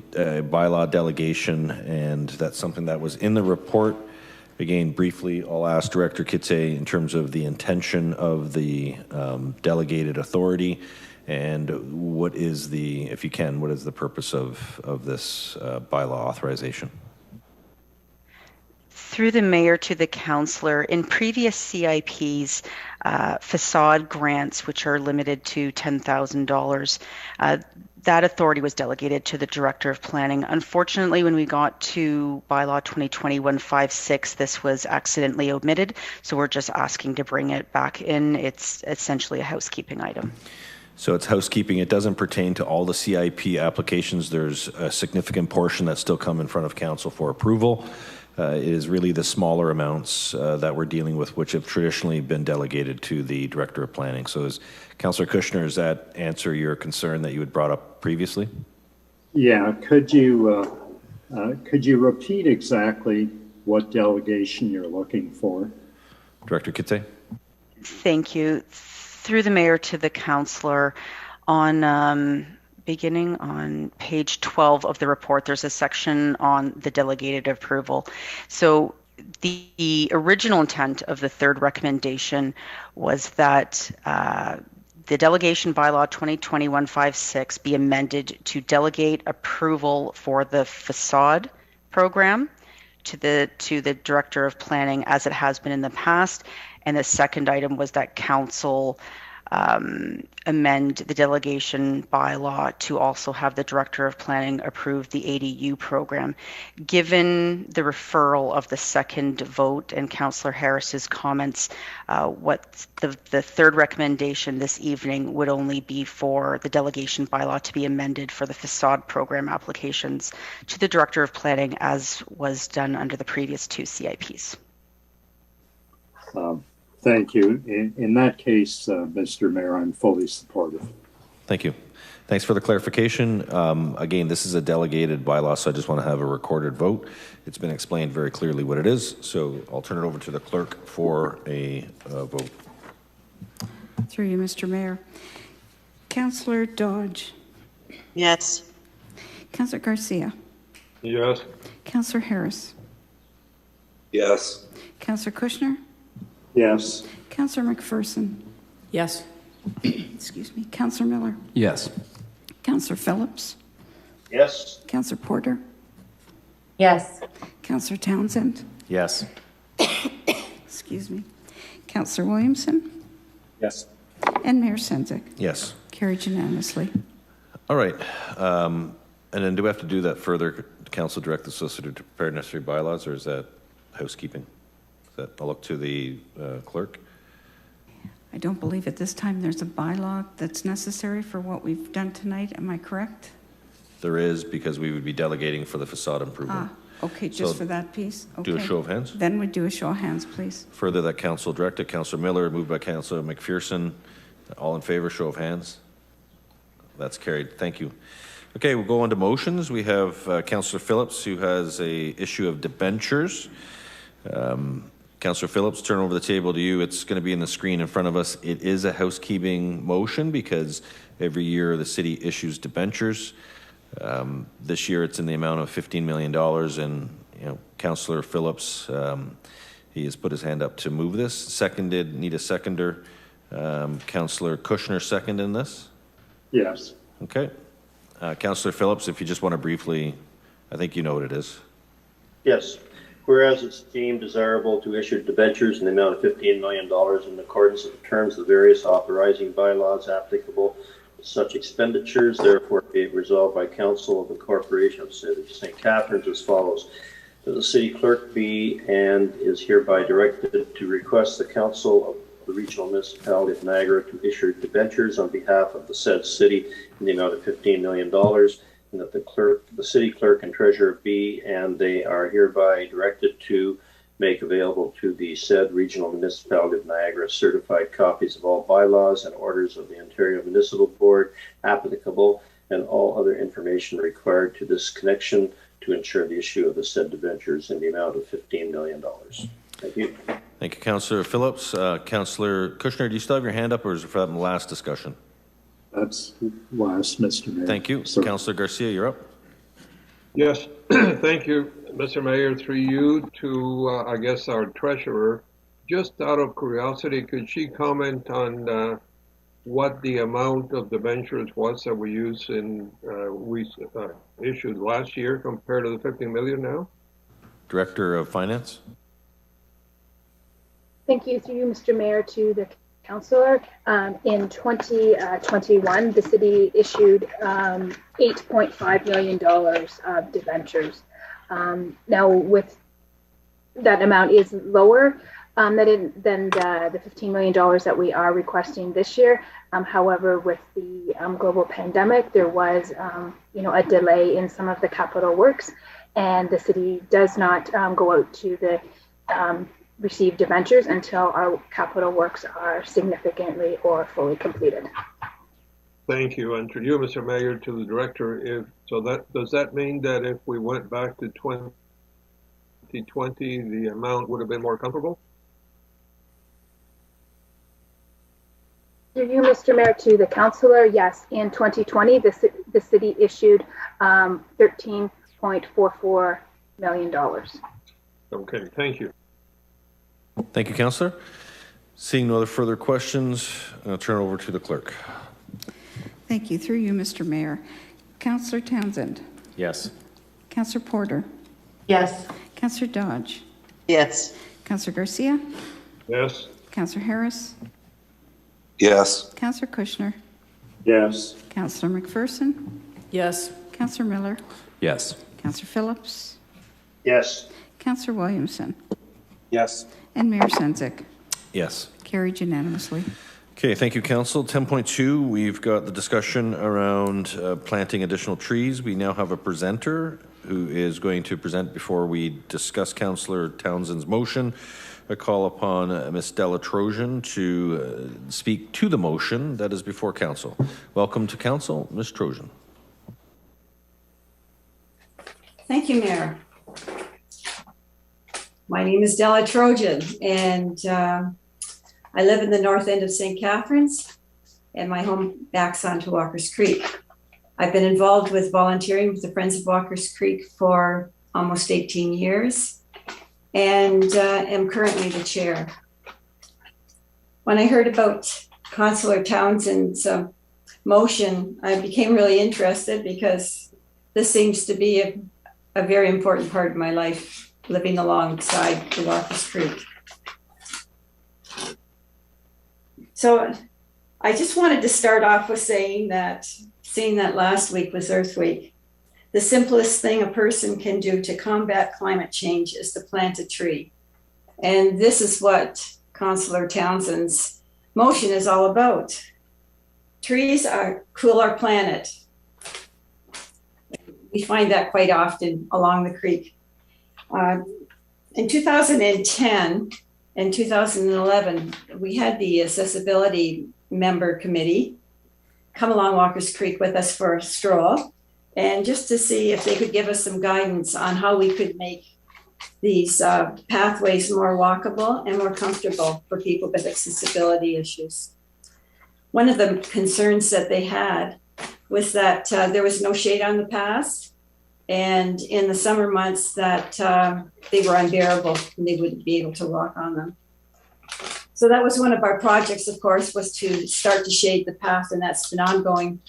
bylaw delegation, and that's something that was in the report. Again, briefly, I'll ask Director Kitse in terms of the intention of the delegated authority, and what is the, if you can, what is the purpose of this bylaw authorization? Through the mayor to the councillor, in previous CIPs, facade grants, which are limited to $10,000, that authority was delegated to the Director of Planning. Unfortunately, when we got to Bylaw 2020-156, this was accidentally omitted, so we're just asking to bring it back in. It's essentially a housekeeping item. So it's housekeeping. It doesn't pertain to all the CIP applications. There's a significant portion that still come in front of council for approval. It is really the smaller amounts that we're dealing with, which have traditionally been delegated to the Director of Planning. So, Councillor Kushner, does that answer your concern that you had brought up previously? Yeah. Could you repeat exactly what delegation you're looking for? Director Kitse? Thank you. Through the mayor to the councillor, on beginning on page 12 of the report, there's a section on the delegated approval. So the original intent of the third recommendation was that the delegation bylaw 2020-156 be amended to delegate approval for the facade program to the Director of Planning as it has been in the past. And the second item was that council amend the delegation bylaw to also have the Director of Planning approve the ADU program. Given the referral of the second vote and Councillor Harris's comments, what the third recommendation this evening would only be for the delegation bylaw to be amended for the facade program applications to the Director of Planning as was done under the previous two CIPs. Thank you. In that case, Mr. Mayor, I'm fully supportive. Thank you. Thanks for the clarification. Again, this is a delegated bylaw, so I just want to have a recorded vote. It's been explained very clearly what it is, so I'll turn it over to the clerk for a vote. Through you, Mr. Mayor. Councillor Dodge. Yes. Councillor Garcia. Yes. Councillor Harris. Yes. Councillor Kushner. Yes. Councillor McPherson. Yes. Excuse me. Councillor Miller. Yes. Councillor Phillips. Yes. Councillor Porter. Yes. Councillor Townsend. Yes. Excuse me. Councillor Williamson. Yes. And Mayor Sendzik. Yes. Carried unanimously. All right. And then do we have to do that further? Council direct the solicitor to prepare necessary bylaws, or is that housekeeping? I'll look to the clerk. I don't believe at this time there's a bylaw that's necessary for what we've done tonight. Am I correct? There is, because we would be delegating for the facade improvement. Okay, just So for that piece? Okay. do a show of hands. Then we do a show of hands, please. Further, that council directed, Councillor Miller, moved by Councillor McPherson. All in favor, show of hands. That's carried. Thank you. Okay, we'll go on to motions. We have Councillor Phillips, who has a issue of debentures. Councillor Phillips, turn over the table to you. It's going to be in the screen in front of us. It is a housekeeping motion because every year the city issues debentures. This year it's in the amount of $15 million, and Councillor Phillips, he has put his hand up to move this. Seconded, need a seconder. Councillor Kushner second in this? Yes. Okay. Councillor Phillips, if you just want to briefly, I think you know what it is. Yes. Whereas it's deemed desirable to issue debentures in the amount of $15 million in accordance with the terms of the various authorizing bylaws applicable to such expenditures, therefore be resolved by Council of the Corporation of St. Catharines as follows. That the city clerk be and is hereby directed to request the Council of the Regional Municipality of Niagara to issue debentures on behalf of the said city in the amount of $15 million. And that the city clerk and treasurer be, and they are hereby directed to make available to the said Regional Municipality of Niagara certified copies of all bylaws and orders of the Ontario Municipal Board applicable, and all other information required to this connection to ensure the issue of the said debentures in the amount of $15 million. Thank you. Thank you, Councillor Phillips. Councillor Kushner, do you still have your hand up, or is it for that last discussion? That's last, Mr. Mayor. Thank you. Sorry. Councillor Garcia, you're up. Yes, thank you. Mr. Mayor, through you to, I guess, our treasurer, just out of curiosity, could she comment on what the amount of debentures was that we used we issued last year compared to the 50 million now? Director of Finance. Thank you, through you, Mr. Mayor, to the councillor. In 2021, the city issued $8.5 million of debentures. Now, with that amount is lower than the $15 million that we are requesting this year. However, with the global pandemic, there was a delay in some of the capital works, and the city does not go out to the receive debentures until our capital works are significantly or fully completed. Thank you. And to you, Mr. Mayor, to the director, does that mean that if we went back to 2020, the amount would have been more comfortable? Through you, Mr. Mayor, to the councillor, yes. In 2020, the city issued $13.44 million. Okay, thank you. Thank you, Councillor. Seeing no other further questions, I'll turn it over to the clerk. Thank you. Through you, Mr. Mayor. Councillor Townsend. Yes. Councillor Porter. Yes. Councillor Dodge. Yes. Councillor Garcia. Yes. Councillor Harris. Yes. Councillor Kushner. Yes. Councillor McPherson. Yes. Councillor Miller. Yes. Councillor Phillips. Yes. Councillor Williamson. Yes. And Mayor Sendzik. Yes. Carried unanimously. Okay, thank you, Council. 10.2, we've got the discussion around planting additional trees. We now have a presenter who is going to present before we discuss Councillor Townsend's motion. I call upon Ms. Della Trojan to speak to the motion that is before Council. Welcome to Council, Ms. Trojan. Thank you, Mayor. My name is Della Trojan, and I live in the north end of St. Catharines, and my home backs onto Walker's Creek. I've been involved with volunteering with the Friends of Walker's Creek for almost 18 years, and am currently the chair. When I heard about Councillor Townsend's motion, I became really interested because this seems to be a very important part of my life, living alongside the Walker's Creek. So I just wanted to start off with saying that, seeing that last week was Earth Week, the simplest thing a person can do to combat climate change is to plant a tree. And this is what Councillor Townsend's motion is all about. Trees cool our planet. We find that quite often along the creek. In 2010 and 2011, we had the accessibility member committee come along Walker's Creek with us for a stroll, and just to see if they could give us some guidance on how we could make these pathways more walkable and more comfortable for people with accessibility issues. One of the concerns that they had was that there was no shade on the paths, and in the summer months that they were unbearable and they wouldn't be able to walk on them. So that was one of our projects, of course, was to start to shade the path, and that's been ongoing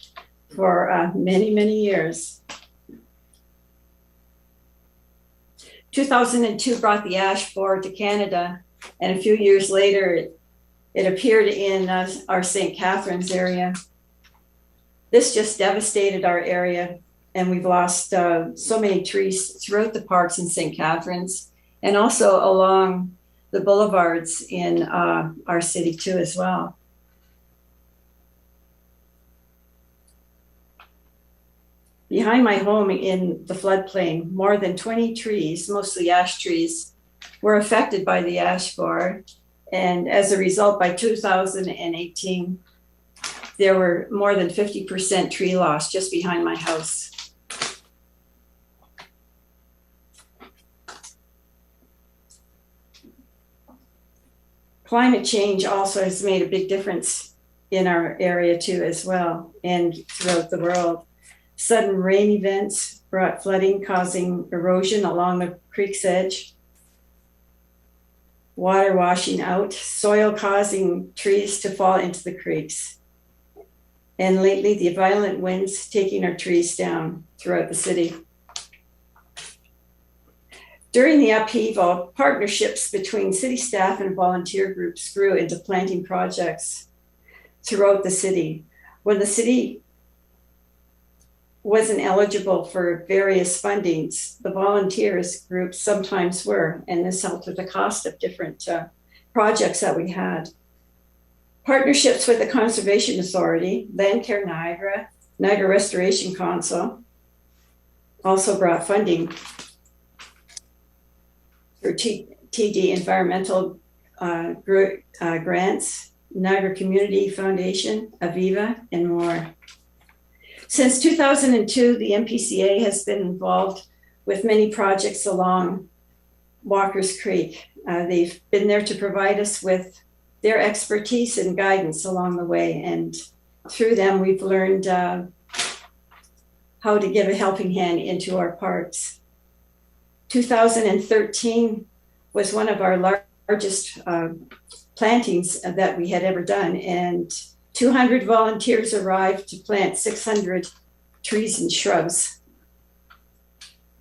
for many, many years. 2002 brought the ash borer to Canada, and a few years later, it appeared in our St. Catharines area. This just devastated our area, and we've lost so many trees throughout the parks in St. Catharines, and also along the boulevards in our city too as well. Behind my home in the floodplain, more than 20 trees, mostly ash trees, were affected by the ash borer. And as a result, by 2018, there were more than 50% tree loss just behind my house. Climate change also has made a big difference in our area too as well, and throughout the world. Sudden rain events, brought flooding, causing erosion along the creek's edge, water washing out, soil causing trees to fall into the creeks. And lately, the violent winds taking our trees down throughout the city. During the upheaval, partnerships between city staff and volunteer groups grew into planting projects throughout the city. When the city wasn't eligible for various fundings, the volunteers groups sometimes were, and this helped with the cost of different projects that we had. Partnerships with the Conservation Authority, Landcare Niagara, Niagara Restoration Council also brought funding through TD environmental grants, Niagara Community Foundation, Aviva, and more. Since 2002, the MPCA has been involved with many projects along Walker's Creek. They've been there to provide us with their expertise and guidance along the way. And through them, we've learned how to give a helping hand into our parks. 2013 was one of our largest plantings that we had ever done. And 200 volunteers arrived to plant 600 trees and shrubs.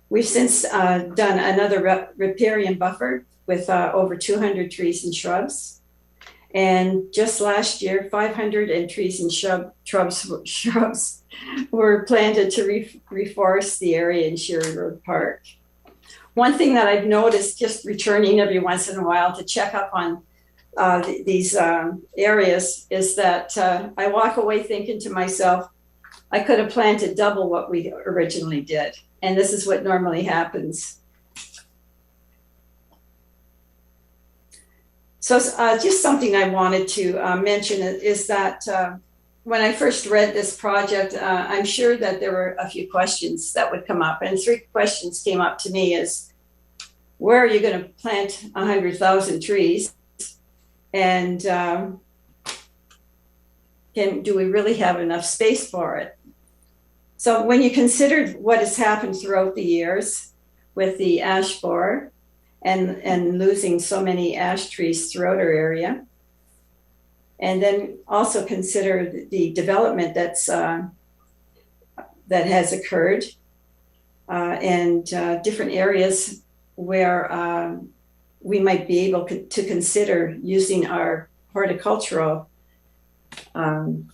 We've since done another riparian buffer with over 200 trees and shrubs. And just last year, 500 trees and shrubs were planted to reforest the area in Sherry Road Park. One thing that I've noticed just returning every once in a while to check up on these areas is that I walk away thinking to myself, I could have planted double what we originally did. And this is what normally happens. So just something I wanted to mention is that when I first read this project, I'm sure that there were a few questions that would come up. And 3 questions came up to me is, where are you going to plant 100,000 trees? And do we really have enough space for it? So when you consider what has happened throughout the years with the ash borer and losing so many ash trees throughout our area, and then also consider the development that has occurred and different areas where we might be able to consider using our horticultural plan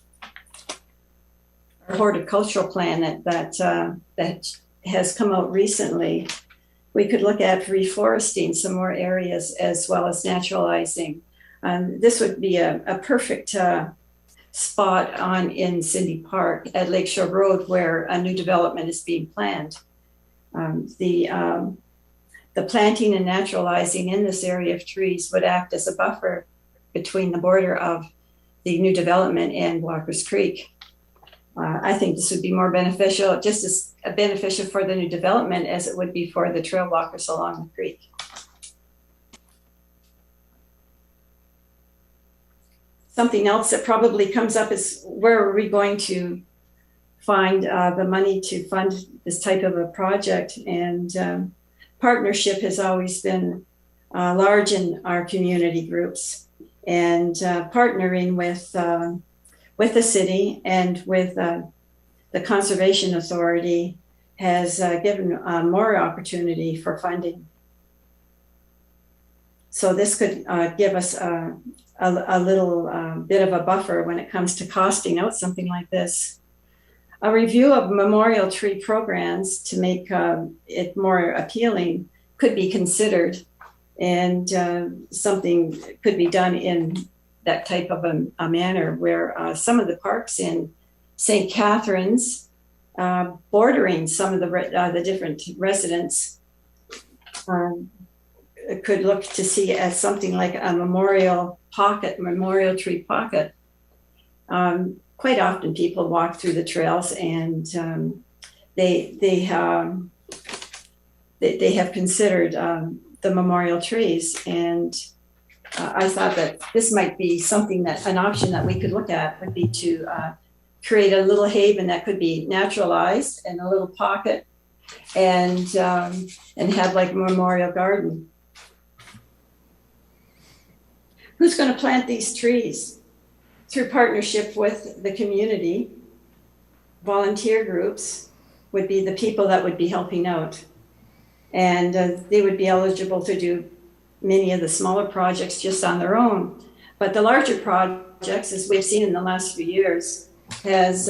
that has come out recently. We could look at reforesting some more areas as well as naturalizing. This would be a perfect spot in Cindy Park at Lakeshore Road where a new development is being planned. The planting and naturalizing in this area of trees would act as a buffer between the border of the new development and Walker's Creek. I think this would be more beneficial, just as beneficial for the new development as it would be for the trail walkers along the creek. Something else that probably comes up is, where are we going to find the money to fund this type of a project? And partnership has always been large in our community groups, and partnering with the city and with the Conservation Authority has given more opportunity for funding. So this could give us a little bit of a buffer when it comes to costing out something like this. A review of memorial tree programs to make it more appealing could be considered, and something could be done in that type of a manner where some of the parks in St. Catharines, bordering some of the different residents, could look to see as something like a memorial tree pocket. Quite often people walk through the trails, and they have considered the memorial trees, and I thought that this might be an option that we could look at, would be to create a little haven that could be naturalized and a little pocket and have like a memorial garden. Who's going to plant these trees? Through partnership with the community, volunteer groups would be the people that would be helping out. And they would be eligible to do many of the smaller projects just on their own. But the larger projects, as we've seen in the last few years, has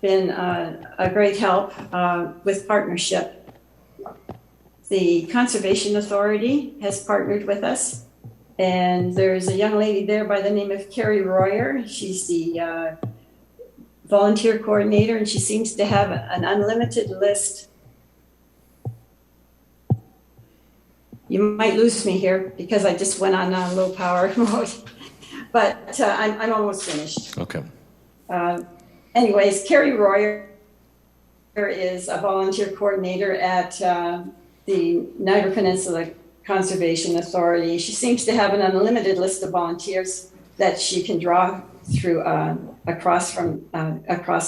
been a great help with partnership. The Conservation Authority has partnered with us, and there's a young lady there by the name of Carrie Royer. She's the volunteer coordinator, and she seems to have an unlimited list. You might lose me here because I just went on low power mode, but I'm almost finished. Okay. Anyways, Carrie Royer is a volunteer coordinator at the Niagara Peninsula Conservation Authority. She seems to have an unlimited list of volunteers that she can draw through across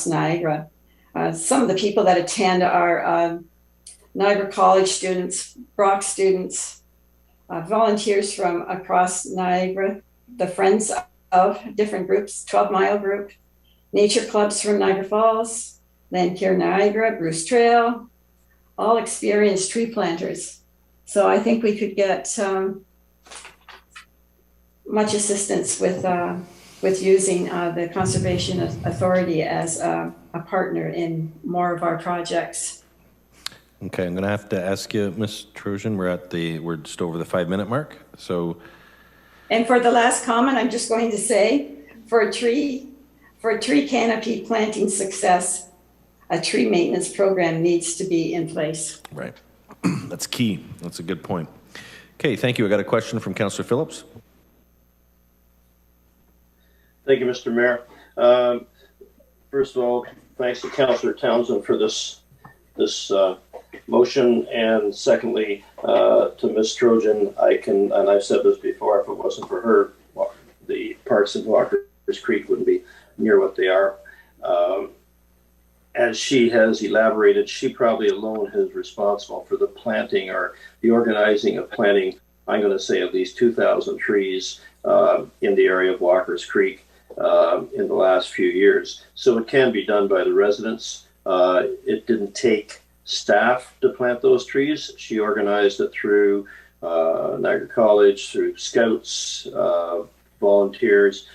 Niagara. Some of the people that attend are Niagara College students, Brock students, volunteers from across Niagara, the Friends of different groups, 12 Mile Group, nature clubs from Niagara Falls, Landcare Niagara, Bruce Trail, all experienced tree planters. So I think we could get much assistance with using the Conservation Authority as a partner in more of our projects. Okay, I'm going to have to ask you, Ms. Trojan, we're just over the 5-minute mark. So, and for the last comment, I'm just going to say, for a tree canopy planting success, a tree maintenance program needs to be in place. Right. That's key. That's a good point. Okay, thank you. I got a question from Councillor Phillips. Thank you, Mr. Mayor. First of all, thanks to Councillor Townsend for this motion, and secondly, to Ms. Trojan, and I've said this before, if it wasn't for her, the parks in Walker's Creek wouldn't be near what they are. As she has elaborated, she probably alone is responsible for the planting or the organizing of planting, I'm going to say at least 2,000 trees in the area of Walker's Creek in the last few years. So it can be done by the residents. It didn't take staff to plant those trees. She organized it through Niagara College, through scouts, volunteers.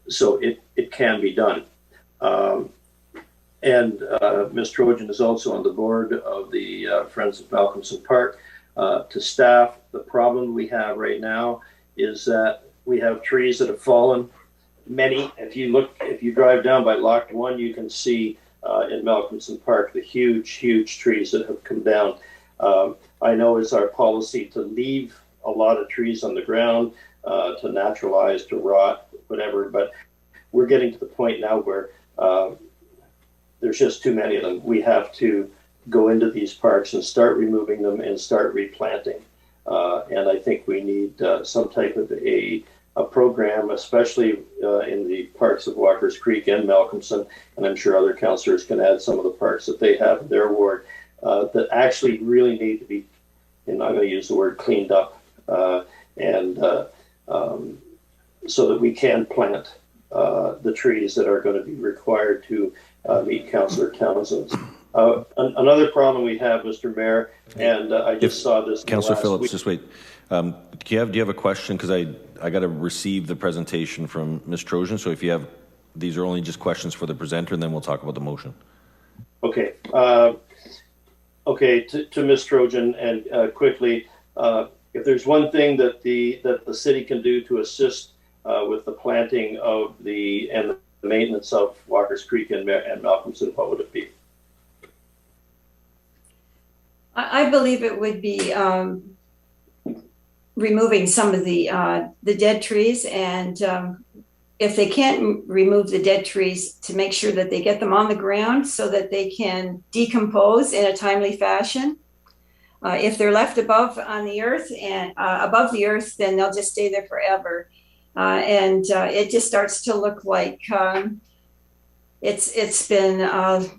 So it can be done. And Ms. Trojan is also on the board of the Friends of Malcolmson Park. To staff, the problem we have right now is that we have trees that have fallen. Many, if you drive down by Lock 1, you can see in Malcolmson Park the huge trees that have come down. I know it's our policy to leave a lot of trees on the ground to naturalize, to rot, whatever, but we're getting to the point now where there's just too many of them. We have to go into these parks and start removing them and start replanting. And I think we need some type of a program, especially in the parks of Walker's Creek and Malcolmson, and I'm sure other councillors can add some of the parks that they have in their ward that actually really need to be, and I'm going to use the word cleaned up, so that we can plant the trees that are going to be required to meet Councillor Townsend's. Another problem we have, Mr. Mayor, and I just saw this. Councillor Phillips, just wait. Do you have a question? Because I got to receive the presentation from Ms. Trojan. So if you have, these are only just questions for the presenter, and then we'll talk about the motion. Okay. Okay. To Ms. Trojan, and quickly, if there's one thing that the city can do to assist with the planting of and the maintenance of Walker's Creek and Malcolmson, what would it be? I believe it would be removing some of the dead trees, and if they can't remove the dead trees, to make sure that they get them on the ground so that they can decompose in a timely fashion. If they're left above the earth, then they'll just stay there forever. And it just starts to look like it's been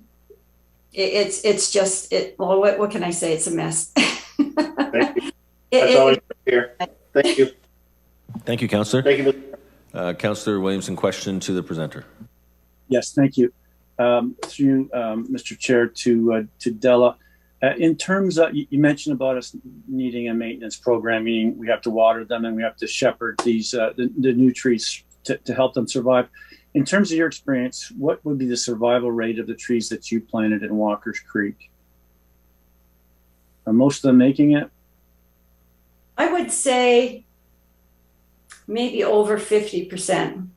it's just well, what can I say? It's a mess. Thank you. That's all I hear. Thank you. Thank you, Councillor. Thank you. Councillor Williamson, question to the presenter. Yes, thank you. Through Mr. Chair to Della. In terms of, you mentioned about us needing a maintenance program, meaning we have to water them and we have to shepherd these the new trees to help them survive. In terms of your experience, what would be the survival rate of the trees that you planted in Walker's Creek? Are most of them making it? I would say maybe over 50%.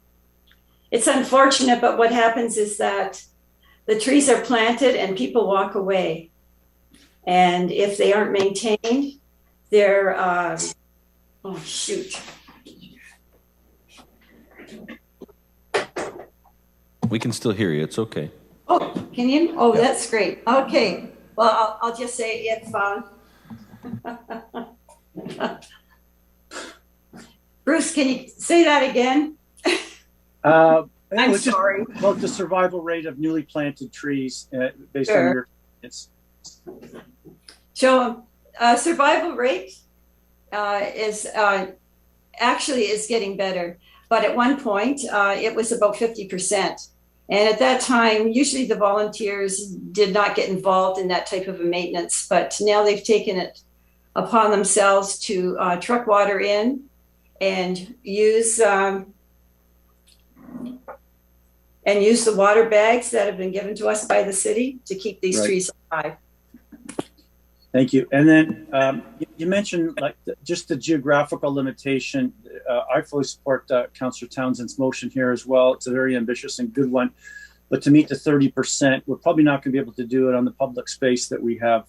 It's unfortunate, but what happens is that the trees are planted and people walk away. And if they aren't maintained, they're, oh, shoot. We can still hear you. It's okay. Oh, can you? Oh, yeah. That's great. Okay. Well, I'll just say if, Bruce, can you say that again? I'm sorry. About the survival rate of newly planted trees based Sure. on your experience. So survival rate is actually is getting better, but at one point it was about 50%. And at that time, usually the volunteers did not get involved in that type of a maintenance, but now they've taken it upon themselves to truck water in and use the water bags that have been given to us by the city to keep these trees alive. Thank you. And then you mentioned like just the geographical limitation. I fully support Councillor Townsend's motion here as well. It's a very ambitious and good one. But to meet the 30%, we're probably not going to be able to do it on the public space that we have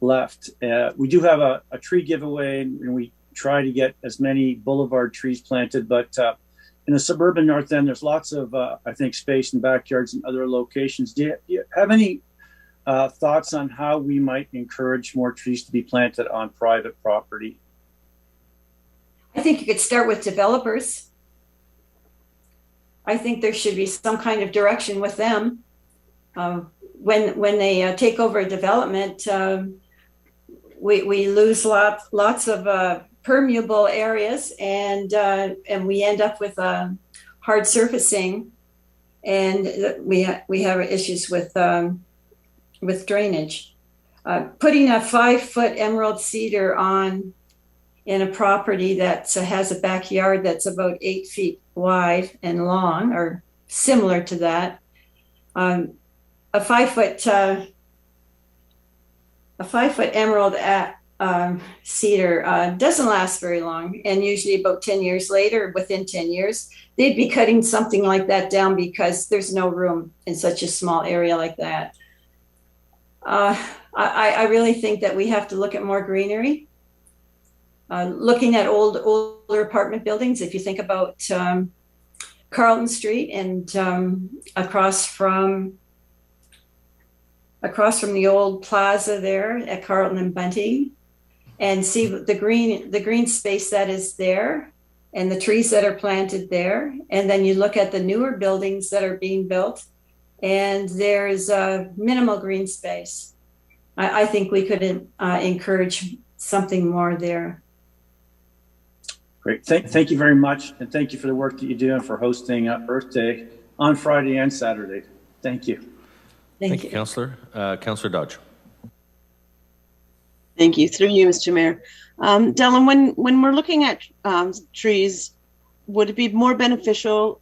left. We do have a tree giveaway, and we try to get as many boulevard trees planted. But in the suburban North End, there's lots of, I think, space in backyards and other locations. Do you have any thoughts on how we might encourage more trees to be planted on private property? I think you could start with developers. I think there should be some kind of direction with them. When they take over a development, we lose lots of permeable areas, and we end up with hard surfacing, and we have issues with drainage. Putting a 5-foot emerald cedar on in a property that has a backyard that's about 8 feet wide and long, or similar to that, a 5-foot emerald cedar doesn't last very long, and usually about 10 years later, within 10 years, they'd be cutting something like that down because there's no room in such a small area like that. I really think that we have to look at more greenery. Looking at older apartment buildings, if you think about Carlton Street and across from the old plaza there at Carlton and Bunting, and see the green space that is there and the trees that are planted there. And then you look at the newer buildings that are being built, and there's minimal green space. I think we could encourage something more there. Great. Thank you very much. And thank you for the work that you do and for hosting Earth Day on Friday and Saturday. Thank you. Thank you, Councillor. Councillor Dodge. Thank you. Through you, Mr. Mayor. Dylan, when we're looking at trees, would it be more beneficial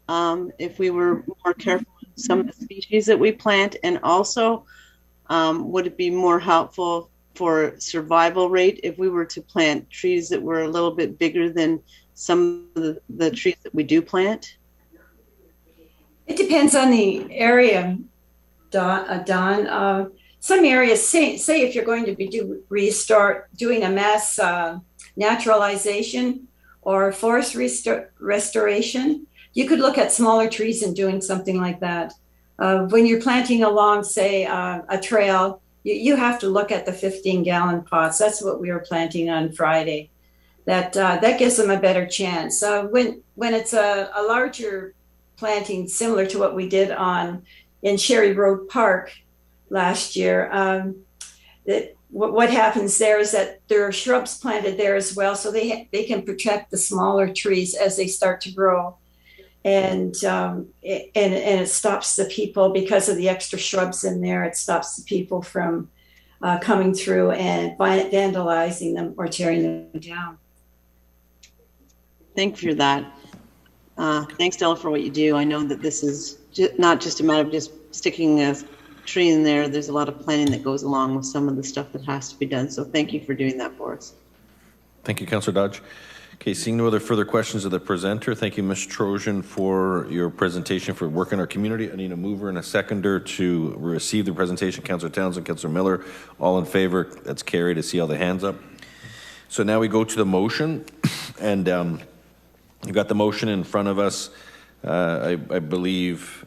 if we were more careful with some of the species that we plant? And also, would it be more helpful for survival rate if we were to plant trees that were a little bit bigger than some of the trees that we do plant? It depends on the area, Don. Some areas, say if you're going to be doing a mass naturalization or forest restoration, you could look at smaller trees and doing something like that. When you're planting along, say, a trail, you have to look at the 15-gallon pots. That's what we were planting on Friday. That gives them a better chance. When it's a larger planting, similar to what we did in Sherry Road Park last year. What happens there is that there are shrubs planted there as well, so they can protect the smaller trees as they start to grow, and it stops the people, because of the extra shrubs in there. It stops the people from coming through and vandalizing them or tearing them down. Thank you for that. Thanks, Della, for what you do. I know that this is not just a matter of just sticking a tree in there. There's a lot of planning that goes along with some of the stuff that has to be done. So thank you for doing that for us. Thank you, Councillor Dodge. Okay, seeing no other further questions of the presenter, thank you, Ms. Trojan, for your presentation, for work in our community. I need a mover and a seconder to receive the presentation. Councillor Townsend, Councillor Miller, all in favor. That's carried. I see all the hands up. So now we go to the motion, and you've got the motion in front of us, I believe,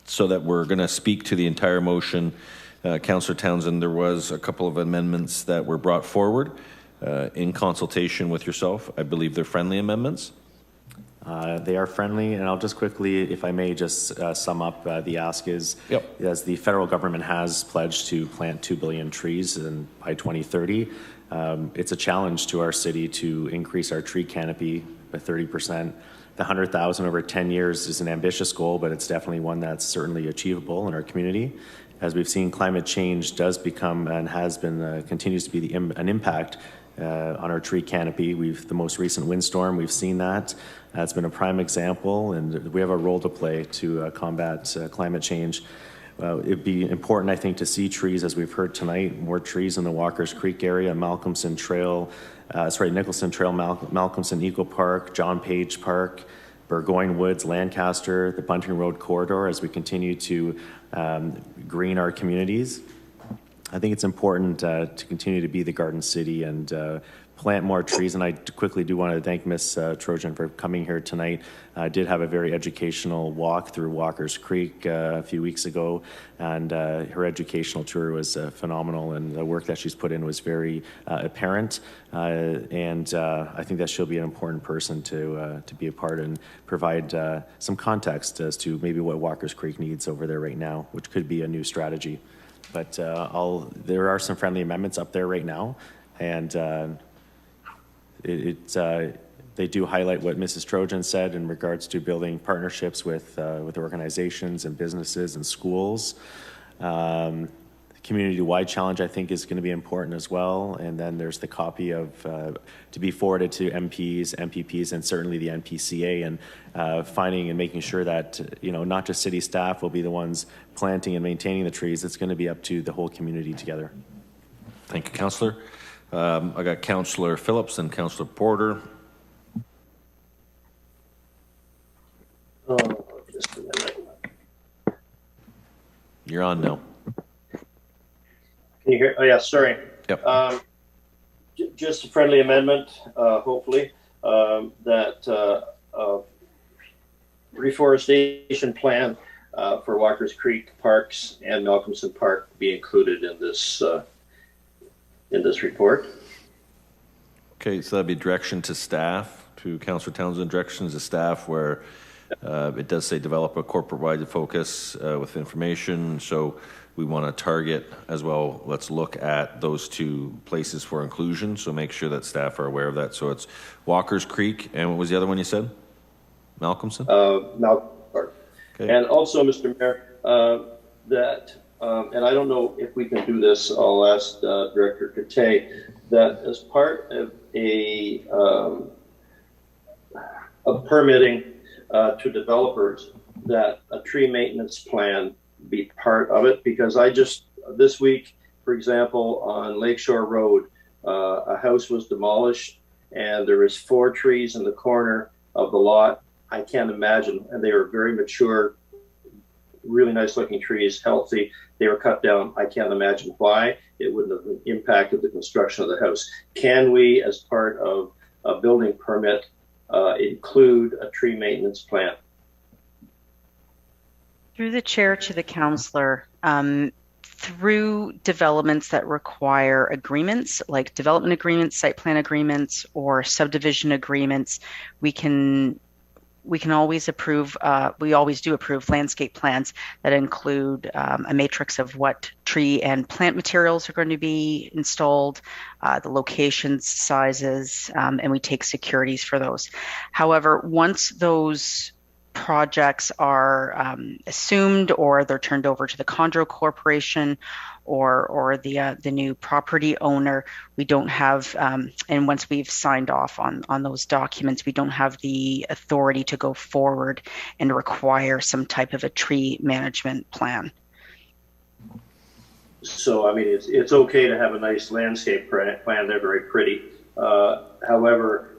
so that we're going to speak to the entire motion. Councillor Townsend, there was a couple of amendments that were brought forward in consultation with yourself. I believe they're friendly amendments. They are friendly, and I'll just quickly, if I may, just sum up. The ask is, as the federal government has pledged to plant 2 billion trees by 2030, it's a challenge to our city to increase our tree canopy by 30%. The 100,000 over 10 years is an ambitious goal, but it's definitely one that's certainly achievable in our community. As we've seen, climate change does become and has been, continues to be an impact on our tree canopy. The most recent windstorm, we've seen that. It's been a prime example, and we have a role to play to combat climate change. It'd be important, I think, to see trees, as we've heard tonight, more trees in the Walkers Creek area, Nicholson Trail, Malcolmson Eco Park, John Page Park, Burgoyne Woods, Lancaster, the Bunting Road corridor, as we continue to green our communities. I think it's important to continue to be the Garden City and plant more trees. And I quickly do want to thank Ms. Trojan for coming here tonight. I did have a very educational walk through Walkers Creek a few weeks ago, and her educational tour was phenomenal, and the work that she's put in was very apparent. And I think that she'll be an important person to be a part and provide some context as to maybe what Walkers Creek needs over there right now, which could be a new strategy. But there are some friendly amendments up there right now, and they do highlight what Mrs. Trojan said in regards to building partnerships with organizations and businesses and schools. The community-wide challenge, I think, is going to be important as well. And then there's the copy of to be forwarded to MPs, MPPs, and certainly the NPCA, and finding and making sure that not just city staff will be the ones planting and maintaining the trees. It's going to be up to the whole community together. Thank you, Councillor. I got Councillor Phillips and Councillor Porter. Oh, just a minute. You're on now. Can you hear? Oh, yeah, sorry. Yep. Just a friendly amendment, hopefully, that reforestation plan for Walkers Creek Parks and Malcolmson Park be included in this report. Okay, so that'd be direction to staff, to Councillor Townsend, directions to staff where it does say develop a corporate-wide focus with information. So we want to target as well. Let's look at those two places for inclusion. So make sure that staff are aware of that. So it's Walkers Creek, and what was the other one you said? Malcolmson? Malcolmson Park. Okay. And also, Mr. Mayor, and I don't know if we can do this, I'll ask Director Kate, that as part of of permitting to developers, that a tree maintenance plan be part of it, because this week, for example, on Lakeshore Road, a house was demolished and there was 4 trees in the corner of the lot. I can't imagine, and they were very mature, really nice looking trees, healthy. They were cut down. I can't imagine why it wouldn't have impacted the construction of the house. Can we, as part of a building permit, include a tree maintenance plan? Through the chair to the councillor, through developments that require agreements, like development agreements, site plan agreements, or subdivision agreements, we can we can always approve, we always do approve landscape plans that include a matrix of what tree and plant materials are going to be installed, the locations, sizes, and we take securities for those. However, once those projects are assumed or they're turned over to the Chondro Corporation or the new property owner, we don't have, and once we've signed off on those documents, we don't have the authority to go forward and require some type of a tree management plan. So, I mean, it's okay to have a nice landscape plan. They're very pretty. However,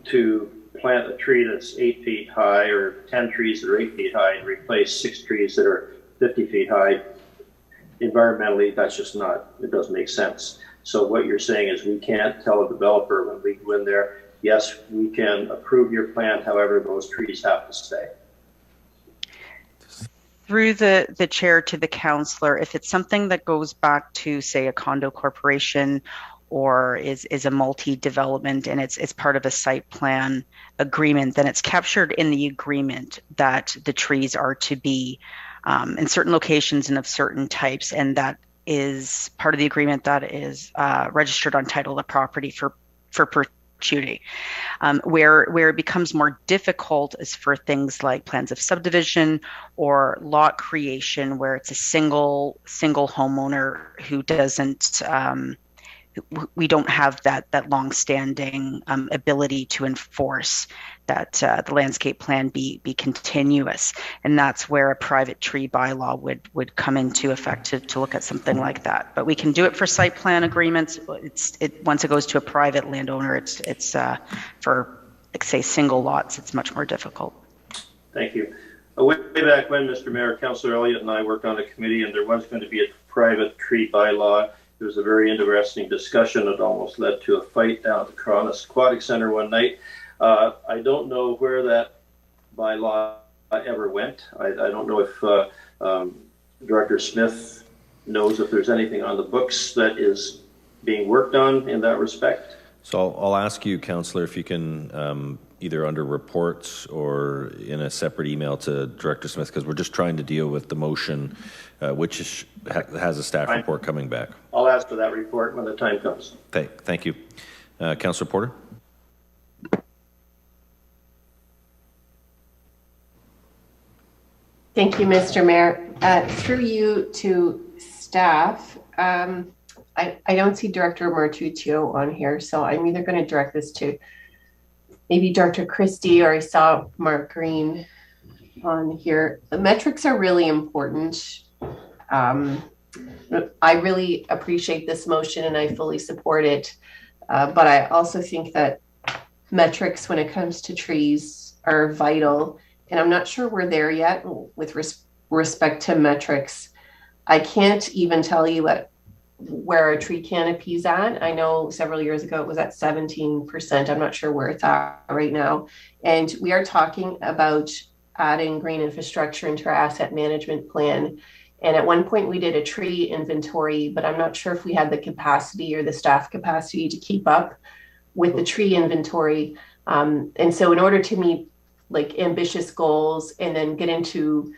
to plant a tree that's 8 feet high or 10 trees that are 8 feet high and replace 6 trees that are 50 feet high, environmentally, that's just not, it doesn't make sense. So what you're saying is we can't tell a developer when we go in there, yes, we can approve your plan, however, those trees have to stay. Through the chair to the councillor, if it's something that goes back to, say, a condo corporation or is a multi-development and it's part of a site plan agreement, then it's captured in the agreement that the trees are to be in certain locations and of certain types, and that is part of the agreement that is registered on title of the property for perpetuity. Where it becomes more difficult is for things like plans of subdivision or lot creation, where it's a single homeowner who doesn't. We don't have that long-standing ability to enforce that the landscape plan be continuous, and that's where a private tree bylaw would come into effect to look at something like that. But we can do it for site plan agreements. Once it goes to a private landowner, it's for, like, say, single lots. It's much more difficult. Thank you. Way back when, Mr. Mayor, Councillor Elliott and I worked on a committee, and there was going to be a private tree bylaw. There was a very interesting discussion. It almost led to a fight down at the Coronis Aquatic Center one night. I don't know where that bylaw ever went. I don't know if Director Smith knows if there's anything on the books that is being worked on in that respect. So I'll ask you, Councillor, if you can either under reports or in a separate email to Director Smith, because we're just trying to deal with the motion, which has a staff report coming back. I'll ask for that report when the time comes. Thank you. Councillor Porter? Thank you, Mr. Mayor. Through you to staff, I don't see Director Martuccio on here, so I'm either going to direct this to maybe Dr. Christie, or I saw Mark Green on here. The metrics are really important. I really appreciate this motion and I fully support it. But I also think that metrics when it comes to trees are vital. And I'm not sure we're there yet with respect to metrics. I can't even tell you where a tree canopy is at. I know several years ago it was at 17%. I'm not sure where it's at right now. And we are talking about adding green infrastructure into our asset management plan. And at one point we did a tree inventory, but I'm not sure if we had the capacity or the staff capacity to keep up with the tree inventory. And so in order to meet like ambitious goals and then get into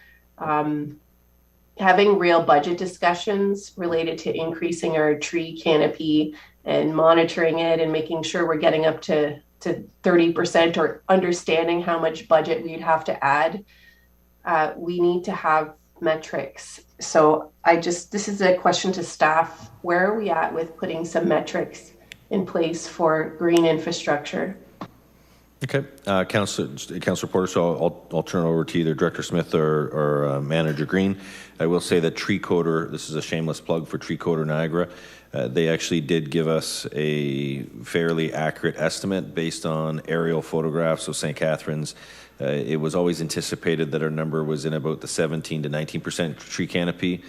having real budget discussions related to increasing our tree canopy and monitoring it and making sure we're getting up to 30% or understanding how much budget we'd have to add, we need to have metrics. So this is a question to staff. Where are we at with putting some metrics in place for green infrastructure? Okay, Councillor Porter, so I'll turn it over to either Director Smith or Manager Green. I will say that Tree Coder, this is a shameless plug for Tree Coder Niagara, they actually did give us a fairly accurate estimate based on aerial photographs of St. Catharines. It was always anticipated that our number was in about the 17 to 19% tree canopy.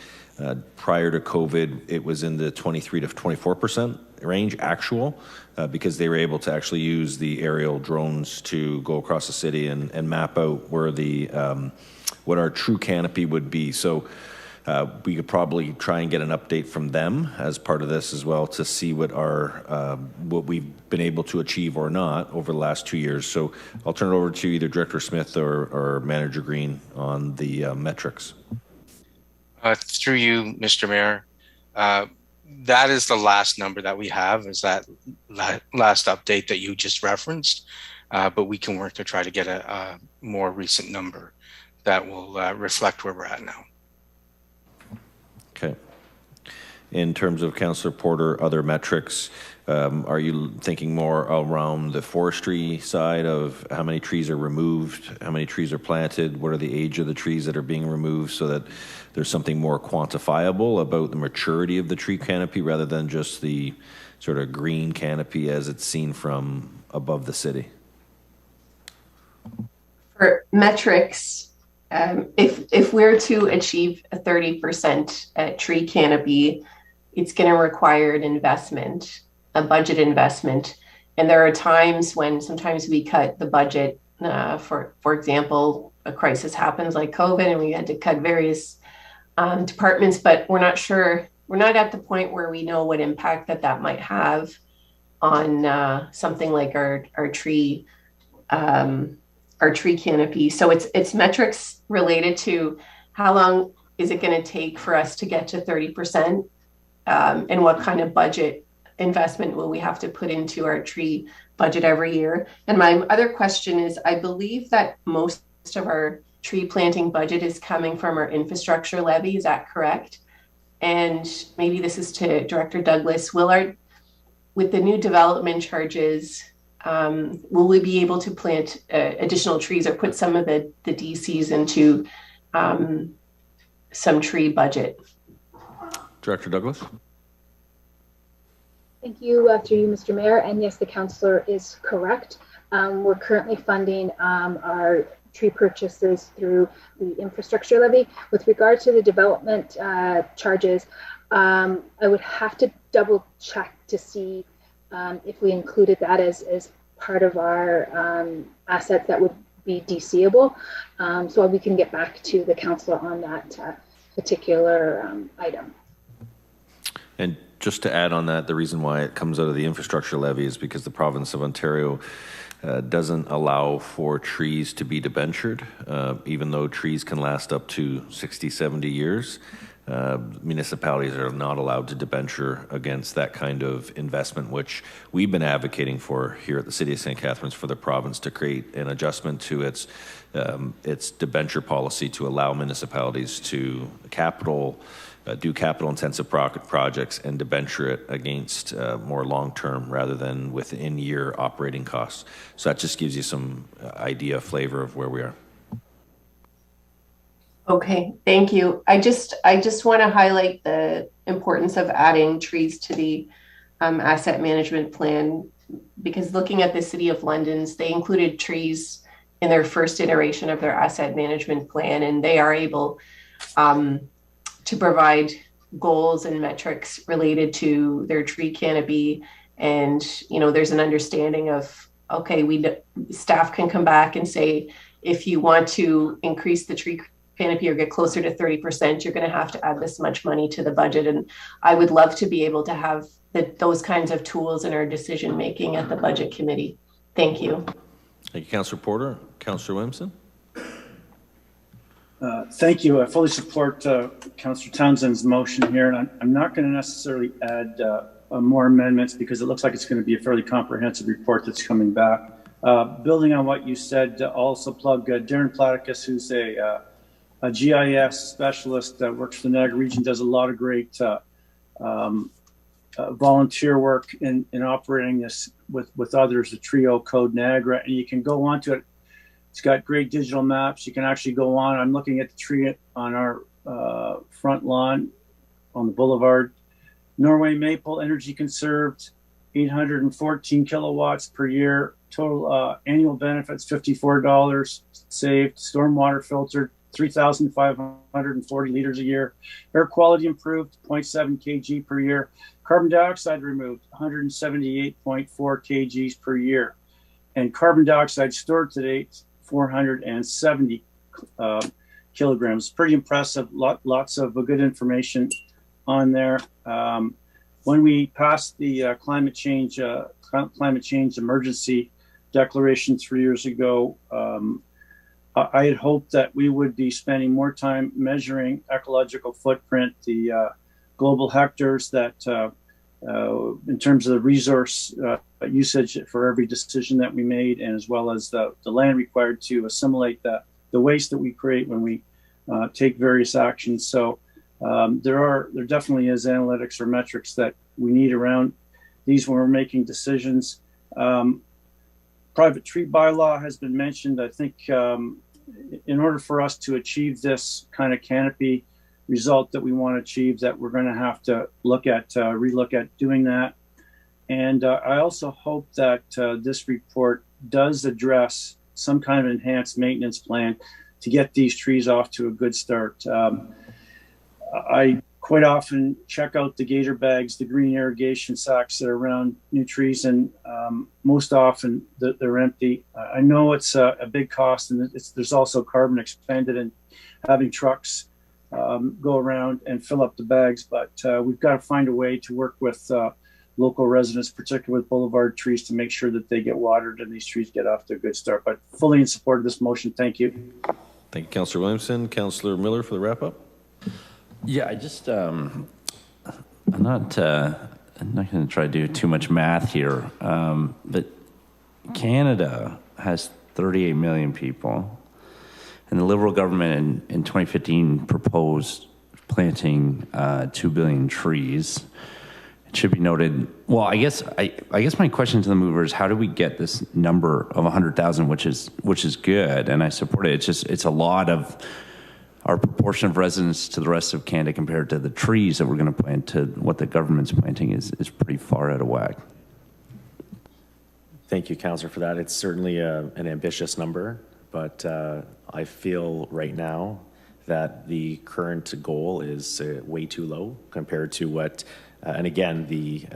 Prior to COVID, it was in the 23 to 24% range actual, because they were able to actually use the aerial drones to go across the city and map out where the what our true canopy would be. So We could probably try and get an update from them as part of this as well to see what what we've been able to achieve or not over the last 2 years. So I'll turn it over to either Director Smith or Manager Green on the metrics. Through you, Mr. Mayor, that is the last number that we have, is that last update that you just referenced, but we can work to try to get a more recent number that will reflect where we're at now. Okay. In terms of Councillor Porter, other metrics, are you thinking more around the forestry side of how many trees are removed, how many trees are planted, what are the age of the trees that are being removed, so that there's something more quantifiable about the maturity of the tree canopy rather than just the sort of green canopy as it's seen from above the city? For metrics, if we're to achieve a 30% tree canopy, it's going to require an investment, a budget investment. And there are times when sometimes we cut the budget. For example, a crisis happens like COVID and we had to cut various departments, but we're not sure, we're not at the point where we know what impact that might have on something like our tree canopy. So it's metrics related to how long is it going to take for us to get to 30%, and what kind of budget investment will we have to put into our tree budget every year. And my other question is, I believe that most of our tree planting budget is coming from our infrastructure levy. Is that correct? And maybe this is to Director Douglas. With the new development charges, will we be able to plant additional trees or put some of the DCs into some tree budget? Director Douglas? Thank you, through you, Mr. Mayor. And yes, the councillor is correct. We're currently funding our tree purchases through the infrastructure levy. With regard to the development charges, I would have to double check to see if we included that as part of our assets that would be DCable. So we can get back to the council on that particular item. And just to add on that, the reason why it comes out of the infrastructure levy is because the province of Ontario doesn't allow for trees to be debentured, even though trees can last up to 60, 70 years. Municipalities are not allowed to debenture against that kind of investment, which we've been advocating for here at the City of St. Catharines for the province to create an adjustment to its debenture policy to allow municipalities to do capital-intensive projects and debenture it against more long-term rather than within-year operating costs. So that just gives you some flavor of where we are. Okay, thank you. I just want to highlight the importance of adding trees to the asset management plan, because looking at the City of London's, they included trees in their first iteration of their asset management plan, and they are able to provide goals and metrics related to their tree canopy. And, there's an understanding of, okay, staff can come back and say, if you want to increase the tree canopy or get closer to 30%, you're going to have to add this much money to the budget. And I would love to be able to have those kinds of tools in our decision making at the budget committee. Thank you. Thank you, Councillor Porter. Councillor Williamson? Thank you. I fully support Councillor Townsend's motion here, and I'm not going to necessarily add more amendments because it looks like it's going to be a fairly comprehensive report that's coming back. Building on what you said, also plug Darren Platicus, who's a GIS specialist that works for the Niagara region, does a lot of great volunteer work in operating this with others, the Trio Code Niagara, and you can go onto it. It's got great digital maps. You can actually go on. I'm looking at the tree on our front lawn on the boulevard. Norway maple, energy conserved, 814 kilowatts per year. Total annual benefits, $54 saved. Stormwater filtered, 3,540 liters a year. Air quality improved, 0.7 kg per year. Carbon dioxide removed, 178.4 kgs per year. And carbon dioxide stored to date, 470 kilograms. Pretty impressive. Lots of good information on there. When we passed the climate change emergency declaration 3 years ago, I had hoped that we would be spending more time measuring ecological footprint, the global hectares that in terms of the resource usage for every decision that we made, and as well as the land required to assimilate the waste that we create when we take various actions. So there definitely is analytics or metrics that we need around these when we're making decisions. Private tree bylaw has been mentioned. I think in order for us to achieve this kind of canopy result that we want to achieve, that we're going to have to relook at doing that. And I also hope that this report does address some kind of enhanced maintenance plan to get these trees off to a good start. I quite often check out the gator bags, the green irrigation sacks that are around new trees, and most often they're empty. I know it's a big cost, and there's also carbon expended in having trucks go around and fill up the bags, but we've got to find a way to work with local residents, particularly with boulevard trees, to make sure that they get watered and these trees get off to a good start. But fully in support of this motion. Thank you. Thank you, Councillor Williamson. Councillor Miller for the wrap up. Yeah, I just I'm not going to try to do too much math here, but Canada has 38 million people, and the Liberal government in 2015 proposed planting 2 billion trees. It should be noted. Well, I guess my question to the mover is, how do we get this number of 100,000, which is good, and I support it. It's a lot of our proportion of residents to the rest of Canada compared to the trees that we're going to plant to what the government's planting is pretty far out of whack. Thank you, Councillor, for that. It's certainly an ambitious number, but I feel right now that the current goal is way too low compared to what, and again, the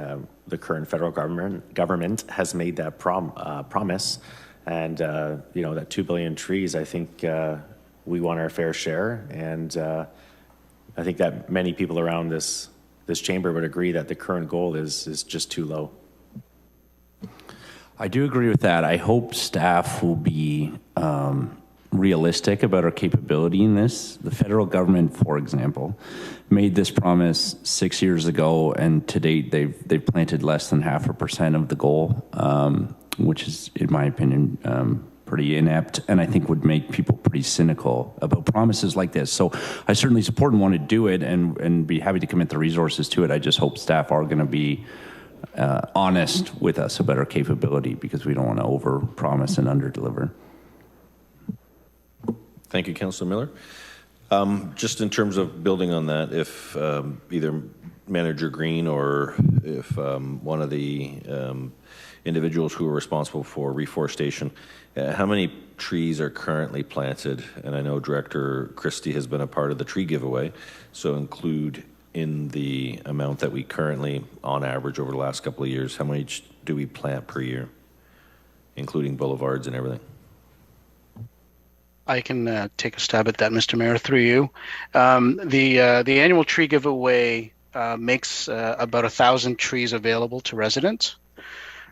current federal government has made that promise, and that 2 billion trees. I think we want our fair share, and I think that many people around this chamber would agree that the current goal is just too low. I do agree with that. I hope staff will be realistic about our capability in this. The federal government, for example, made this promise 6 years ago, and to date they've planted less than 0.5% of the goal, which is, in my opinion, pretty inept, and I think would make people pretty cynical about promises like this. So I certainly support and want to do it, and be happy to commit the resources to it. I just hope staff are going to be honest with us about our capability, because we don't want to over-promise and under-deliver. Thank you, Councillor Miller. Just in terms of building on that, if either Manager Green or if one of the individuals who are responsible for reforestation, how many trees are currently planted? And I know Director Christie has been a part of the tree giveaway, so include in the amount that we currently, on average over the last couple of years, how many do we plant per year, including boulevards and everything? I can take a stab at that, Mr. Mayor, through you. The annual tree giveaway makes about 1,000 trees available to residents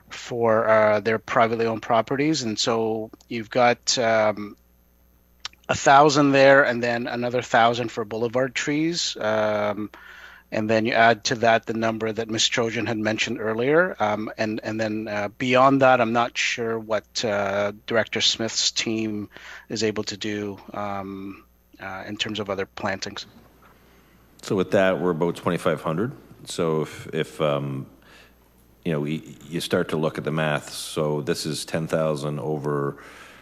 for their privately owned properties, and so you've got 1,000 there, and then another 1,000 for boulevard trees, and then you add to that the number that Ms. Trojan had mentioned earlier, and then beyond that, I'm not sure what Director Smith's team is able to do in terms of other plantings. So with that, we're about 2,500. So if you start to look at the math, so this is 10,000 over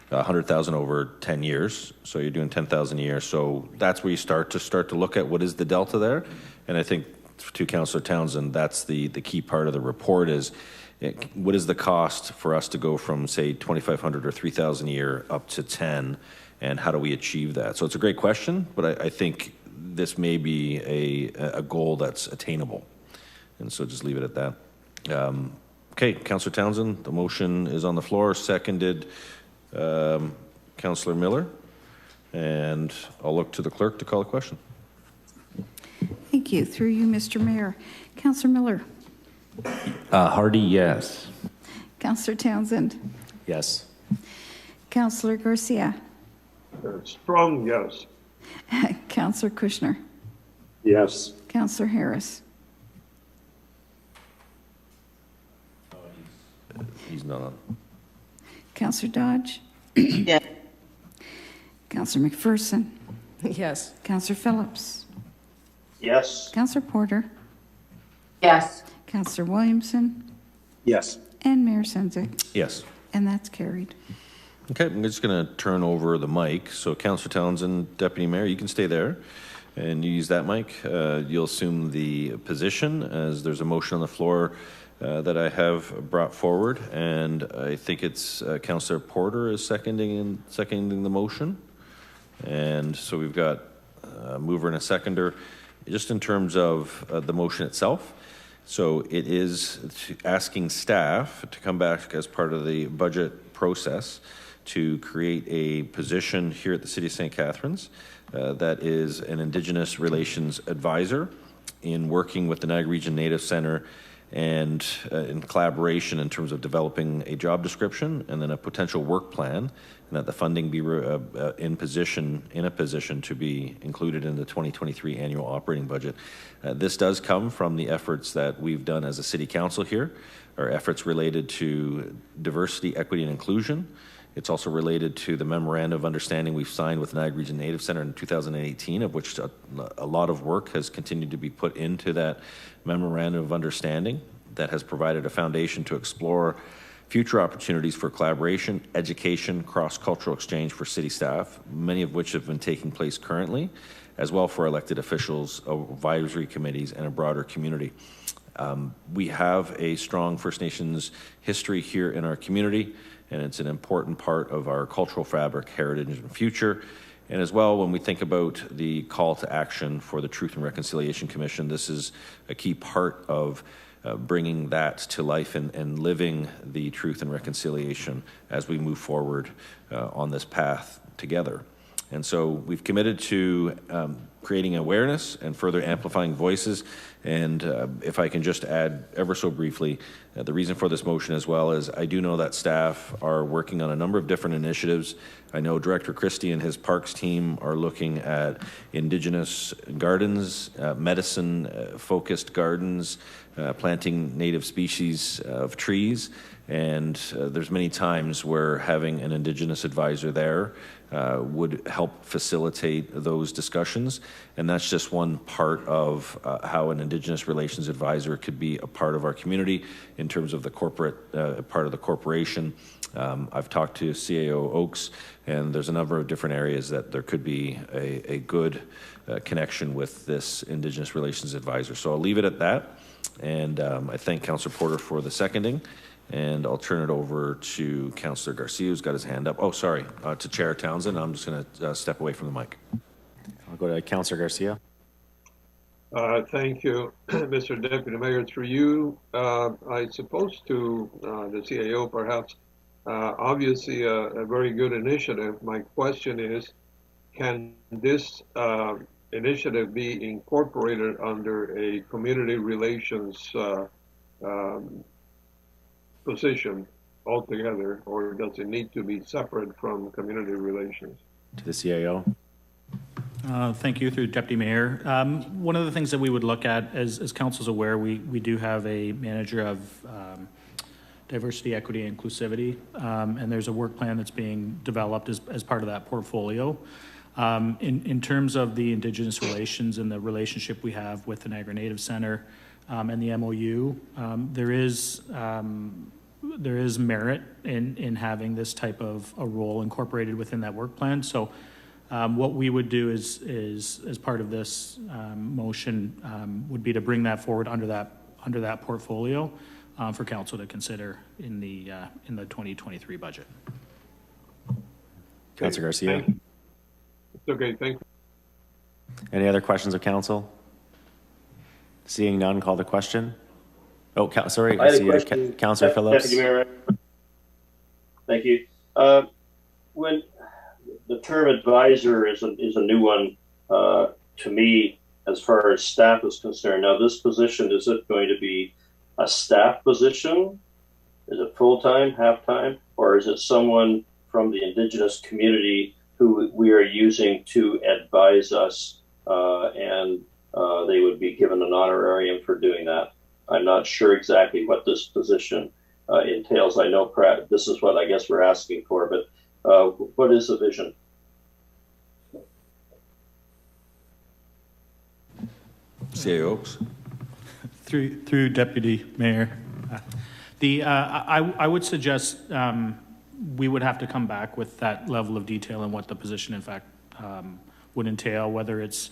100,000 over 10 years. So you're doing 10,000 a year. So that's where you start to look at what is the delta there. And I think to Councillor Townsend, that's the key part of the report is what is the cost for us to go from, say, 2,500 or 3,000 a year up to 10, and how do we achieve that? So it's a great question, but I think this may be a goal that's attainable. And so just leave it at that. Okay, Councillor Townsend, the motion is on the floor, seconded Councillor Miller. And I'll look to the clerk to call the question. Thank you. Through you, Mr. Mayor. Councillor Miller. Hardy, yes. Councillor Townsend. Yes. Councillor Garcia. Strong yes. Councillor Kushner. Yes. Councillor Harris. He's not on. Councillor Dodge. Yes. Councillor McPherson. Yes. Councillor Phillips. Yes. Councillor Porter. Yes. Councillor Williamson. Yes. And Mayor Sendzik. Yes. And that's carried. Okay, I'm just going to turn over the mic. So Councillor Townsend, Deputy Mayor, you can stay there and you use that mic. You'll assume the position as there's a motion on the floor that I have brought forward, and I think it's Councillor Porter is seconding the motion. And so we've got a mover and a seconder. Just in terms of the motion itself, so it is asking staff to come back as part of the budget process to create a position here at the City of St. Catharines that is an Indigenous Relations Advisor in working with the Niagara Region Native Centre and in collaboration in terms of developing a job description and then a potential work plan, and that the funding be in a position to be included in the 2023 annual operating budget. This does come from the efforts that we've done as a City Council here, our efforts related to diversity, equity, and inclusion. It's also related to the Memorandum of Understanding we've signed with the Niagara Region Native Centre in 2018, of which a lot of work has continued to be put into that Memorandum of Understanding that has provided a foundation to explore future opportunities for collaboration, education, cross-cultural exchange for city staff, many of which have been taking place currently, as well for elected officials, advisory committees, and a broader community. We have a strong First Nations history here in our community, and it's an important part of our cultural fabric, heritage, and future. And as well, when we think about the call to action for the Truth and Reconciliation Commission, this is a key part of bringing that to life and living the truth and reconciliation as we move forward on this path together. And so we've committed to creating awareness and further amplifying voices. And if I can just add ever so briefly, the reason for this motion as well is I do know that staff are working on a number of different initiatives. I know Director Christie and his parks team are looking at Indigenous gardens, medicine-focused gardens, planting native species of trees. And there's many times where having an Indigenous advisor there would help facilitate those discussions. And that's just one part of how an Indigenous Relations Advisor could be a part of our community in terms of the corporate part of the corporation. I've talked to CAO Oaks, and there's a number of different areas that there could be a good connection with this Indigenous Relations Advisor. So I'll leave it at that. And I thank Councillor Porter for the seconding. And I'll turn it over to Councillor Garcia, who's got his hand up. Oh, sorry, to Chair Townsend. I'm just going to step away from the mic. I'll go to Councillor Garcia. Thank you, Mr. Deputy Mayor. Through you, I suppose to the CAO perhaps, obviously a very good initiative. My question is, can this initiative be incorporated under a community relations position altogether, or does it need to be separate from community relations? To the CAO. Thank you, through Deputy Mayor. One of the things that we would look at, as Council's aware, we do have a manager of diversity, equity, and inclusivity, and there's a work plan that's being developed as part of that portfolio. In terms of the Indigenous relations and the relationship we have with the Niagara Native Centre and the MOU, there is merit in having this type of a role incorporated within that work plan. So what we would do is as part of this motion would be to bring that forward under that portfolio for council to consider in the 2023 budget. Councillor Garcia. It's okay, thank you. Any other questions of council? Seeing none, call the question. Oh, sorry, I see Councillor Phillips. Deputy Mayor. Thank you. When the term advisor is a new one to me as far as staff is concerned. Now, this position, is it going to be a staff position? Is it full-time, half-time, or is it someone from the Indigenous community who we are using to advise us, and they would be given an honorarium for doing that? I'm not sure exactly what this position entails. I know this is what I guess we're asking for, but what is the vision? CAO. Through Deputy Mayor. I would suggest we would have to come back with that level of detail and what the position in fact would entail, whether it's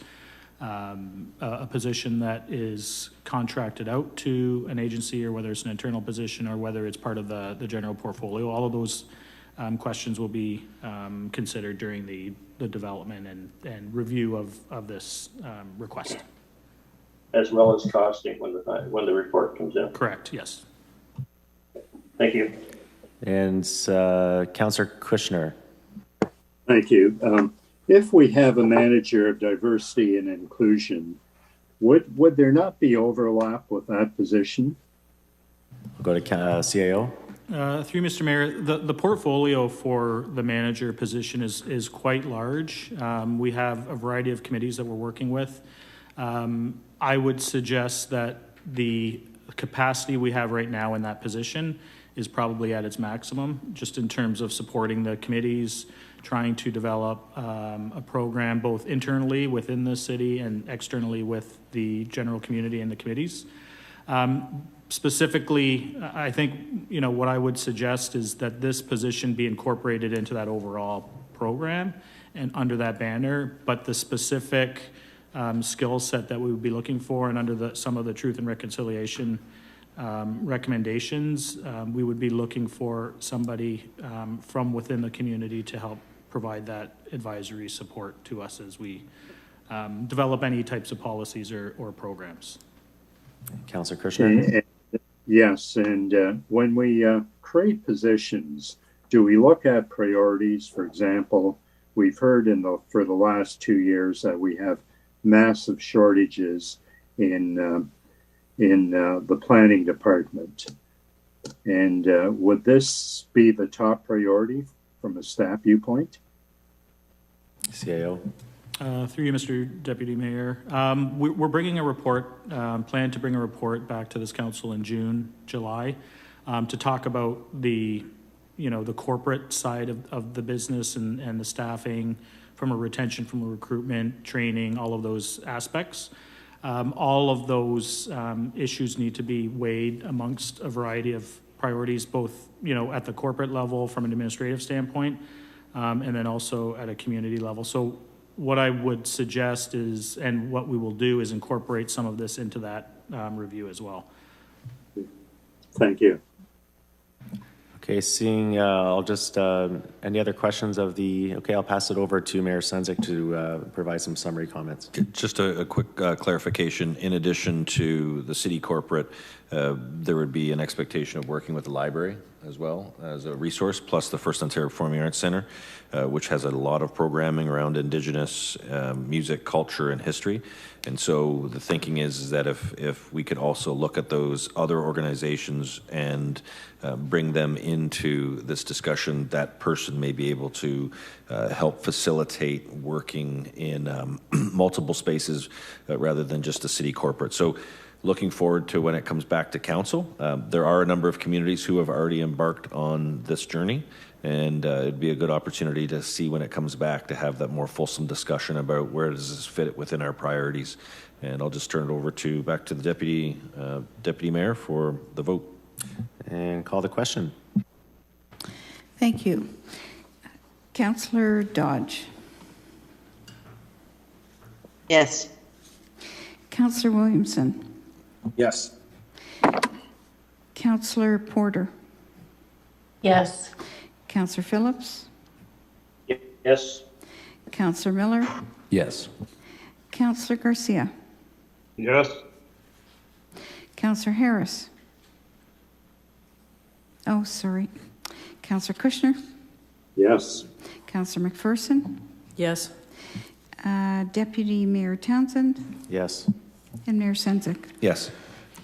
a position that is contracted out to an agency or whether it's an internal position or whether it's part of the general portfolio. All of those questions will be considered during the development and review of this request. As well as costing when the report comes in. Correct, yes. Thank you. And Councillor Kushner. Thank you. If we have a manager of diversity and inclusion, would there not be overlap with that position? We'll go to CAO. Through Mr. Mayor, the portfolio for the manager position is quite large. We have a variety of committees that we're working with. I would suggest that the capacity we have right now in that position is probably at its maximum, just in terms of supporting the committees, trying to develop a program both internally within the city and externally with the general community and the committees. Specifically, I think, what I would suggest is that this position be incorporated into that overall program and under that banner, but the specific skill set that we would be looking for and under some of the Truth and Reconciliation recommendations, we would be looking for somebody from within the community to help provide that advisory support to us as we develop any types of policies or programs. Councillor Kushner. Yes, and when we create positions, do we look at priorities? For example, we've heard for the last 2 years that we have massive shortages in the planning department. And would this be the top priority from a staff viewpoint? CAO. Through you, Mr. Deputy Mayor. We're bringing a report, plan to bring a report back to this council in June, July, to talk about the corporate side of the business and the staffing from a retention, from a recruitment, training, all of those aspects. All of those issues need to be weighed amongst a variety of priorities, both at the corporate level from an administrative standpoint, and then also at a community level. So what I would suggest is, and what we will do, is incorporate some of this into that review as well. Thank you. Okay, seeing, I'll just, any other questions of okay, I'll pass it over to Mayor Sendzik to provide some summary comments. Just a quick clarification. In addition to the city corporate, there would be an expectation of working with the library as well as a resource, plus the First Ontario Performing Arts Centre, which has a lot of programming around Indigenous music, culture, and history. And so the thinking is that if we could also look at those other organizations and bring them into this discussion, that person may be able to help facilitate working in multiple spaces rather than just a city corporate. So looking forward to when it comes back to council. There are a number of communities who have already embarked on this journey, and it'd be a good opportunity to see when it comes back to have that more fulsome discussion about where does this fit within our priorities. And I'll just turn it over back to the Deputy Mayor for the vote. And call the question. Thank you. Councillor Dodge. Yes. Councillor Williamson. Yes. Councillor Porter. Yes. Councillor Phillips. Yes. Councillor Miller. Yes. Councillor Garcia. Yes. Councillor Harris. Oh, sorry. Councillor Kushner. Yes. Councillor McPherson, Yes. Deputy Mayor Townsend, Yes. and Mayor Sendzik. Yes.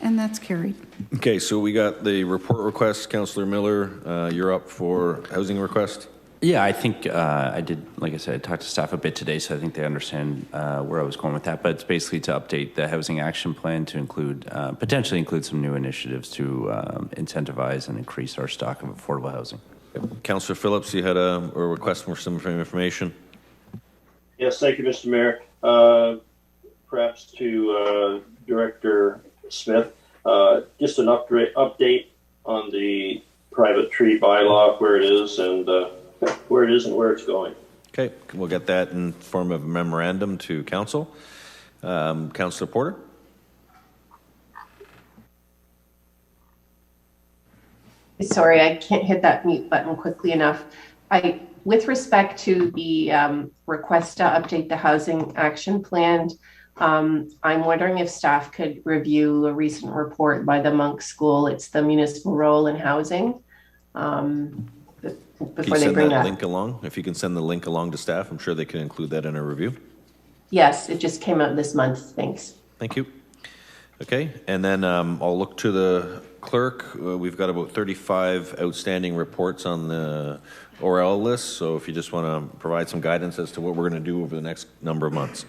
And that's carried. Okay, so we got the report request. Councillor Miller, you're up for housing request. Yeah, I think I did, like I said, I talked to staff a bit today, so I think they understand where I was going with that. But it's basically to update the housing action plan to include, potentially include some new initiatives to incentivize and increase our stock of affordable housing. Councillor Phillips, you had a request for some information. Yes, thank you, Mr. Mayor. Perhaps to Director Smith, just an update on the private tree bylaw, where it is and where it's going. Okay, we'll get that in form of a memorandum to council. Councillor Porter. Sorry, I can't hit that mute button quickly enough. With respect to the request to update the housing action plan, I'm wondering if staff could review a recent report by the Monk School. It's the municipal role in housing. Before they bring that link along, if you can send the link along to staff, I'm sure they can include that in a review. Yes, it just came out this month. Thanks. Thank you. Okay, and then I'll look to the clerk. We've got about 35 outstanding reports on the ORL list, so if you just want to provide some guidance as to what we're going to do over the next number of months.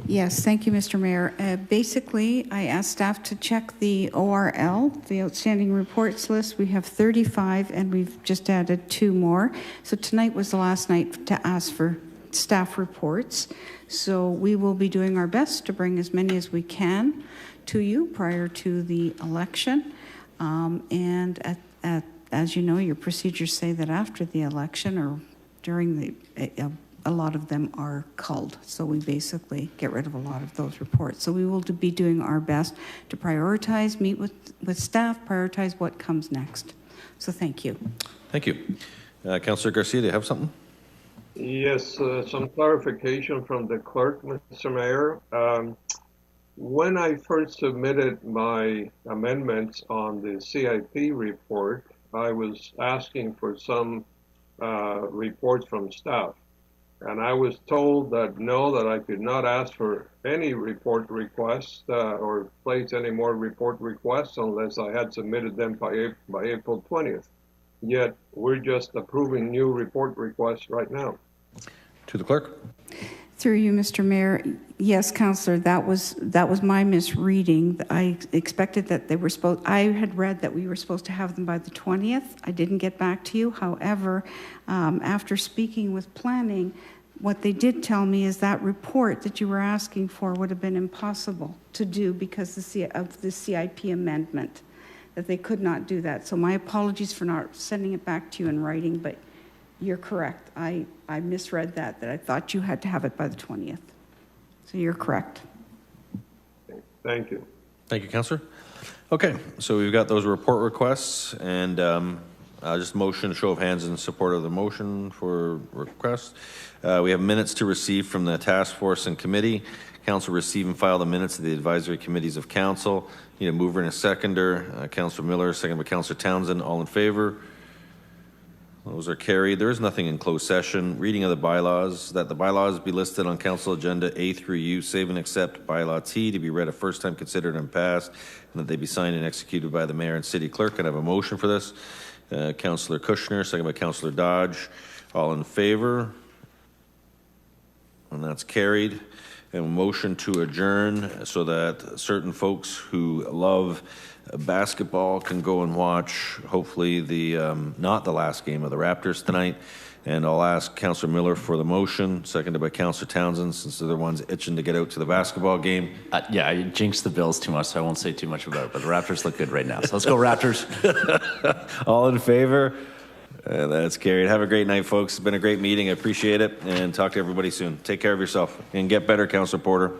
Yes, thank you, Mr. Mayor. Basically, I asked staff to check the ORL, the outstanding reports list. We have 35, and we've just added 2 more. So tonight was the last night to ask for staff reports. So we will be doing our best to bring as many as we can to you prior to the election. And as you know, your procedures say that after the election or during the a lot of them are culled. So we basically get rid of a lot of those reports. So we will be doing our best to prioritize, meet with staff, prioritize what comes next. So thank you. Thank you. Councillor Garcia, do you have something? Yes, some clarification from the clerk, Mr. Mayor. When I first submitted my amendments on the CIP report, I was asking for some reports from staff. And I was told that no, that I could not ask for any report requests or place any more report requests unless I had submitted them by April 20th. Yet we're just approving new report requests right now. To the clerk. Through you, Mr. Mayor. Yes, Councillor, that was my misreading. I expected that they were I had read that we were supposed to have them by the 20th. I didn't get back to you. However, after speaking with planning, what they did tell me is that report that you were asking for would have been impossible to do because of the CIP amendment, that they could not do that. So my apologies for not sending it back to you in writing, but you're correct. I misread that I thought you had to have it by the 20th. So you're correct. Thank you. Thank you, Councillor. Okay, so we've got those report requests, and I'll just motion, show of hands in support of the motion for request. We have minutes to receive from the task force and committee. Council receive and file the minutes of the advisory committees of council. Need a mover and a seconder. Councillor Miller, second by Councillor Townsend. All in favor? Those are carried. There is nothing in closed session. Reading of the bylaws, that the bylaws be listed on council agenda A through U, save and accept bylaw T to be read a first time, considered and passed, and that they be signed and executed by the mayor and city clerk. And I have a motion for this. Councillor Kushner, second by Councillor Dodge. All in favor? And that's carried. And a motion to adjourn so that certain folks who love basketball can go and watch, hopefully, the not the last game of the Raptors tonight. And I'll ask Councillor Miller for the motion, seconded by Councillor Townsend, since they're the ones itching to get out to the basketball game. Yeah, I jinxed the Bills too much, so I won't say too much about it, but the Raptors look good right now. So let's go Raptors. All in favor? That's carried. Have a great night, folks. It's been a great meeting. I appreciate it, and talk to everybody soon. Take care of yourself, and get better, Councillor Porter.